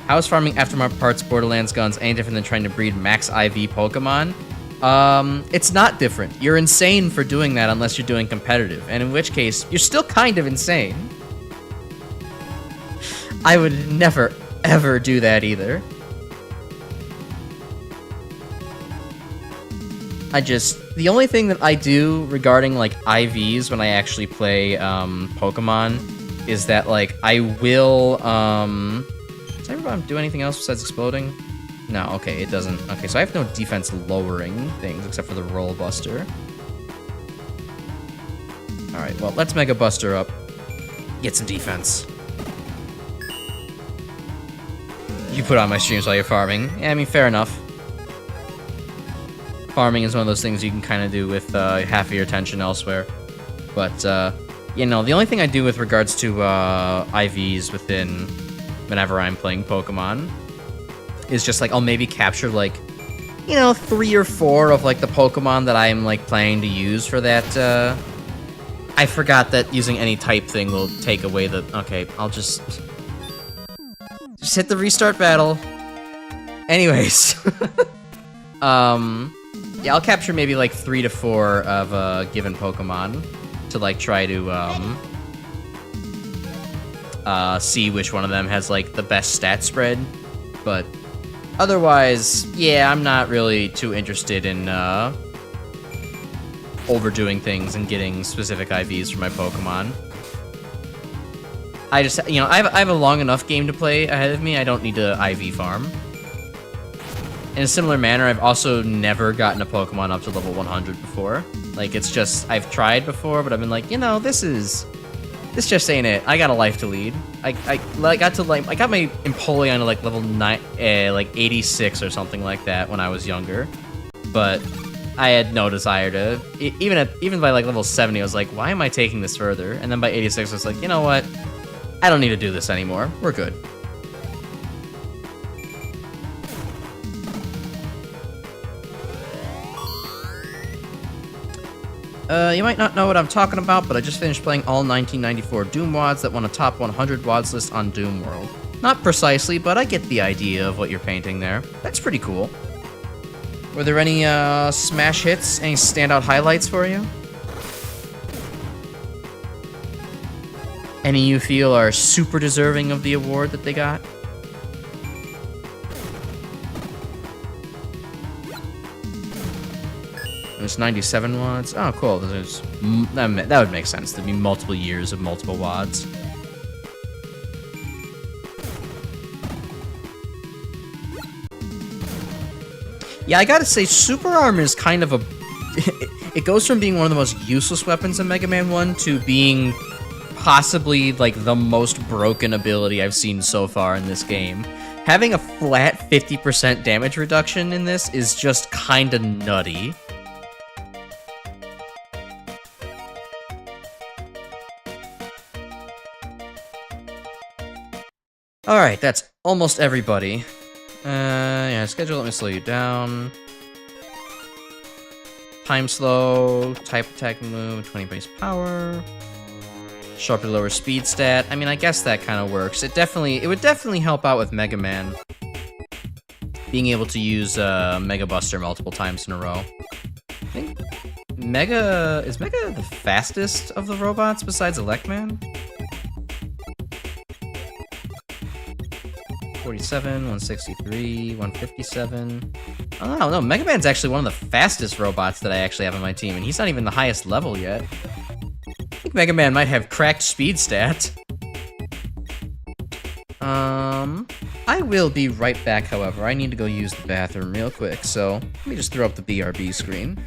How is farming aftermarket parts Borderlands guns any different than trying to breed max IV Pokemon? It's not different. You're insane for doing that unless you're doing competitive, and in which case, you're still kind of insane. I would never, ever do that either. The only thing that I do regarding, like, IVs when I actually play, Pokemon is that, like, I will, does everyone do anything else besides exploding? No, okay, it doesn't. Okay, so I have no defense lowering things except for the Roll Buster. Alright, well, let's Mega Buster up. Get some defense. You put on my streams while you're farming. Yeah, I mean, fair enough. Farming is one of those things you can kind of do with half of your attention elsewhere. But, you know, the only thing I do with regards to IVs within whenever I'm playing Pokemon is just, like, I'll maybe capture, like, you know, 3 or 4 of, like, the Pokemon that I'm, like, planning to use for that, I forgot that using any type thing will take away the... Okay, I'll just hit the restart battle. Anyways. Yeah, I'll capture maybe, like, 3 to 4 of a given Pokemon to, like, try to, see which one of them has, like, the best stat spread. But otherwise, yeah, I'm not really too interested in, overdoing things and getting specific IVs for my Pokemon. I just, you know, I have a long enough game to play ahead of me. I don't need to IV farm. In a similar manner, I've also never gotten a Pokemon up to level 100 before. Like, it's just, I've tried before, but I've been like, you know, this just ain't it. I got a life to lead. I got my Empoleon to, like, level 9, like 86 or something like that when I was younger. But I had no desire to, even by, like, level 70, I was like, why am I taking this further? And then by 86, I was like, you know what? I don't need to do this anymore. We're good. You might not know what I'm talking about, but I just finished playing all 1994 Doom WADs that won a top 100 WADs list on Doom World. Not precisely, but I get the idea of what you're painting there. That's pretty cool. Were there any, smash hits? Any standout highlights for you? Any you feel are super deserving of the award that they got? There's 97 WADs. Oh, cool. That would make sense. There'd be multiple years of multiple WADs. Yeah, I gotta say, Super Arm is kind of a... it goes from being one of the most useless weapons in Mega Man 1 to being possibly, like, the most broken ability I've seen so far in this game. Having a flat 50% damage reduction in this is just kinda nutty. Alright, that's almost everybody. Yeah, schedule, let me slow you down. Time slow, type attack move, 20 base power. Sharply lower speed stat. I mean, I guess that kind of works. It would definitely help out with Mega Man. Being able to use Mega Buster multiple times in a row. I think is Mega the fastest of the robots besides Electman? 47, 163, 157. Oh, no, Mega Man's actually one of the fastest robots that I actually have on my team, and he's not even the highest level yet. I think Mega Man might have cracked speed stats. I will be right back, however. I need to go use the bathroom real quick, so let me just throw up the BRB screen.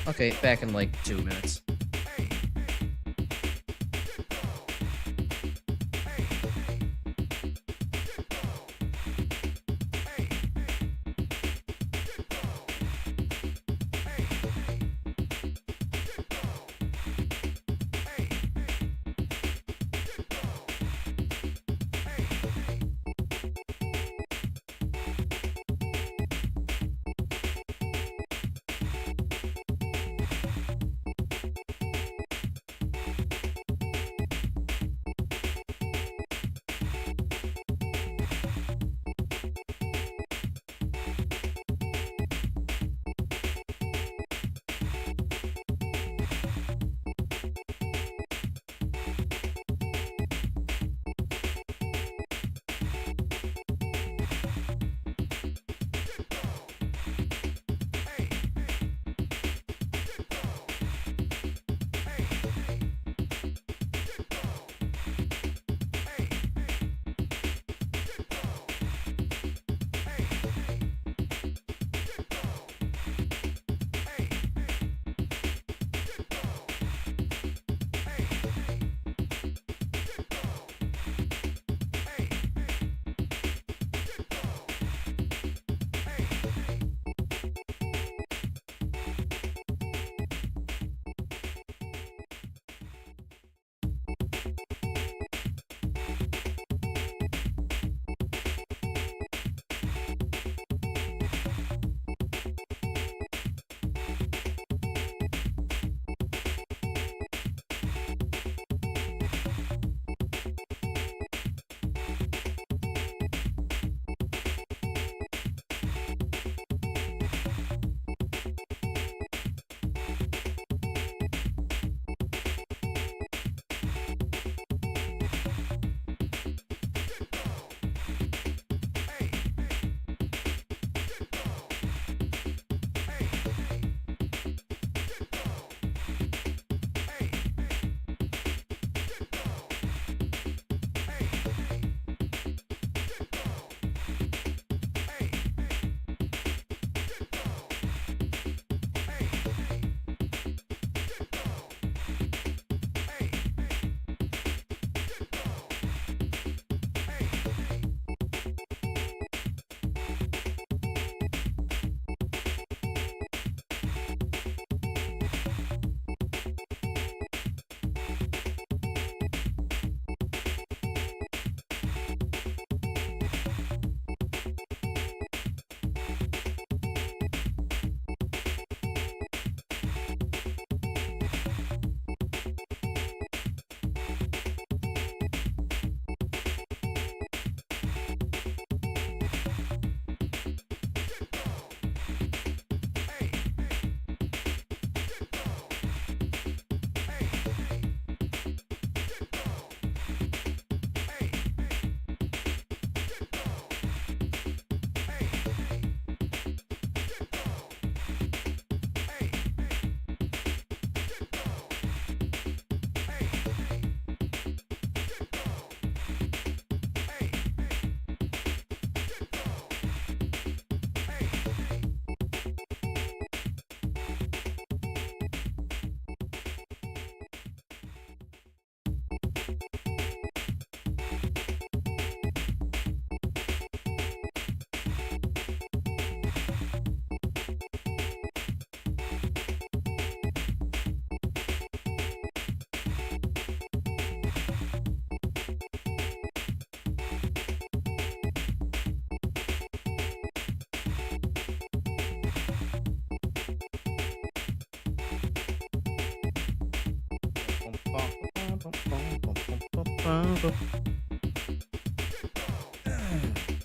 Okay, back in like 2 minutes.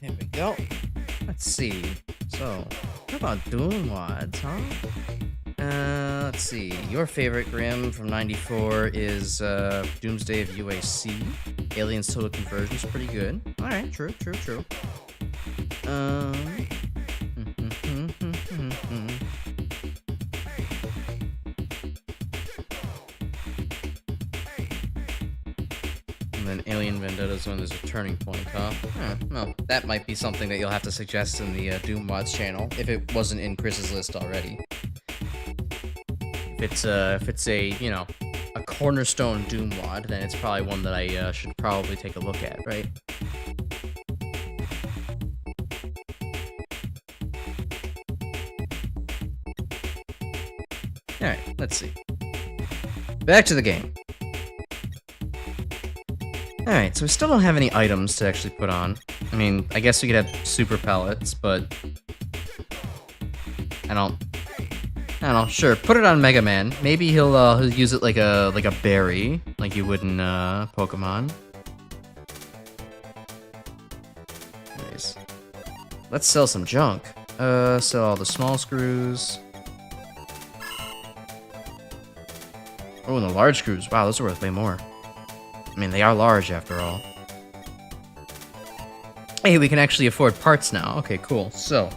Here we go. Let's see. So, how about Doom Wads, huh? Let's see. Your favorite Grim from '94 is Doomsday of UAC. Aliens Total Conversion is pretty good. All right, true. And then Alien Vendetta is when there's a turning point, huh? Well, that might be something that you'll have to suggest in the Doom Mods channel, if it wasn't in Chris's list already. If it's a, you know, a cornerstone Doom mod, then it's probably one that I should probably take a look at, right? Alright, let's see. Back to the game. Alright, so we still don't have any items to actually put on. I mean, I guess we could have super pellets, but I don't know. Sure, put it on Mega Man. Maybe he'll use it like a berry, like you would in Pokemon. Anyways, let's sell some junk. Sell all the small screws. Oh, and the large screws. Wow, those are worth way more. I mean, they are large after all. Hey, we can actually afford parts now. Okay, cool. So,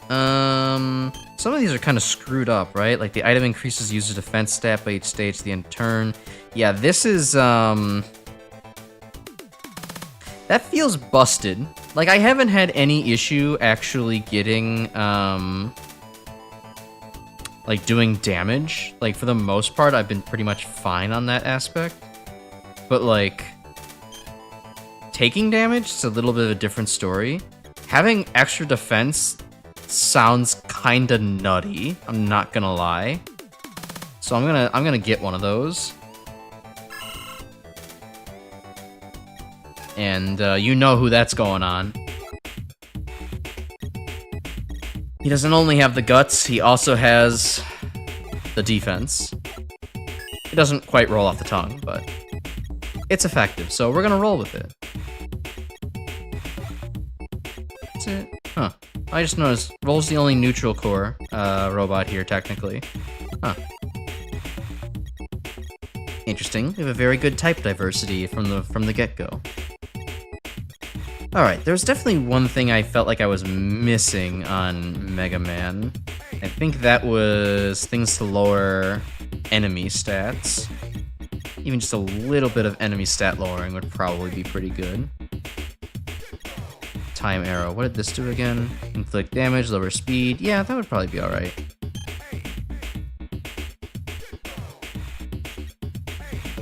some of these are kind of screwed up, right? Like the item increases user defense stat by each stage to the end turn. Yeah, this is, that feels busted. Like, I haven't had any issue actually getting, like, doing damage. Like, for the most part, I've been pretty much fine on that aspect. But, like, taking damage is a little bit of a different story. Having extra defense sounds kinda nutty, I'm not gonna lie. So I'm gonna get one of those. And you know who that's going on. He doesn't only have the guts, he also has the defense. It doesn't quite roll off the tongue, but it's effective, so we're gonna roll with it. That's it. Huh. I just noticed, Roll's the only neutral core robot here, technically. Huh. Interesting. We have a very good type diversity from the get-go. Alright, there's definitely one thing I felt like I was missing on Mega Man. I think that was things to lower enemy stats. Even just a little bit of enemy stat lowering would probably be pretty good. Time arrow. What did this do again? Inflict damage, lower speed. Yeah, that would probably be alright.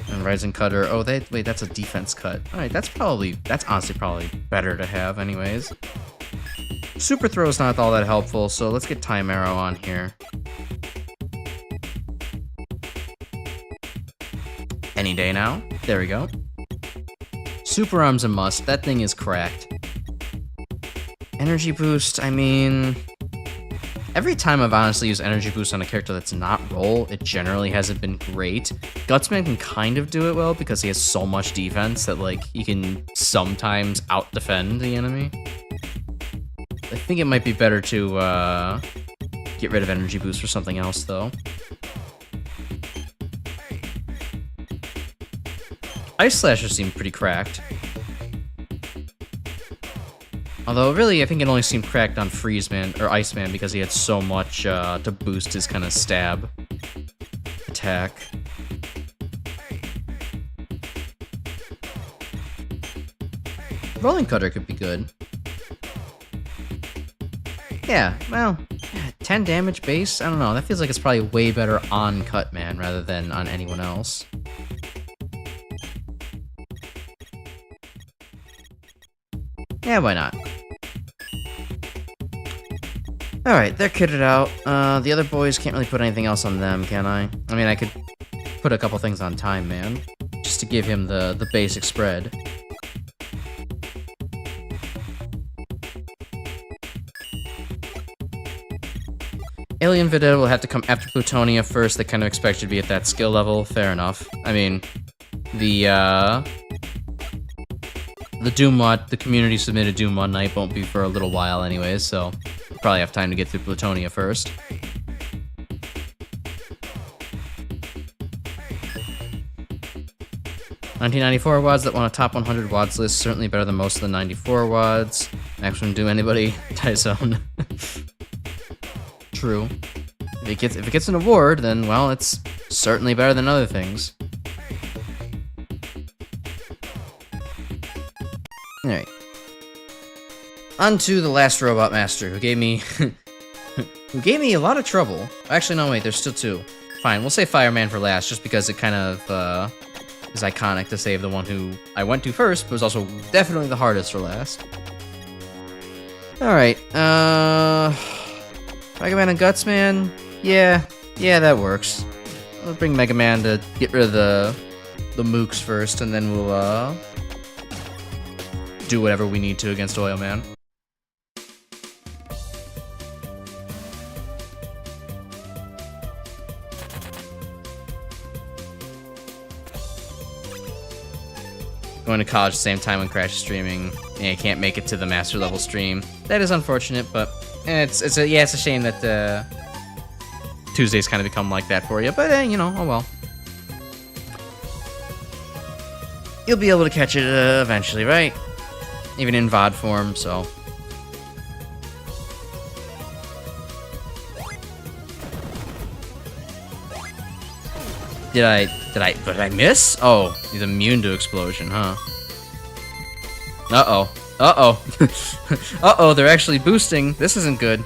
And Rising Cutter. Oh, wait, that's a defense cut. Alright, that's honestly probably better to have anyways. Super Throw's not all that helpful, so let's get Time Arrow on here. Any day now. There we go. Super Arm's a must. That thing is cracked. Energy Boost, I mean, every time I've honestly used Energy Boost on a character that's not Roll, it generally hasn't been great. Gutsman can kind of do it well because he has so much defense that, like, he can sometimes out-defend the enemy. I think it might be better to get rid of Energy Boost for something else, though. Ice Slasher seemed pretty cracked. Although, really, I think it only seemed cracked on Freezeman, or Iceman, because he had so much to boost his kind of stab attack. Rolling Cutter could be good. Yeah, well, 10 damage base? I don't know, that feels like it's probably way better on Cutman rather than on anyone else. Yeah, why not? Alright, they're kitted out. The other boys can't really put anything else on them, can I? I mean, I could put a couple things on Time Man, just to give him the basic spread. Alien Vendetta will have to come after Plutonia first. They kind of expect you to be at that skill level. Fair enough. I mean, the Doom mod, the community submitted Doom mod night won't be for a little while anyways, so we'll probably have time to get through Plutonia first. $1994 wads that want a top 100 wads list, certainly better than most of the 94 wads. Maximum Doom anybody, Tyzone. True. If it gets an award, then, well, it's certainly better than other things. Alright. On to the last Robot Master, who gave me... who gave me a lot of trouble. Actually, no, wait, there's still two. Fine, we'll say Fireman for last, just because it kind of, is iconic to save the one who I went to first, but was also definitely the hardest for last. Alright, Mega Man and Guts Man? Yeah, that works. Let's bring Mega Man to get rid of the mooks first, and then we'll, do whatever we need to against Oil Man. Going to college at the same time when Crash is streaming. Yeah, you can't make it to the master level stream. That is unfortunate, but it's a shame that Tuesdays kind of become like that for you. But you know, oh well. You'll be able to catch it eventually, right? Even in VOD form, so. Did I miss? Oh, he's immune to explosion, huh? Uh-oh. Uh-oh. Uh-oh, they're actually boosting. This isn't good.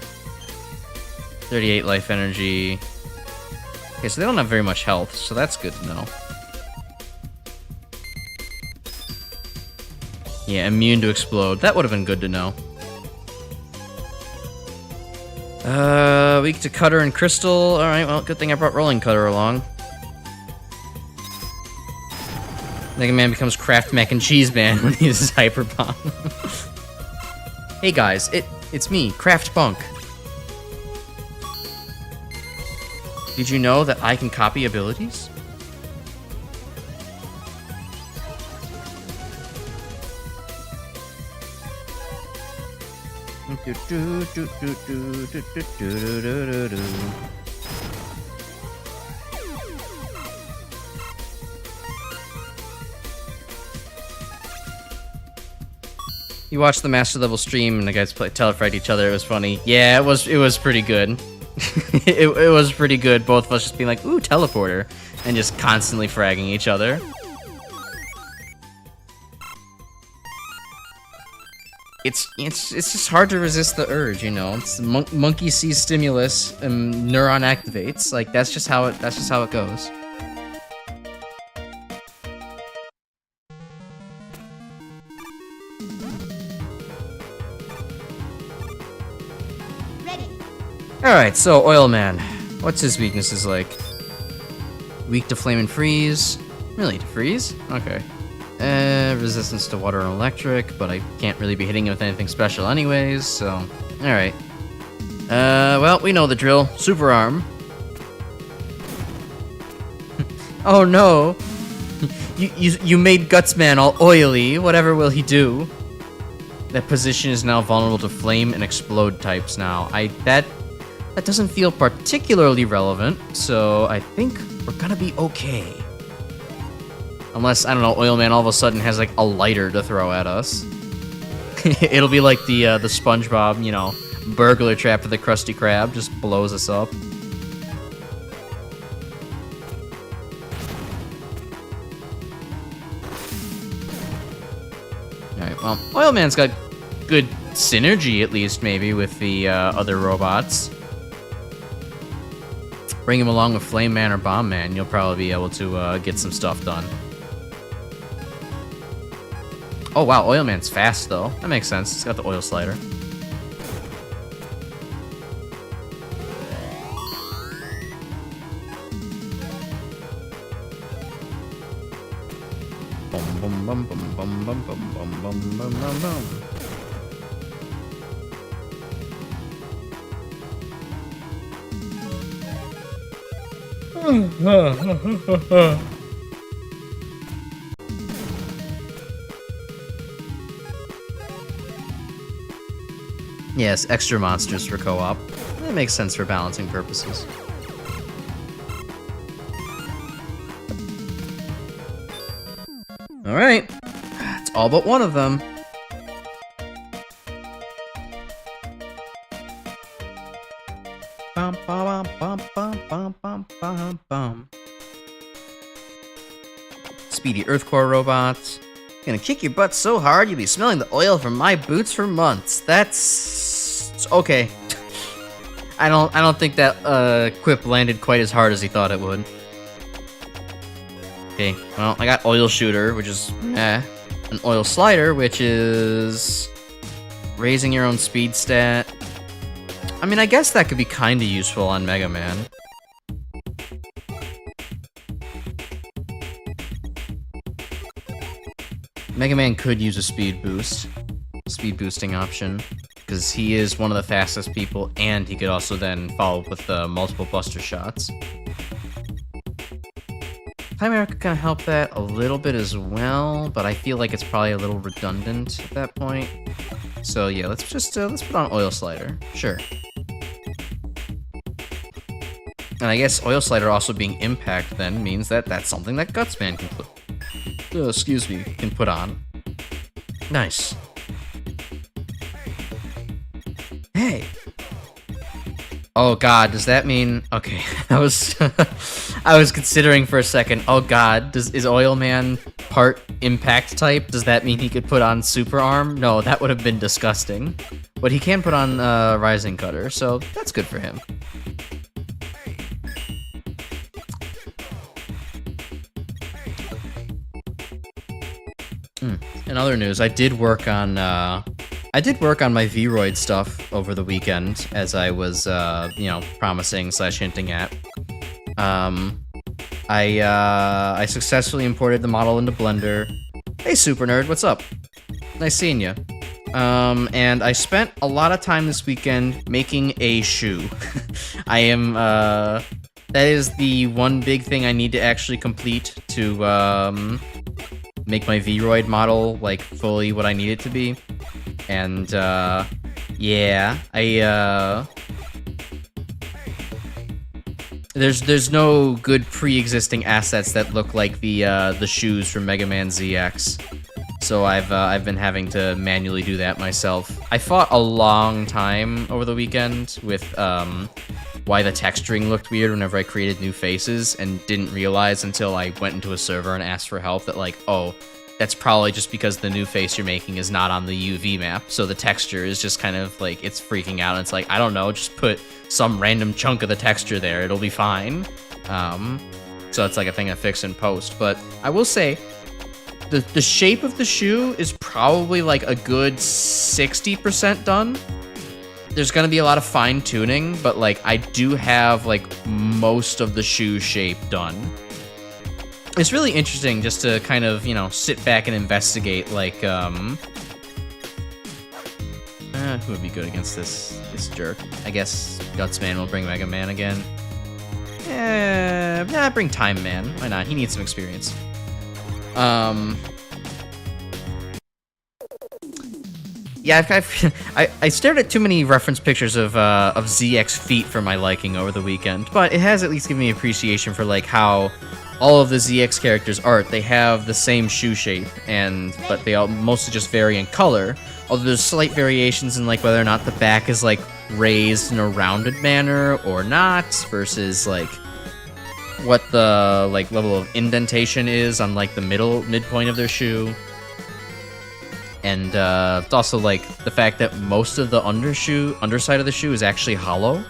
38 life energy. Okay, so they don't have very much health, so that's good to know. Yeah, immune to explode. That would have been good to know. Weak to Cutter and Crystal. Alright, well, good thing I brought Rolling Cutter along. Mega Man becomes Kraft Mac and Cheese Man when he uses Hyper Bomb. Hey guys, it's me, Kraft Bunk. Did you know that I can copy abilities? You watched the master level stream and the guys telefight each other. It was funny. Yeah, it was pretty good. it was pretty good. Both of us just being like, "Ooh, teleporter," and just constantly fragging each other. It's just hard to resist the urge, you know. It's monkey sees stimulus and neuron activates. Like that's just how it goes. Alright, so Oil Man. What's his weaknesses like? Weak to flame and freeze. Really, to freeze? Okay. Resistance to water and electric, but I can't really be hitting him with anything special anyways, so... Alright. Well, we know the drill. Super Arm. Oh no! You made Gutsman all oily. Whatever will he do? That position is now vulnerable to flame and explode types now. That doesn't feel particularly relevant, so I think we're gonna be okay. Unless, I don't know, Oil Man all of a sudden has, like, a lighter to throw at us. It'll be like the SpongeBob, you know, burglar trap for the Krusty Krab, just blows us up. Alright, well, Oil Man's got good synergy, at least, maybe, with the other robots. Bring him along with Flame Man or Bomb Man, you'll probably be able to get some stuff done. Oh wow, Oil Man's fast though. That makes sense. He's got the oil slider. Bum bum bum bum bum bum bum bum bum bum bum bum. Yes, extra monsters for co-op. That makes sense for balancing purposes. Alright. It's all but one of them. Bum, bum, bum, bum, bum, bum, bum, bum. Speedy Earth Core robots. Gonna kick your butt so hard you'll be smelling the oil from my boots for months. That's okay. I don't think that quip landed quite as hard as he thought it would. Okay, well, I got oil shooter, which is an oil slider, which is raising your own speed stat. I mean, I guess that could be kind of useful on Mega Man. Mega Man could use a speed boosting option, because he is one of the fastest people, and he could also then follow up with multiple buster shots. Time Arrow could kind of help that a little bit as well, but I feel like it's probably a little redundant at that point. So yeah, let's put on Oil Slider, sure. And I guess Oil Slider also being Impact then means that that's something that Gutsman can put on. Nice. Hey. Oh god, does that mean... Okay, I was considering for a second, oh god, is Oil Man part Impact type? Does that mean he could put on Super Arm? No, that would have been disgusting. But he can put on Rising Cutter, so that's good for him. In other news, I did work on my Vroid stuff over the weekend, as I was, promising / hinting at. I successfully imported the model into Blender. Hey, Super Nerd, what's up? Nice seeing you. And I spent a lot of time this weekend making a shoe. I am, that is the one big thing I need to actually complete to, make my Vroid model, like, fully what I need it to be. And, yeah, there's no good pre-existing assets that look like the shoes from Mega Man ZX. So I've been having to manually do that myself. I fought a long time over the weekend with, why the texturing looked weird whenever I created new faces, and didn't realize until I went into a server and asked for help that, like, oh, that's probably just because the new face you're making is not on the UV map, so the texture is just kind of, like, it's freaking out, and it's like, I don't know, just put some random chunk of the texture there, it'll be fine. So it's like a thing I fix in post, but I will say, the shape of the shoe is probably, like, a good 60% done. There's gonna be a lot of fine-tuning, but, like, I do have, like, most of the shoe shape done. It's really interesting just to kind of, sit back and investigate, like, who would be good against this jerk? I guess Gutsman will bring Mega Man again. Bring Time Man. Why not? He needs some experience. Yeah, I stared at too many reference pictures of ZX feet for my liking over the weekend, but it has at least given me appreciation for, like, how all of the ZX characters' art, they have the same shoe shape, but they all mostly just vary in color, although there's slight variations in, like, whether or not the back is, like, raised in a rounded manner or not, versus, like, what the, like, level of indentation is on, like, the midpoint of their shoe. And it's also, like, the fact that most of the underside of the shoe is actually hollow.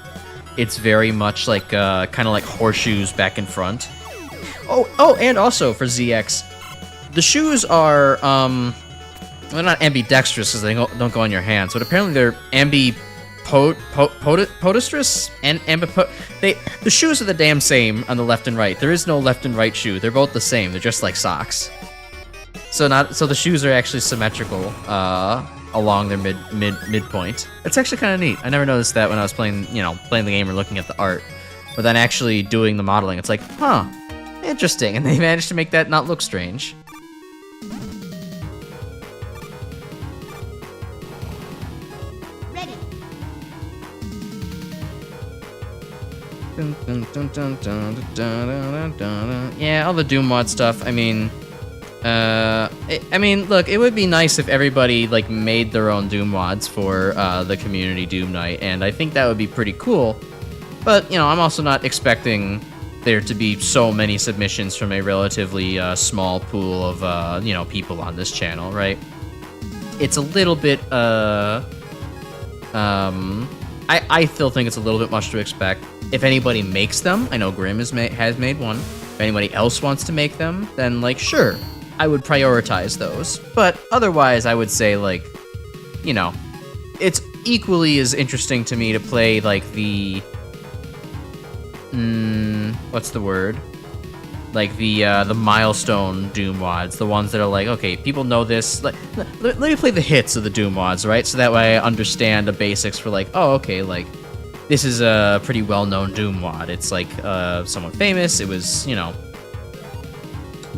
It's very much like, kind of like horseshoes back and front. Oh, and also for ZX, the shoes are, they're not ambidextrous because they don't go on your hands, but apparently they're ambipodestris and the shoes are the damn same on the left and right. There is no left and right shoe. They're both the same. They're just like socks. So the shoes are actually symmetrical along their midpoint. It's actually kind of neat. I never noticed that when I was playing the game or looking at the art. But then actually doing the modeling, it's like, huh, interesting. And they managed to make that not look strange. Ready. Yeah, all the Doom mod stuff. I mean, look, it would be nice if everybody, like, made their own Doom mods for the community Doom Night, and I think that would be pretty cool. But, I'm also not expecting there to be so many submissions from a relatively small pool of people on this channel, right? It's a little bit I still think it's a little bit much to expect. If anybody makes them, I know Grim has made one. If anybody else wants to make them, then like sure, I would prioritize those. But otherwise, I would say like, it's equally as interesting to me to play like the what's the word? Like the milestone Doom WADs, the ones that are like, okay, people know this. Let me play the hits of the Doom WADs, right? So that way I understand the basics for like, oh, okay, like this is a pretty well-known Doom WAD. It's like somewhat famous. It was,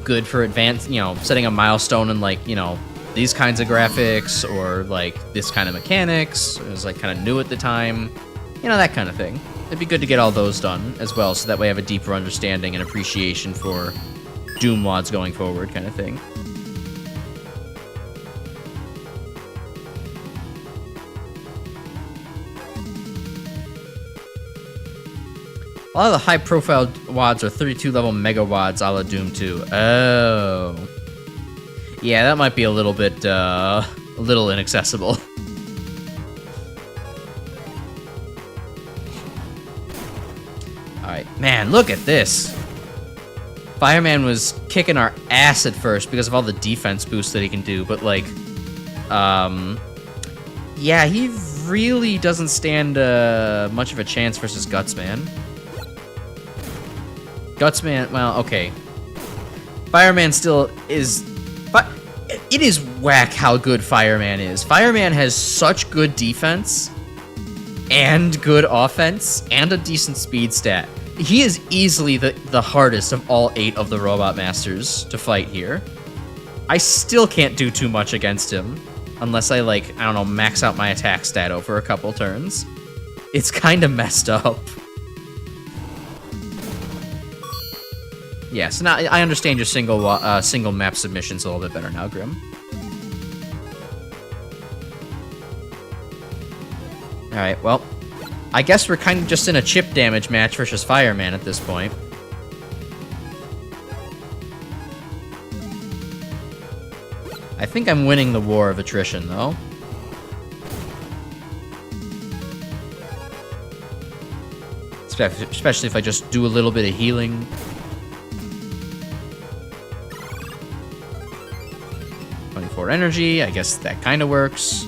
good for advanced, setting a milestone in like, these kinds of graphics or like this kind of mechanics. It was like kind of new at the time, that kind of thing. It'd be good to get all those done as well, so that way I have a deeper understanding and appreciation for Doom WADs going forward, kind of thing. A lot of the high-profile WADs are 32-level Mega WADs a la Doom 2. Oh. Yeah, that might be a little bit, a little inaccessible. Alright, man, look at this. Fireman was kicking our ass at first because of all the defense boosts that he can do, but like, yeah, he really doesn't stand much of a chance versus Gutsman. Gutsman, well, okay. Fireman still is, but it is whack how good Fireman is. Fireman has such good defense and good offense and a decent speed stat. He is easily the hardest of all 8 of the Robot Masters to fight here. I still can't do too much against him unless I like, I don't know, max out my attack stat over a couple turns. It's kind of messed up. Yeah, so now I understand your single map submissions a little bit better now, Grim. Alright, well, I guess we're kind of just in a chip damage match versus Fireman at this point. I think I'm winning the war of attrition, though. Especially if I just do a little bit of healing. Energy, I guess that kind of works.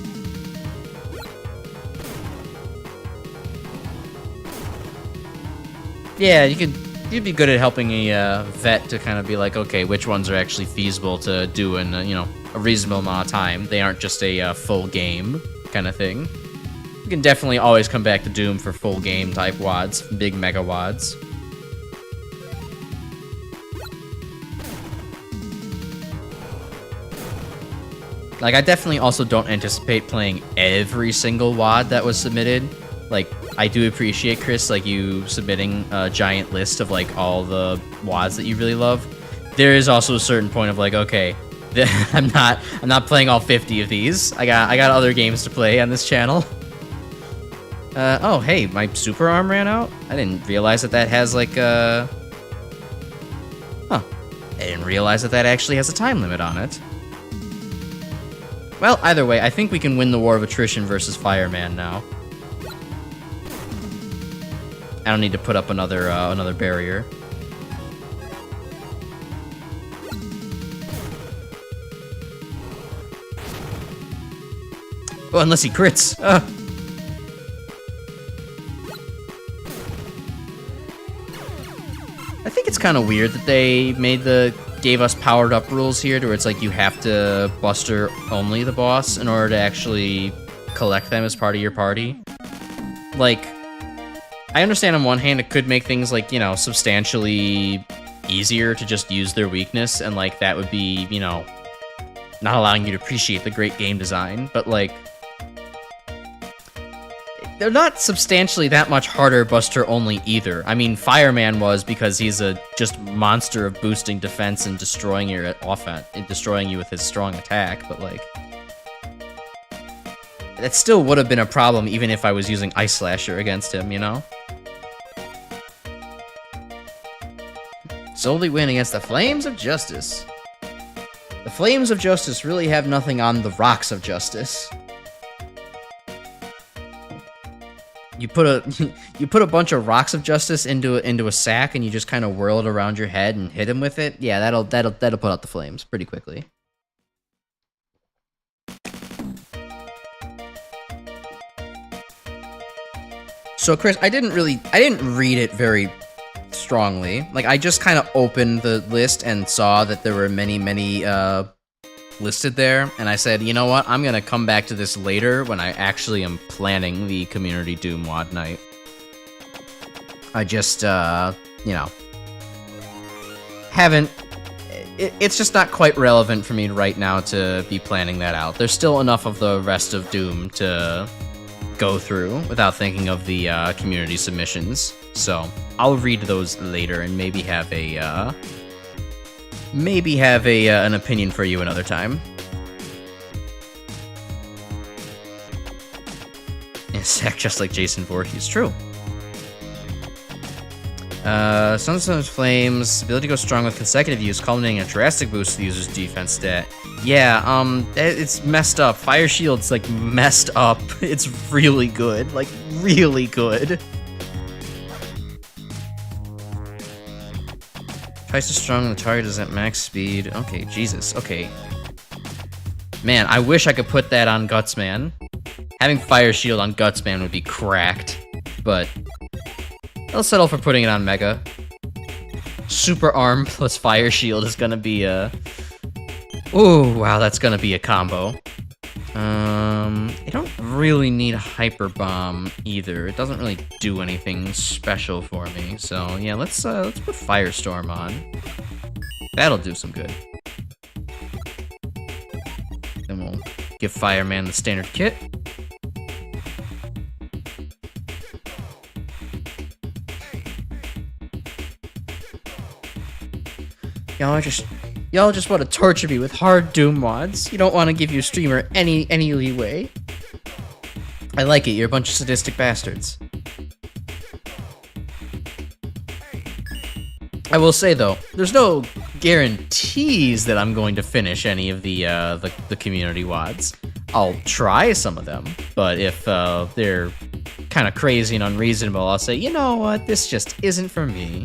Yeah, you'd be good at helping a vet to kind of be like, okay, which ones are actually feasible to do in a reasonable amount of time. They aren't just a full game kind of thing. You can definitely always come back to Doom for full game type WADs, big mega WADs. Like, I definitely also don't anticipate playing every single WAD that was submitted. Like, I do appreciate, Chris, like, you submitting a giant list of, like, all the WADs that you really love. There is also a certain point of, like, okay, I'm not playing all 50 of these. I got other games to play on this channel. Oh, hey, my super arm ran out? I didn't realize that has, like, Huh. I didn't realize that actually has a time limit on it. Well, either way, I think we can win the war of attrition versus Fireman now. I don't need to put up another barrier. Oh, unless he crits. I think it's kind of weird that they gave us powered up rules here to where it's like you have to buster only the boss in order to actually collect them as part of your party. Like, I understand on one hand it could make things like, substantially easier to just use their weakness, and like that would be, not allowing you to appreciate the great game design, but like they're not substantially that much harder buster only either. I mean, Fireman was because he's a just monster of boosting defense and destroying your offense, and destroying you with his strong attack, but like that still would have been a problem even if I was using Ice Slasher against him, Solely win against the Flames of Justice. The Flames of Justice really have nothing on the Rocks of Justice. You put a bunch of Rocks of Justice into a sack and you just kind of whirl it around your head and hit him with it. Yeah, that'll put out the flames pretty quickly. So Chris, I didn't read it very strongly. Like, I just kind of opened the list and saw that there were many listed there, and I said, you know what, I'm gonna come back to this later when I actually am planning the Community Doom WOD night. I just, you know, haven't... It's just not quite relevant for me right now to be planning that out. There's still enough of the rest of Doom to go through without thinking of the community submissions, so I'll read those later and maybe have an opinion for you another time. Yes, act just like Jason Voorhees. True. Sun's Flames, ability to go strong with consecutive use, culminating in a drastic boost to the user's defense stat. Yeah, it's messed up. Fire Shield's, like, messed up. It's really good. Like, really good. Twice as strong when the target is at max speed. Okay, Jesus. Okay. Man, I wish I could put that on Gutsman. Having Fire Shield on Gutsman would be cracked, but I'll settle for putting it on Mega. Super Arm plus Fire Shield is gonna be a... Ooh, wow, that's gonna be a combo. I don't really need a Hyper Bomb either. It doesn't really do anything special for me. So yeah, let's put Firestorm on. That'll do some good. Then we'll give Fireman the standard kit. Y'all just want to torture me with hard Doom mods. You don't want to give your streamer any leeway. I like it, you're a bunch of sadistic bastards. I will say though, there's no guarantees that I'm going to finish any of the community WODs. I'll try some of them, but if they're kind of crazy and unreasonable, I'll say, you know what, this just isn't for me.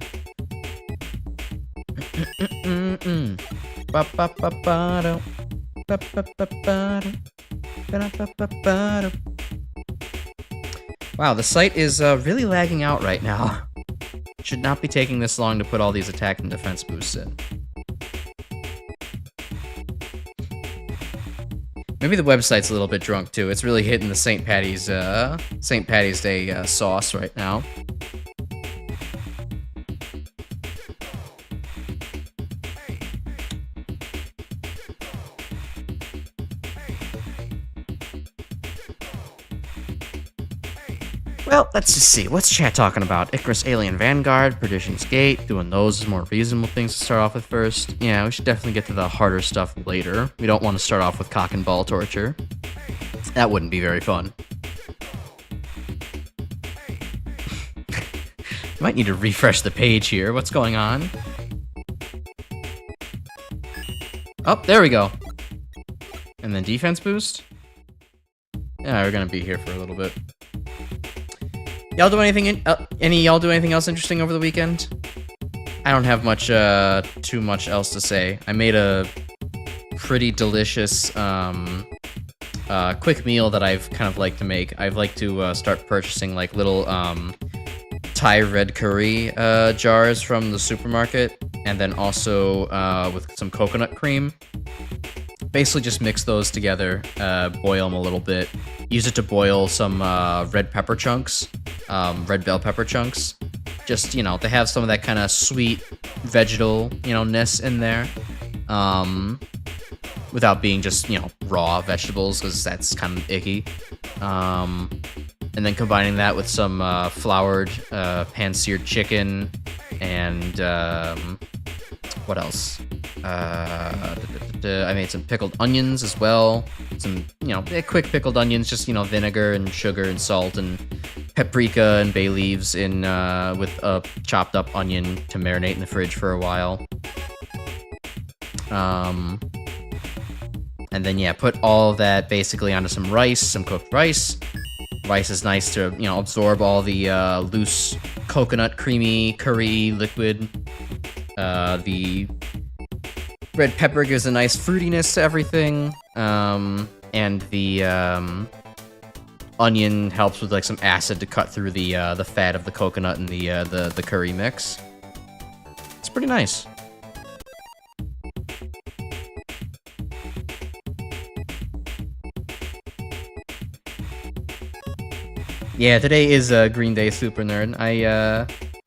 Wow, the site is really lagging out right now. Should not be taking this long to put all these attack and defense boosts in. Maybe the website's a little bit drunk too. It's really hitting the St. Patty's Day sauce right now. Well, let's just see. What's chat talking about? Icarus, Alien Vanguard, Perdition's Gate. Doing those is more reasonable things to start off with first. Yeah, we should definitely get to the harder stuff later. We don't want to start off with cock and ball torture. That wouldn't be very fun. Might need to refresh the page here. What's going on? Oh, there we go. And then defense boost? Yeah, we're gonna be here for a little bit. Y'all do anything? Y'all do anything else interesting over the weekend? I don't have much, too much else to say. I made a pretty delicious, quick meal that I've kind of liked to make. I've liked to start purchasing like little Thai red curry jars from the supermarket, and then also with some coconut cream. Basically just mix those together, boil them a little bit. Use it to boil some red pepper chunks, red bell pepper chunks. Just, you know, to have some of that kind of sweet vegetal, you know, ness in there. Without being just, you know, raw vegetables, because that's kind of icky. And then combining that with some floured pan-seared chicken and what else? I made some pickled onions as well. Some, quick pickled onions, just, vinegar and sugar and salt and paprika and bay leaves in with a chopped up onion to marinate in the fridge for a while. And then, yeah, put all of that basically onto some rice, some cooked rice. Rice is nice to, absorb all the loose coconut creamy curry liquid. The red pepper gives a nice fruitiness to everything. And the onion helps with like some acid to cut through the fat of the coconut and the curry mix. It's pretty nice. Yeah, today is Green Day Super Nerd.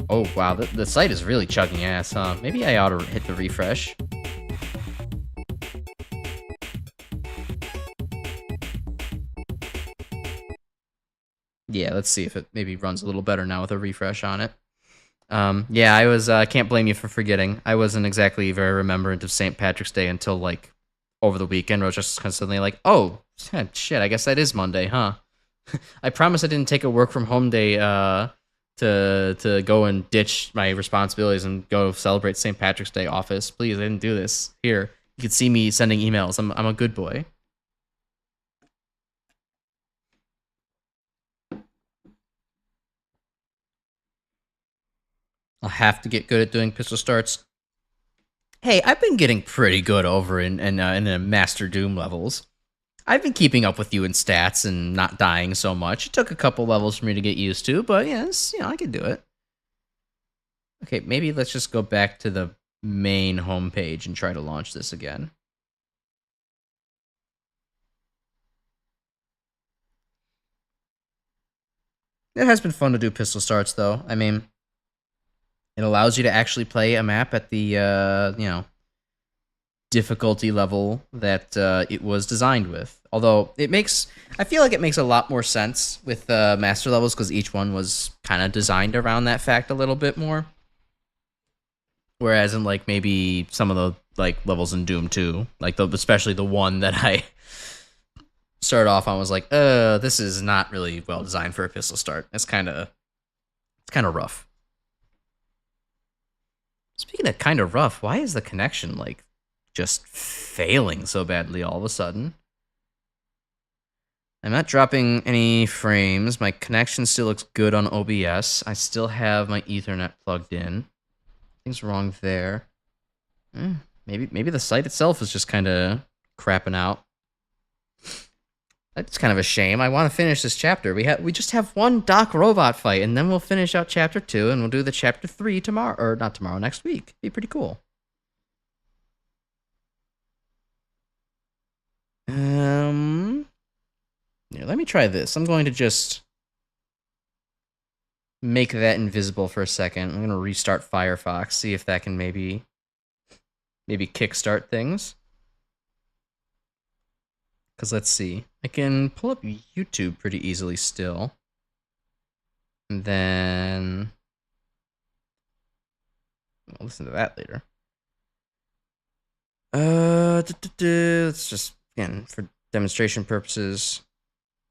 Oh wow, the site is really chugging ass, huh? Maybe I ought to hit the refresh. Yeah, let's see if it maybe runs a little better now with a refresh on it. Yeah, I was, can't blame you for forgetting. I wasn't exactly very remembrant of St. Patrick's Day until, like, over the weekend, where I was just kind of suddenly like, oh, shit, I guess that is Monday, huh? I promise I didn't take a work from home day to go and ditch my responsibilities and go celebrate St. Patrick's Day office. Please, I didn't do this. Here, you can see me sending emails. I'm a good boy. I'll have to get good at doing pistol starts. Hey, I've been getting pretty good over in the Master Doom levels. I've been keeping up with you in stats and not dying so much. It took a couple levels for me to get used to, but yes, I can do it. Okay, maybe let's just go back to the main homepage and try to launch this again. It has been fun to do pistol starts, though. I mean, it allows you to actually play a map at the, difficulty level that it was designed with. Although I feel like it makes a lot more sense with master levels because each one was kind of designed around that fact a little bit more. Whereas in like maybe some of the like levels in Doom 2, like especially the one that I started off on was like, this is not really well designed for a pistol start. It's kind of rough. Speaking of kind of rough, why is the connection like just failing so badly all of a sudden? I'm not dropping any frames. My connection still looks good on OBS. I still have my Ethernet plugged in. Nothing's wrong there. Maybe the site itself is just kind of crapping out. That's kind of a shame. I want to finish this chapter. We just have one Doc robot fight, and then we'll finish out chapter 2, and we'll do the chapter 3 tomorrow, or not tomorrow, next week. Be pretty cool. Yeah, let me try this. I'm going to just make that invisible for a second. I'm going to restart Firefox, see if that can maybe kickstart things. Because let's see. I can pull up YouTube pretty easily still. And then I'll listen to that later. Let's just, again, for demonstration purposes.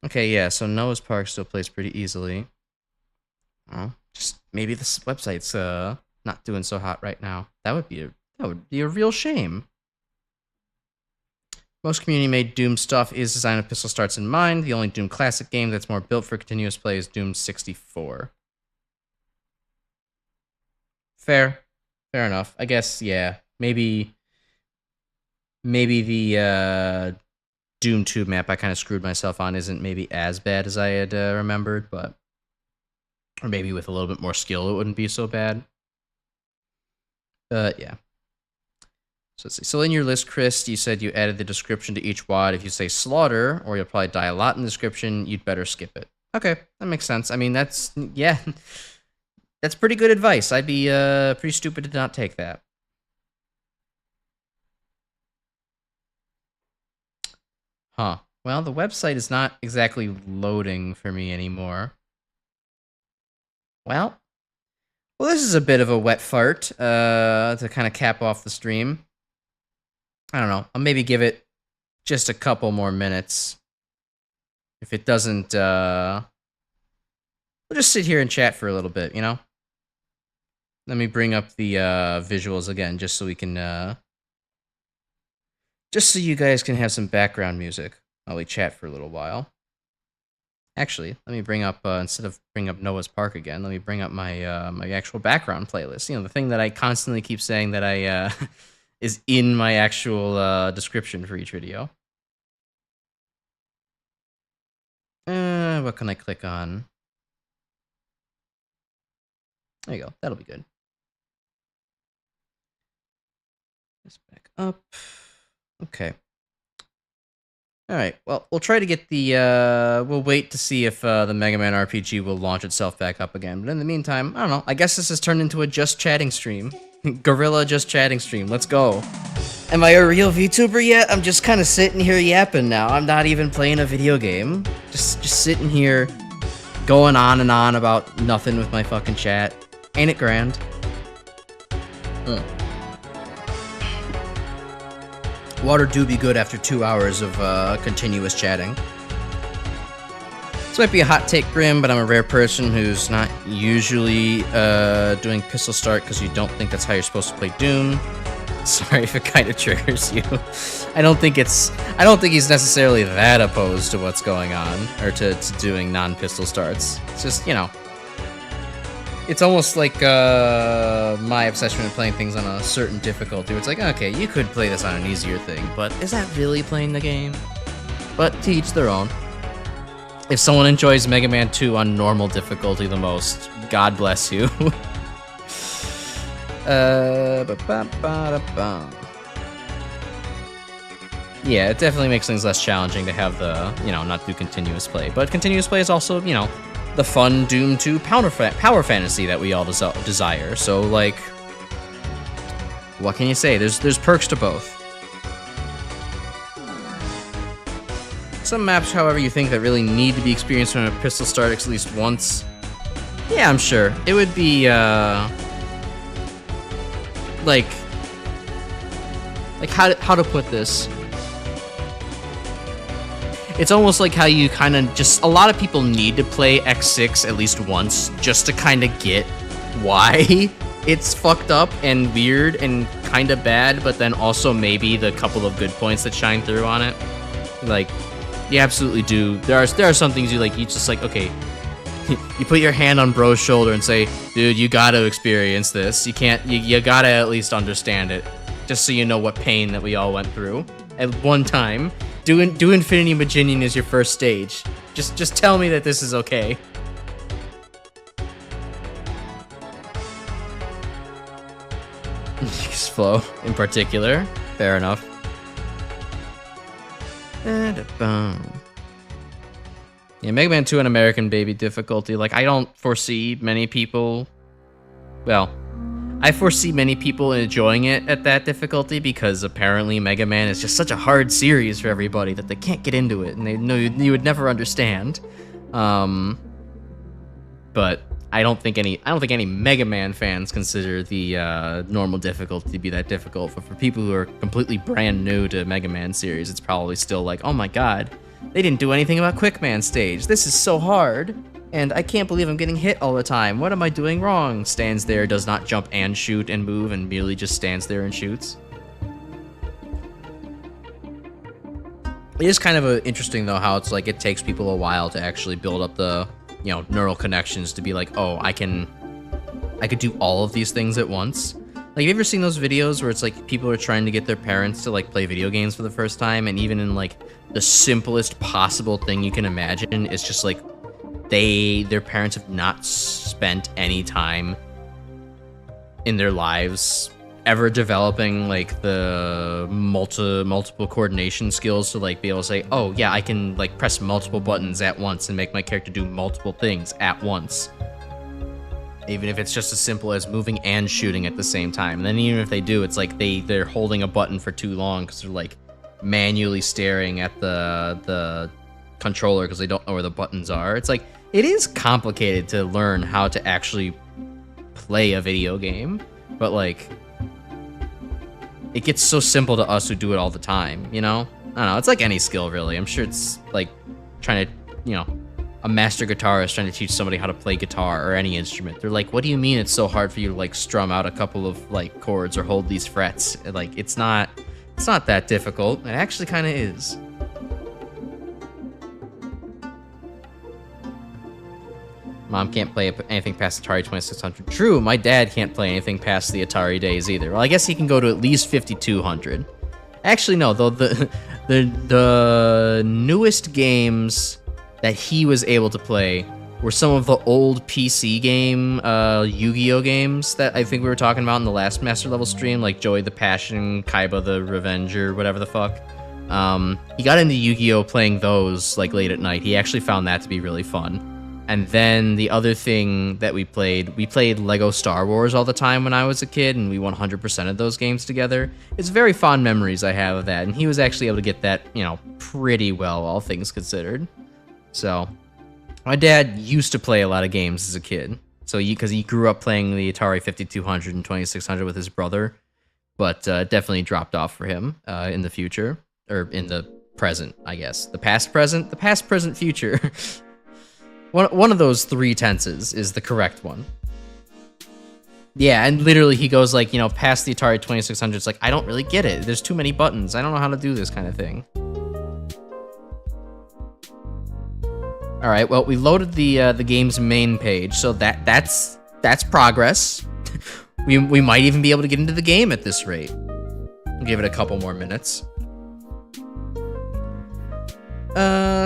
Okay, yeah, so Noah's Park still plays pretty easily. Oh, just maybe this website's not doing so hot right now. That would be a real shame. Most community-made Doom stuff is designed with pistol starts in mind. The only Doom Classic game that's more built for continuous play is Doom 64. Fair enough. I guess, yeah, maybe the Doom 2 map I kind of screwed myself on isn't maybe as bad as I had remembered, but or maybe with a little bit more skill it wouldn't be so bad. But yeah. So let's see. So in your list, Chris, you said you added the description to each WAD. If you say slaughter, or you'll probably die a lot in the description, you'd better skip it. Okay, that makes sense. I mean, that's pretty good advice. I'd be pretty stupid to not take that. Huh. Well, the website is not exactly loading for me anymore. Well, this is a bit of a wet fart to kind of cap off the stream. I don't know. I'll maybe give it just a couple more minutes. If it doesn't, we'll just sit here and chat for a little bit, you know? Let me bring up the visuals again, just so we can, just so you guys can have some background music while we chat for a little while. Actually, let me bring up, instead of bring up Noah's Park again, let me bring up my my actual background playlist. You know, the thing that I constantly keep saying that I is in my actual description for each video. What can I click on? There you go. That'll be good. This back up. Okay. All right. Well, we'll try to get the. We'll wait to see if the Mega Man RPG will launch itself back up again. But in the meantime, I don't know. I guess this has turned into a just chatting stream. Gorilla just chatting stream. Let's go. Am I a real VTuber yet? I'm just kind of sitting here yapping now. I'm not even playing a video game. Just sitting here, going on and on about nothing with my fucking chat. Ain't it grand? Water do be good after 2 hours of continuous chatting. This might be a hot take, Grim, but I'm a rare person who's not usually doing pistol start because you don't think that's how you're supposed to play Doom. Sorry if it kind of triggers you. I don't think he's necessarily that opposed to what's going on, or to doing non-pistol starts. It's just, you know, it's almost like my obsession with playing things on a certain difficulty, where it's like, okay, you could play this on an easier thing, but is that really playing the game? But to each their own. If someone enjoys Mega Man 2 on normal difficulty the most, God bless you. Yeah, it definitely makes things less challenging to have the, you know, not do continuous play. But continuous play is also, you know, the fun Doom 2 power fantasy that we all desire. So, like, what can you say? There's perks to both. Some maps, however, you think that really need to be experienced from a pistol start at least once. Yeah, I'm sure. It would be, like how to put this? It's almost like how you kind of just, a lot of people need to play X6 at least once just to kind of get why it's fucked up and weird and kind of bad, but then also maybe the couple of good points that shine through on it. Like, you absolutely do. There are some things you just like, okay, you put your hand on bro's shoulder and say, dude, you gotta experience this. You can't, you gotta at least understand it. Just so you know what pain that we all went through at one time. Do Infinity Maginian as your first stage. Just tell me that this is okay. Flow in particular. Fair enough. Yeah, Mega Man 2 and American Baby difficulty. Like, I don't foresee many people... Well, I foresee many people enjoying it at that difficulty because apparently Mega Man is just such a hard series for everybody that they can't get into it and they know you would never understand. But I don't think any Mega Man fans consider the normal difficulty to be that difficult. But for people who are completely brand new to Mega Man series, it's probably still like, oh my god, they didn't do anything about Quick Man stage. This is so hard. And I can't believe I'm getting hit all the time. What am I doing wrong? Stands there, does not jump and shoot and move, and merely just stands there and shoots. It is kind of interesting, though, how it's like it takes people a while to actually build up the, you know, neural connections to be like, oh, I could do all of these things at once. Like, have you ever seen those videos where it's like people are trying to get their parents to like play video games for the first time, and even in like the simplest possible thing you can imagine, it's just like their parents have not spent any time in their lives ever developing like the multiple coordination skills to like be able to say, oh yeah, I can like press multiple buttons at once and make my character do multiple things at once. Even if it's just as simple as moving and shooting at the same time. And then even if they do, it's like they're holding a button for too long because they're like manually staring at the controller because they don't know where the buttons are. It's like, it is complicated to learn how to actually play a video game, but like, it gets so simple to us who do it all the time, you know? I don't know, it's like any skill, really. I'm sure it's like trying to, you know, a master guitarist trying to teach somebody how to play guitar or any instrument. They're like, what do you mean it's so hard for you to, like, strum out a couple of, like, chords or hold these frets? Like, it's not that difficult. It actually kind of is. Mom can't play anything past Atari 2600. True, my dad can't play anything past the Atari days either. Well, I guess he can go to at least 5200. Actually, no, though the newest games that he was able to play were some of the old PC game Yu-Gi-Oh games that I think we were talking about in the last Master Level stream, like Joey the Passion, Kaiba the Revenger, whatever the fuck. He got into Yu-Gi-Oh playing those like late at night. He actually found that to be really fun. And then the other thing that we played Lego Star Wars all the time when I was a kid, and we 100% of those games together. It's very fond memories I have of that, and he was actually able to get that, you know, pretty well, all things considered. So, my dad used to play a lot of games as a kid. So, because he grew up playing the Atari 5200 and 2600 with his brother, but definitely dropped off for him in the future, or in the present, I guess. The past, present, future. One of those three tenses is the correct one. Yeah, and literally he goes like, you know, past the Atari 2600, it's like, I don't really get it. There's too many buttons. I don't know how to do this kind of thing. All right, well, we loaded the game's main page, so that's progress. we might even be able to get into the game at this rate. I'll give it a couple more minutes.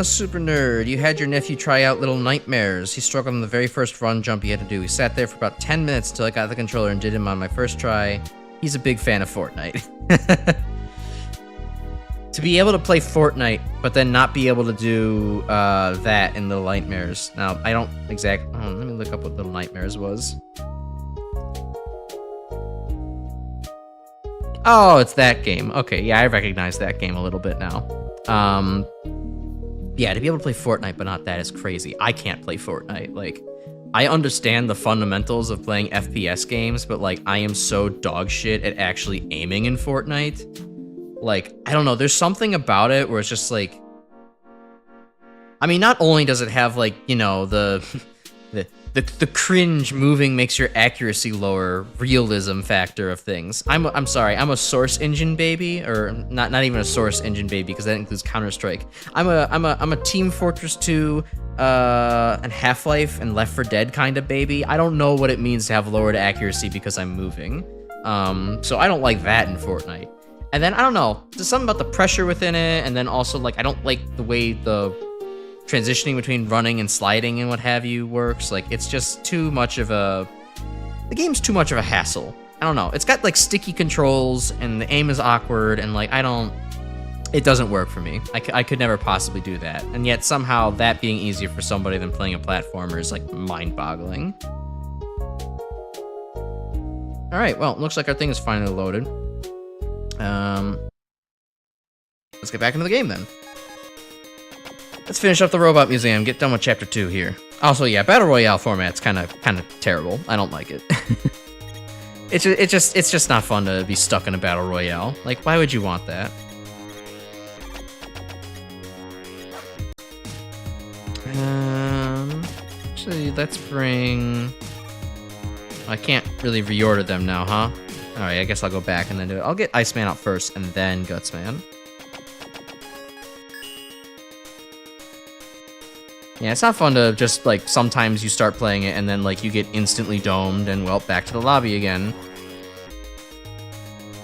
Super nerd, you had your nephew try out Little Nightmares. He struggled on the very first run jump he had to do. He sat there for about 10 minutes until I got the controller and did him on my first try. He's a big fan of Fortnite. To be able to play Fortnite, but then not be able to do that in Little Nightmares. Now, I don't exactly... Oh, let me look up what Little Nightmares was. Oh, it's that game. Okay, yeah, I recognize that game a little bit now. Yeah, to be able to play Fortnite but not that is crazy. I can't play Fortnite. Like, I understand the fundamentals of playing FPS games, but like, I am so dog shit at actually aiming in Fortnite. Like, I don't know, there's something about it where it's just like... I mean, not only does it have like, you know, the cringe moving makes your accuracy lower realism factor of things. I'm sorry, I'm a Source Engine baby, or not even a Source Engine baby because that includes Counter-Strike. I'm a Team Fortress 2 and Half-Life and Left 4 Dead kind of baby. I don't know what it means to have lowered accuracy because I'm moving. So I don't like that in Fortnite. And then I don't know, there's something about the pressure within it, and then also like I don't like the way the transitioning between running and sliding and what have you works. Like, it's just too much of a... The game's too much of a hassle. I don't know. It's got, like, sticky controls, and the aim is awkward, and, like, I don't... It doesn't work for me. I could never possibly do that. And yet, somehow, that being easier for somebody than playing a platformer is, like, mind-boggling. Alright, well, looks like our thing is finally loaded. Let's get back into the game, then. Let's finish up the Robot Museum, get done with Chapter 2 here. Also, yeah, Battle Royale format's kind of terrible. I don't like it. It's just not fun to be stuck in a Battle Royale. Like, why would you want that? Actually, let's bring... I can't really reorder them now, huh? Alright, I guess I'll go back and then do it. I'll get Iceman out first, and then Gutsman. Yeah, it's not fun to just, like, sometimes you start playing it and then, like, you get instantly domed and, well, back to the lobby again.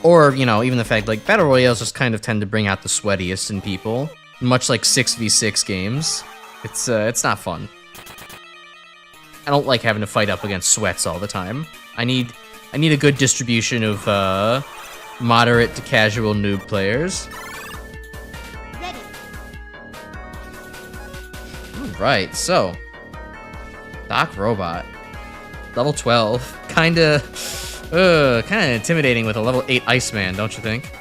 Or, you know, even the fact, like, Battle Royales just kind of tend to bring out the sweatiest in people. Much like 6v6 games. It's not fun. I don't like having to fight up against sweats all the time. I need a good distribution of, moderate to casual noob players. Right, so Doc Robot, level 12, kinda intimidating with a level 8 Iceman, don't you think?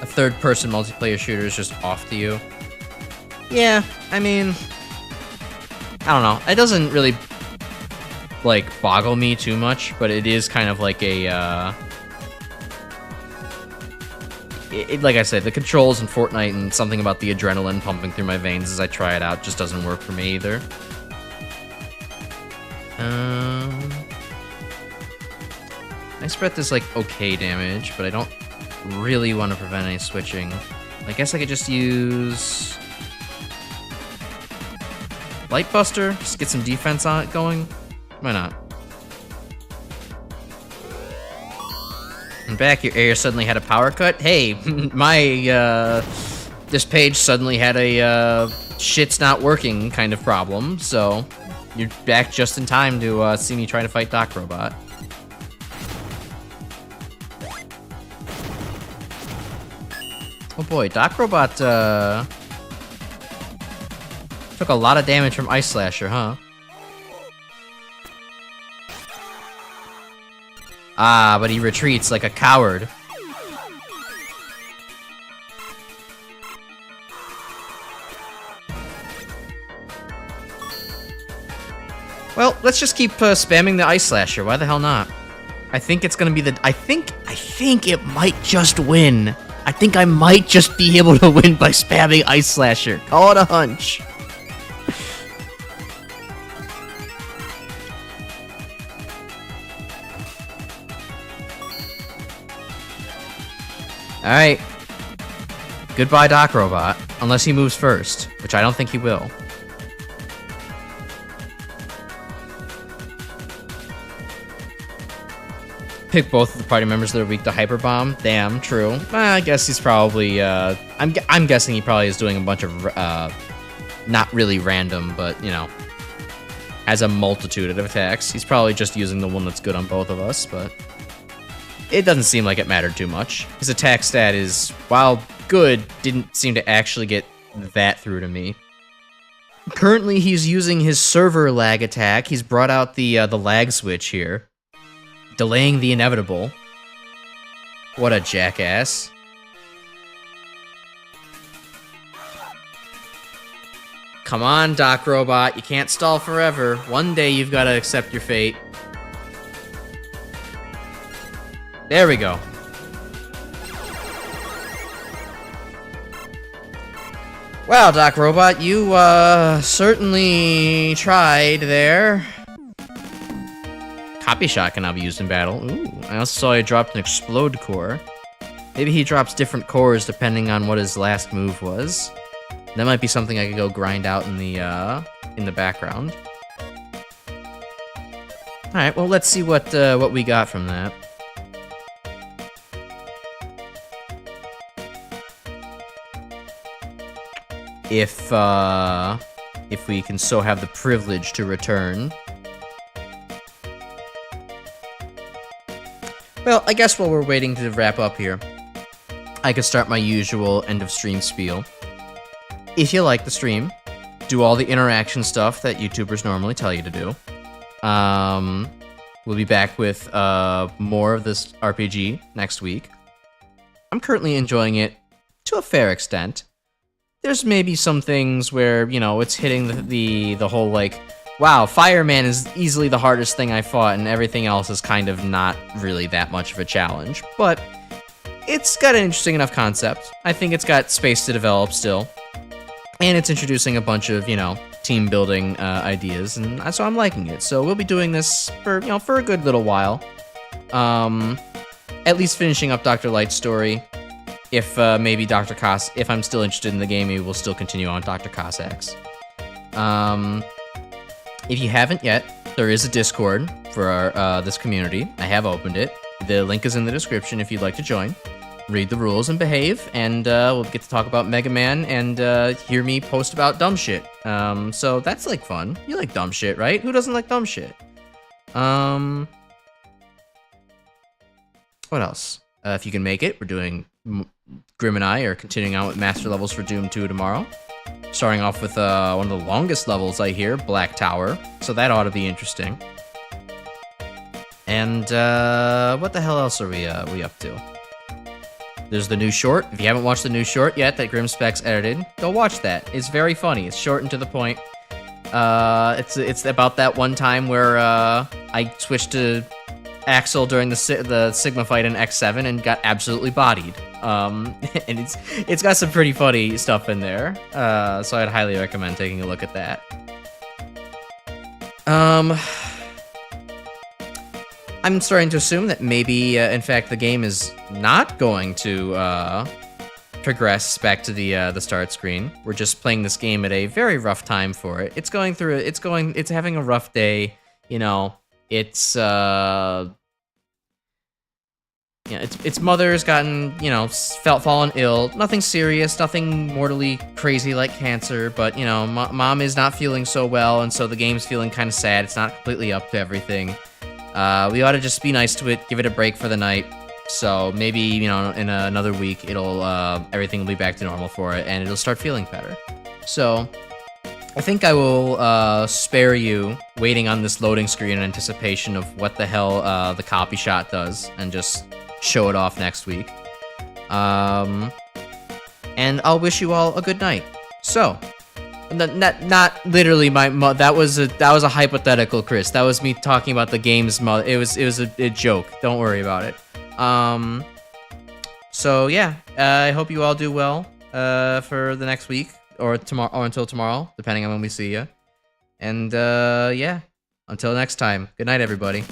A third-person multiplayer shooter is just off to you. Yeah, I mean, I don't know. It doesn't really like boggle me too much, but it is kind of like a like I said, the controls in Fortnite and something about the adrenaline pumping through my veins as I try it out just doesn't work for me either. Ice Breath is like okay damage, but I don't really want to prevent any switching. I guess I could just use Light Buster, just get some defense on it going. Why not? And back, your area suddenly had a power cut. Hey, my this page suddenly had a shit's not working kind of problem, so you're back just in time to see me try to fight Doc Robot. Oh boy, Doc Robot took a lot of damage from Ice Slasher, huh? Ah, but he retreats like a coward. Well, let's just keep spamming the Ice Slasher. Why the hell not? I think it's gonna be the... I think it might just win. I think I might just be able to win by spamming Ice Slasher. Call it a hunch. Alright. Goodbye, Doc Robot. Unless he moves first, which I don't think he will. Pick both of the party members that are weak to Hyper Bomb. Damn, true. I guess he's probably, I'm guessing he probably is doing a bunch of, not really random, but, you know, has a multitude of attacks. He's probably just using the one that's good on both of us, but it doesn't seem like it mattered too much. His attack stat is, while good, didn't seem to actually get that through to me. Currently, he's using his server lag attack. He's brought out the lag switch here, delaying the inevitable. What a jackass. Come on, Doc Robot. You can't stall forever. One day you've got to accept your fate. There we go. Wow, Doc Robot, you certainly tried there. Copy Shot can now be used in battle. Ooh, I also saw he dropped an Explode Core. Maybe he drops different cores depending on what his last move was. That might be something I could go grind out in the background. All right, well, let's see what we got from that. If we can so have the privilege to return. Well, I guess while we're waiting to wrap up here, I could start my usual end of stream spiel. If you like the stream, do all the interaction stuff that YouTubers normally tell you to do. We'll be back with more of this RPG next week. I'm currently enjoying it to a fair extent. There's maybe some things where, you know, it's hitting the whole, like, wow, Fireman is easily the hardest thing I fought, and everything else is kind of not really that much of a challenge. But it's got an interesting enough concept. I think it's got space to develop still. And it's introducing a bunch of, you know, team-building ideas, and so I'm liking it. So we'll be doing this for, you know, for a good little while. At least finishing up Dr. Light's story. If maybe if I'm still interested in the game, maybe we'll still continue on Dr. Cossack's. If you haven't yet, there is a Discord for our, this community. I have opened it. The link is in the description if you'd like to join. Read the rules and behave, and we'll get to talk about Mega Man and hear me post about dumb shit. So that's like fun. You like dumb shit, right? Who doesn't like dumb shit? What else? If you can make it, we're doing Grim and I are continuing on with Master Levels for Doom 2 tomorrow. Starting off with one of the longest levels, I hear, Black Tower. So that ought to be interesting. And what the hell else are we up to? There's the new short. If you haven't watched the new short yet that Grimspecs edited, go watch that. It's very funny. It's short and to the point. It's about that one time where I switched to Axel during the Sigma fight in X7 and got absolutely bodied. And it's got some pretty funny stuff in there. So I'd highly recommend taking a look at that. I'm starting to assume that maybe, in fact, the game is not going to progress back to the start screen. We're just playing this game at a very rough time for it. It's having a rough day. You know, its mother's gotten, fallen ill. Nothing serious, nothing mortally crazy like cancer, but, mom is not feeling so well, and so the game's feeling kind of sad. It's not completely up to everything. We ought to just be nice to it, give it a break for the night. So maybe, in another week, everything will be back to normal for it, and it'll start feeling better. So I think I will spare you waiting on this loading screen in anticipation of what the hell the copy shot does, and just show it off next week. And I'll wish you all a good night. So, not literally that was a hypothetical, Chris. That was me talking about the game's mother. It was a joke. Don't worry about it. So yeah, I hope you all do well for the next week or tomorrow, or until tomorrow, depending on when we see you. And yeah, until next time. Good night, everybody.